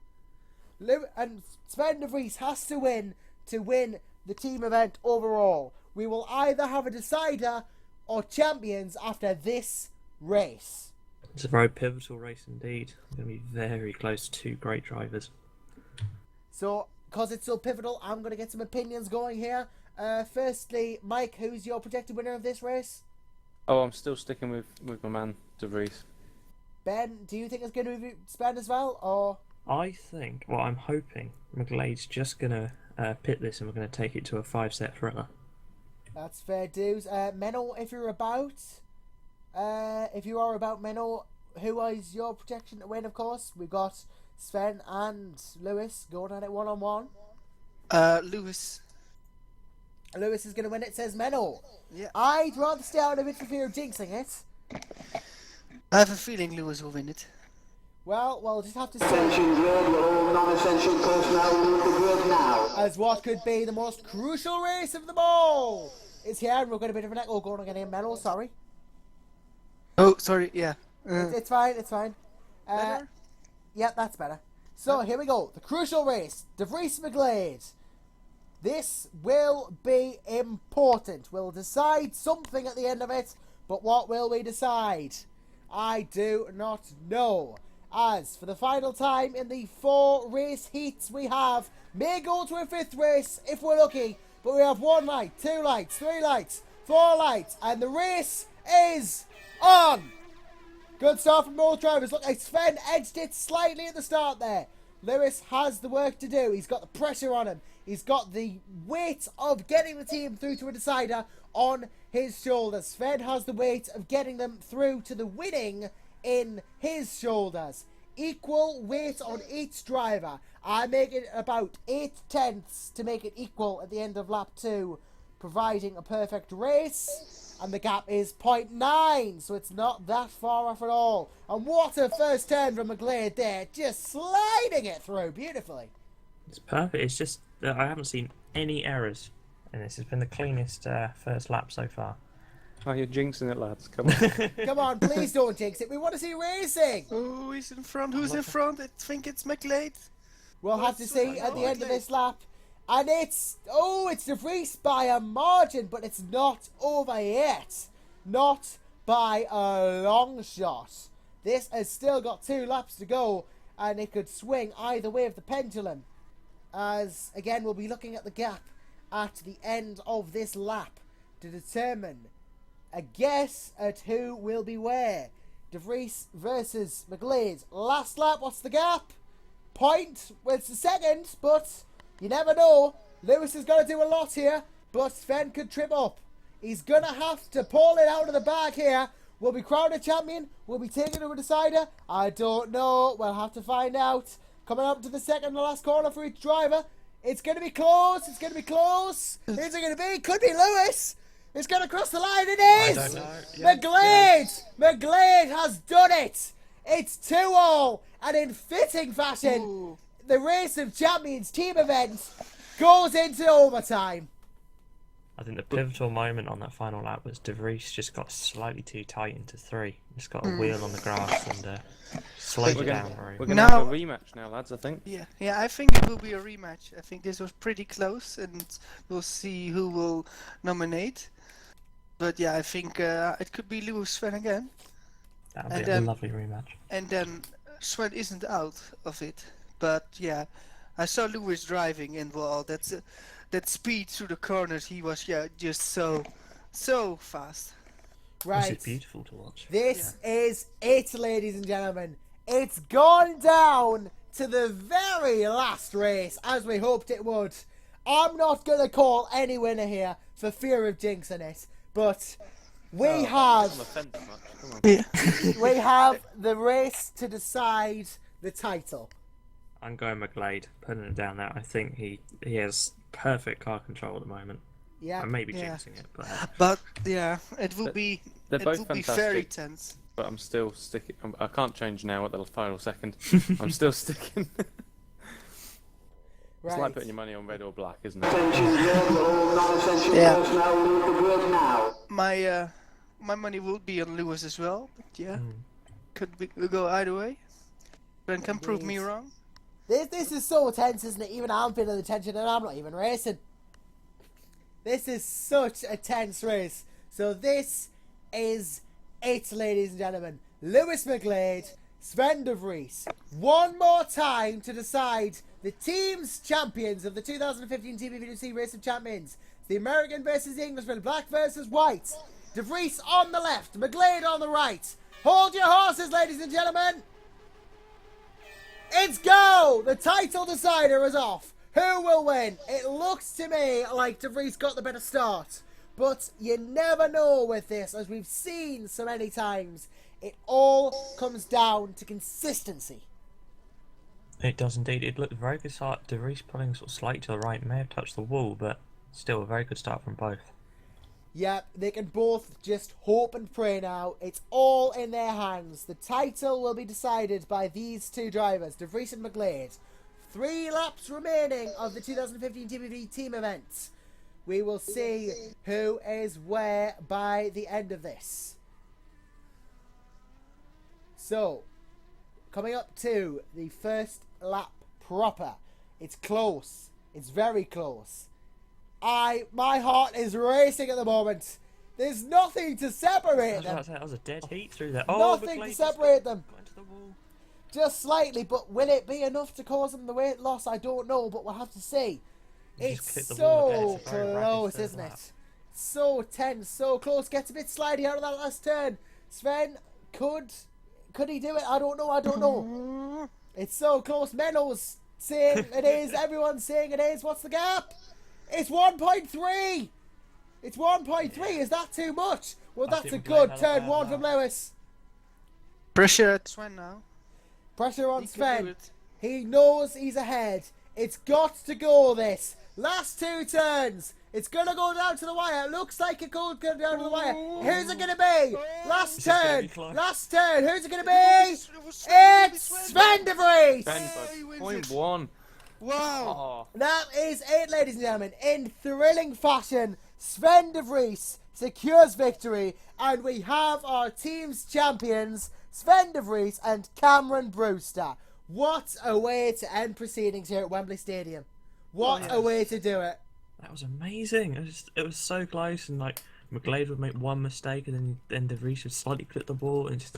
And Sven De Vries has to win the team event overall. We will either have a decider or champions after this race. It's a very pivotal race indeed. It's going to be very close to two great drivers. So, because it's so pivotal, I'm going to get some opinions going here. Firstly, Mike, who's your projected winner of this race? Oh, I'm still sticking with my man, De Vries. Ben, do you think it's going to be Sven as well, or? I think, well, I'm hoping McGlade's just going to pit this and we're going to take it to a 5-set thriller. That's fair dues. Menno, if you are about Menno, who is your projection to win, of course? We've got Sven and Lewis going at it one-on-one. Lewis. Lewis is going to win it, says Menno. Yeah. I'd rather stay out of it for fear of jinxing it. I have a feeling Lewis will win it. Well, we'll just have to see. Attention grid, all non-essential personnel leave the grid now. As what could be the most crucial race of them all is here, and we're going to be different. Oh, going again, Menno, sorry. Oh, sorry, yeah. It's fine, it's fine. Better? Yeah, that's better. So, here we go. The crucial race. De Vries McGlade. This will be important. We'll decide something at the end of it, but what will we decide? I do not know. As for the final time in the 4 race heats we have, may go to a 5th race if we're lucky, but we have 1 light, 2 lights, 3 lights, 4 lights, and the race is on! Good start from both drivers. Look, Sven edged it slightly at the start there. Lewis has the work to do. He's got the pressure on him. He's got the weight of getting the team through to a decider on his shoulders. Sven has the weight of getting them through to the winning in his shoulders. Equal weight on each driver. I make it about 8/10 to make it equal at the end of lap 2, providing a perfect race. And the gap is 0.9, so it's not that far off at all. And what a first turn from McGlade there, just sliding it through beautifully. It's perfect. It's just that I haven't seen any errors in this. It's been the cleanest first lap so far. Oh, you're jinxing it, lads. Come on. Come on, please don't jinx it. We want to see racing. Oh, he's in front. Who's in front? I think it's McLeod. We'll have to see at the end of this lap. And it's De Vries by a margin, but it's not over yet. Not by a long shot. This has still got 2 laps to go, and it could swing either way of the pendulum. As, again, we'll be looking at the gap at the end of this lap to determine a guess at who will be where. De Vries versus McGlade. Last lap, what's the gap? Point, well, it's the second, but you never know. Lewis is going to do a lot here, but Sven could trip up. He's going to have to pull it out of the bag here. Will be crowned champion? Will be taken to a decider? I don't know. We'll have to find out. Coming up to the second and last corner for each driver. It's going to be close. It's going to be close. Who's it going to be? Could be Lewis. It's going to cross the line. It is. I don't know. Yeah. McGlade. McGlade has done it. It's 2-all. And in fitting fashion, the Race of Champions team event goes into overtime. I think the pivotal moment on that final lap was De Vries just got slightly too tight into 3. Just got a wheel on the grass and slowed We're it gonna, down. Very we're well. gonna have a rematch now, lads. I think. Yeah, I think it will be a rematch. I think this was pretty close, and we'll see who will nominate. But yeah, I think it could be Lewis Sven again, That would and be a then- lovely rematch. and then Sven isn't out of it. But yeah, I saw Lewis driving, and well, that speed through the corners, he was just so fast. This Right. is beautiful to watch. This is it, ladies and gentlemen. It's gone down to the very last race, as we hoped it would. I'm not going to call any winner here for fear of jinxing it, but we I'm have offended much. Come on. we have the race to decide the title. I'm going McGlade, putting it down there. I think he has perfect car control at the moment. Yeah. I may be Yeah. jinxing it, but But yeah, it will be They're it both will be fantastic. very tense. But I'm still sticking. I can't change now at the final second. I'm still sticking. It's like Right. putting your money on red or black, isn't it? Attention grid, all non-essential Yeah. personnel leave the grid now. My money will be on Lewis as well. But yeah, could go either way. Ben can prove me Indeed. wrong. This is so tense, isn't it? Even I'm feeling the tension and I'm not even racing. This is such a tense race. So this is it, ladies and gentlemen. Lewis McGlade, Sven de Vries. One more time to decide the team's champions of the 2015 GPVWC Race of Champions. The American versus the Englishman, black versus white. De Vries on the left, McGlade on the right. Hold your horses, ladies and gentlemen. It's go! The title decider is off. Who will win? It looks to me like De Vries got the better start. But you never know with this, as we've seen so many times. It all comes down to consistency. it does indeed. It looked a very good start. De Vries pulling sort of slightly to the right, may have touched the wall, but still a very good start from both. Yep, they can both just hope and pray now. It's all in their hands. The title will be decided by these two drivers, De Vries and McGlade. 3 laps remaining of the 2015 GPV team event. We will see who is where by the end of this. So, coming up to the first lap proper. It's close. It's very close. My heart is racing at the moment. There's nothing to separate them. That was a dead heat through there. Oh, Nothing McGlade to just separate them. got into the wall. Just slightly, but will it be enough to cause them the weight loss? I don't know, but we'll have to see. You It's just clip the wall again. so It's a very rapid close, third isn't lap. it? So tense, so close. Gets a bit slidey out of that last turn. Sven, could he do it? I don't know. It's so close. Menno's saying it is. Everyone's saying it is. What's the gap? It's 1.3. It's 1.3. Is that too much? Well, I that's think a McGlade good had a turn bad one from lap. Lewis. Pressure at Sven now. Pressure on He can do Sven. it. He knows he's ahead. It's got to go, this. Last 2 turns. It's going to go down to the wire. It looks like it could go down to the wire. Who's it going to be? Last This is gonna turn. be close. Last turn. Who's it going to It be? was Sven, it was It's Sven. Sven de Vries. Ben he wins by it. 0.1. Wow. Oh, That is it, ladies and gentlemen. In thrilling fashion, Sven de Vries secures victory. And we have our team's champions, Sven de Vries and Cameron Brewster. What a way to end proceedings here at Wembley Stadium. What a way to do it. That was amazing. It was so close, and like McGlade would make one mistake, and then De Vries would slightly clip the ball, and just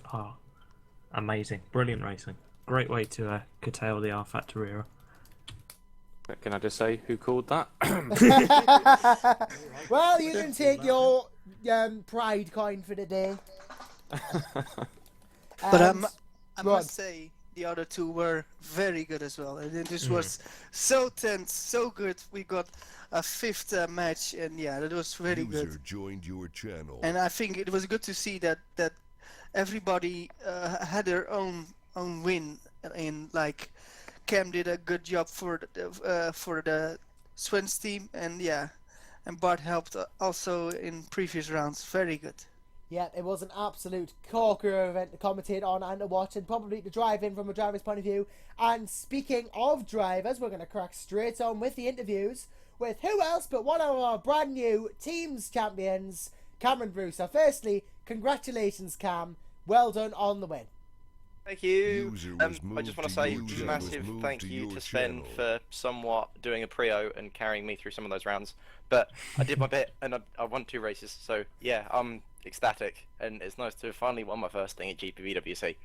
amazing, brilliant racing. Great way to curtail the R Factor era. can I just say who called that? Well, you can take your pride coin for the day. But And- I go on. must say the other two were very good as well. And this was so tense, so good. We got a 5th match, and yeah, that was very User good. joined your channel. And I think it was good to see that everybody had their own win. And like Cam did a good job for the Swens team, and yeah, and Bart helped also in previous rounds. Very good. Yeah, it was an absolute corker event to commentate on and to watch, and probably to drive in from a driver's point of view. And speaking of drivers, we're going to crack straight on with the interviews. with who else but one of our brand new team's champions, Cameron Bruce. So firstly, congratulations, Cam. Well done on the win. Thank you. User was I just moved want to to say user was massive moved thank to you your to Sven channel. for somewhat doing a prio and carrying me through some of those rounds. But I did my bit and I won 2 races. So yeah, I'm ecstatic and it's nice to have finally won my first thing at GPVWC.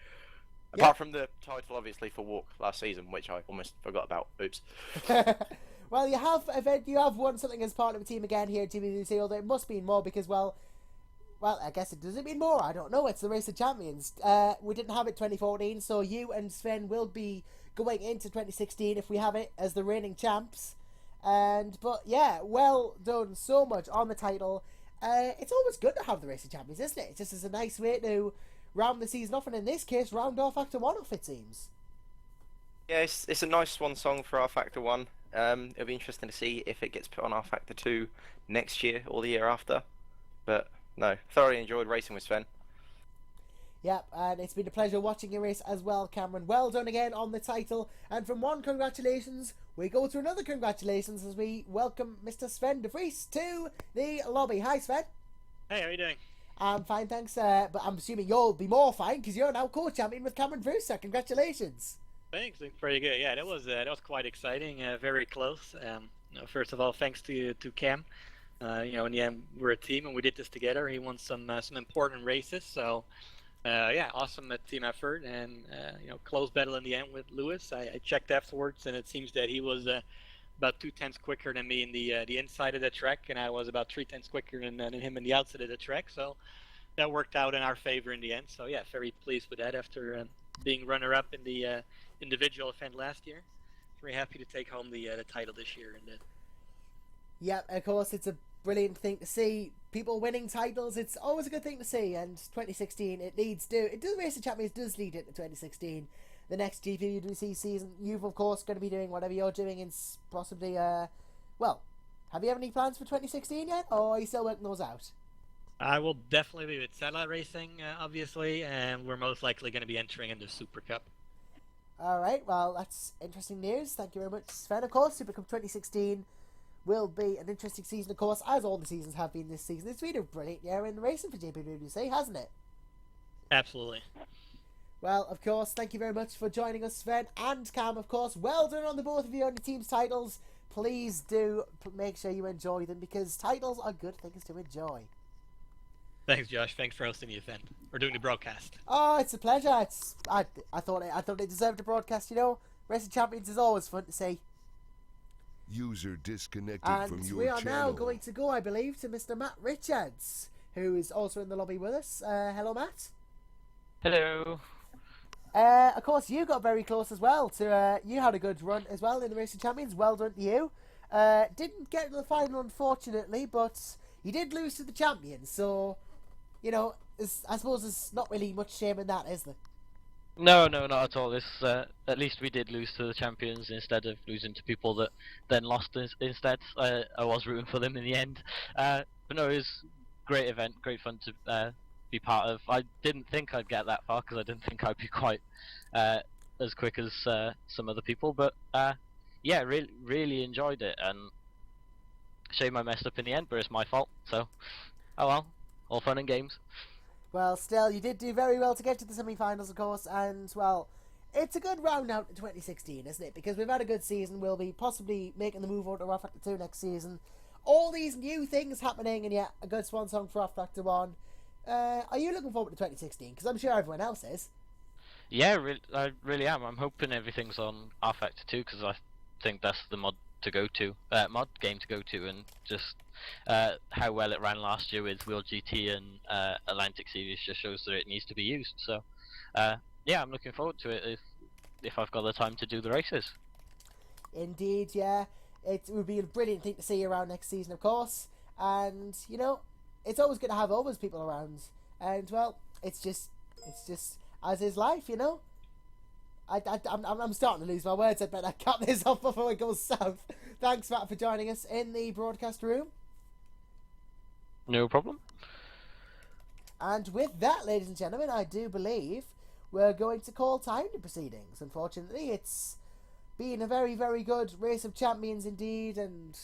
Apart from the title, obviously, for Walk last season, which I almost forgot about. Oops. Well, you have won something as part of a team again here at GPVWC, although it must mean more because, well, I guess it doesn't mean more. I don't know. It's the Race of Champions. We didn't have it 2014, so you and Sven will be going into 2016 if we have it as the reigning champs. But yeah, well done so much on the title. It's always good to have the Race of Champions, isn't it? It just is a nice way to round the season off, and in this case, round off Factor 1 off, it seems. Yeah, it's a nice swan song for our Factor 1. It'll be interesting to see if it gets put on our Factor 2 next year or the year after. But no, thoroughly enjoyed racing with Sven. Yep, and it's been a pleasure watching your race as well, Cameron. Well done again on the title. And from one congratulations, we go to another congratulations as we welcome Mr. Sven de Vries to the lobby. Hi, Sven. Hey, how are you doing? I'm fine, thanks. But I'm assuming you'll be more fine because you're now co-champion with Cameron Brewster. Congratulations. Thanks, doing pretty good. Yeah, that was quite exciting. Very close. First of all, thanks to Cam. In the end, we're a team and we did this together. He won some important races, so yeah, awesome team effort and close battle in the end with Lewis. I checked afterwards, and it seems that he was about 2/10 quicker than me in the inside of the track, and I was about 3/10 quicker than him in the outside of the track. So that worked out in our favor in the end. So yeah, very pleased with that after being runner-up in the individual event last year. Very happy to take home the title this year. Yeah, of course, it's a brilliant thing to see. People winning titles, it's always a good thing to see. And 2016, the Race of Champions does lead into 2016. The next GPVWC season, you've of course going to be doing whatever you're doing and possibly, well, have you have any plans for 2016 yet, or are you still working those out? I will definitely be with satellite racing, obviously, and we're most likely going to be entering in the Super Cup. Alright, well, that's interesting news. Thank you very much, Sven. Of course, Super Cup 2016 will be an interesting season, of course, as all the seasons have been this season. It's been a brilliant year in racing for GPVWC, hasn't it? Absolutely. Well, of course, thank you very much for joining us, Sven and Cam, of course. Well done on the both of you on your team's titles. Please do make sure you enjoy them, because titles are good things to enjoy. Thanks, Josh. Thanks for hosting the event or doing the broadcast. Oh, it's a pleasure. I thought it deserved a broadcast. Racing Champions is always fun to see. User disconnected And from your we are channel. now going to go, I believe, to Mr. Matt Richards, who is also in the lobby with us. Hello, Matt. Hello. Of course, you got very close as well. You had a good run as well in the Racing Champions. Well done to you. Didn't get to the final, unfortunately, but you did lose to the champions. So, I suppose there's not really much shame in that, is there? No, not at all. This at least we did lose to the champions instead of losing to people that then lost instead. I was rooting for them in the end. But no, it was a great event, great fun to be part of. I didn't think I'd get that far because I didn't think I'd be quite as quick as some other people. But yeah, really enjoyed it, and shame I messed up in the end, but it's my fault. So, oh well, all fun and games. Well, still, you did do very well to get to the semi-finals, of course, and, well, it's a good round out in 2016, isn't it? Because we've had a good season, we'll be possibly making the move over to Raw Factor 2 next season. All these new things happening, and yeah, a good swan song for Raw Factor 1. Are you looking forward to 2016? Because I'm sure everyone else is. Yeah, I really am. I'm hoping everything's on R Factor 2 because I think that's the mod game to go to, and just how well it ran last year with Wheel GT and Atlantic Series just shows that it needs to be used. So yeah, I'm looking forward to it if I've got the time to do the races. Indeed, yeah. It would be a brilliant thing to see around next season, of course. And, it's always good to have all those people around. And, well, it's just as is life, I'm starting to lose my words. I'd better cut this off before it goes south. Thanks, Matt, for joining us in the broadcast room. No problem. And with that, ladies and gentlemen, I do believe we're going to call time to proceedings. Unfortunately, it's been a very, very good race of champions indeed, and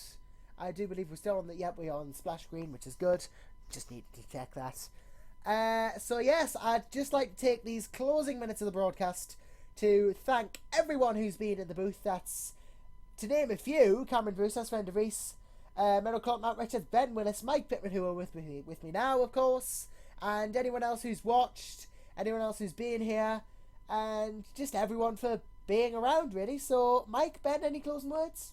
I do believe we're still on the... Yep, we are on the splash screen, which is good. Just needed to check that. So yes, I'd just like to take these closing minutes of the broadcast to thank everyone who's been in the booth. That's, to name a few, Cameron Bruce, Sven De Vries, Meadow Clark, Matt Richards, Ben Willis, Mike Pittman, who are with me now, of course, and anyone else who's watched, anyone else who's been here, and just everyone for being around, really. So, Mike, Ben, any closing words?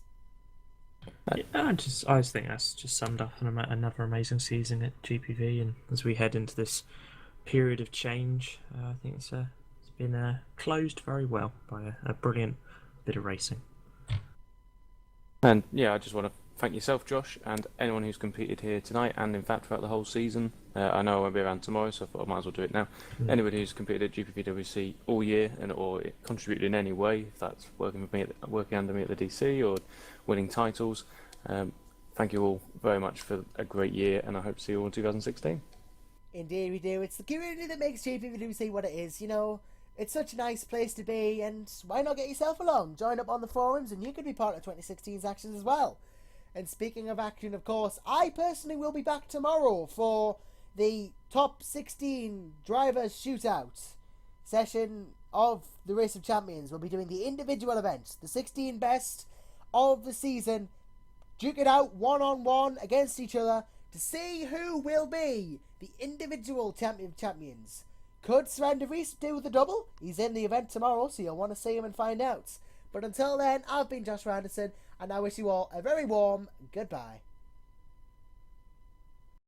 Yeah, I just think that's just summed up another amazing season at GPV, and as we head into this period of change, I think it's been closed very well by a brilliant bit of racing. And yeah, I just want to thank yourself, Josh, and anyone who's competed here tonight, and in fact throughout the whole season. I know I won't be around tomorrow, so I thought I might as well do it now. Anybody who's competed at GPVWC all year or contributed in any way, if that's working under me at the DC or winning titles, thank you all very much for a great year, and I hope to see you all in 2016. Indeed we do. It's the community that makes GPVWC what it is, you know. It's such a nice place to be, and why not get yourself along? Join up on the forums, and you could be part of 2016's actions as well. And speaking of action, of course, I personally will be back tomorrow for the top 16 drivers shootout session of the Race of Champions. We'll be doing the individual events, the 16 best of the season, duke it out one-on-one against each other to see who will be the individual champion of champions. Could Sven De Vries do the double? He's in the event tomorrow, so you'll want to see him and find out. But until then, I've been Josh Anderson, and I wish you all a very warm goodbye.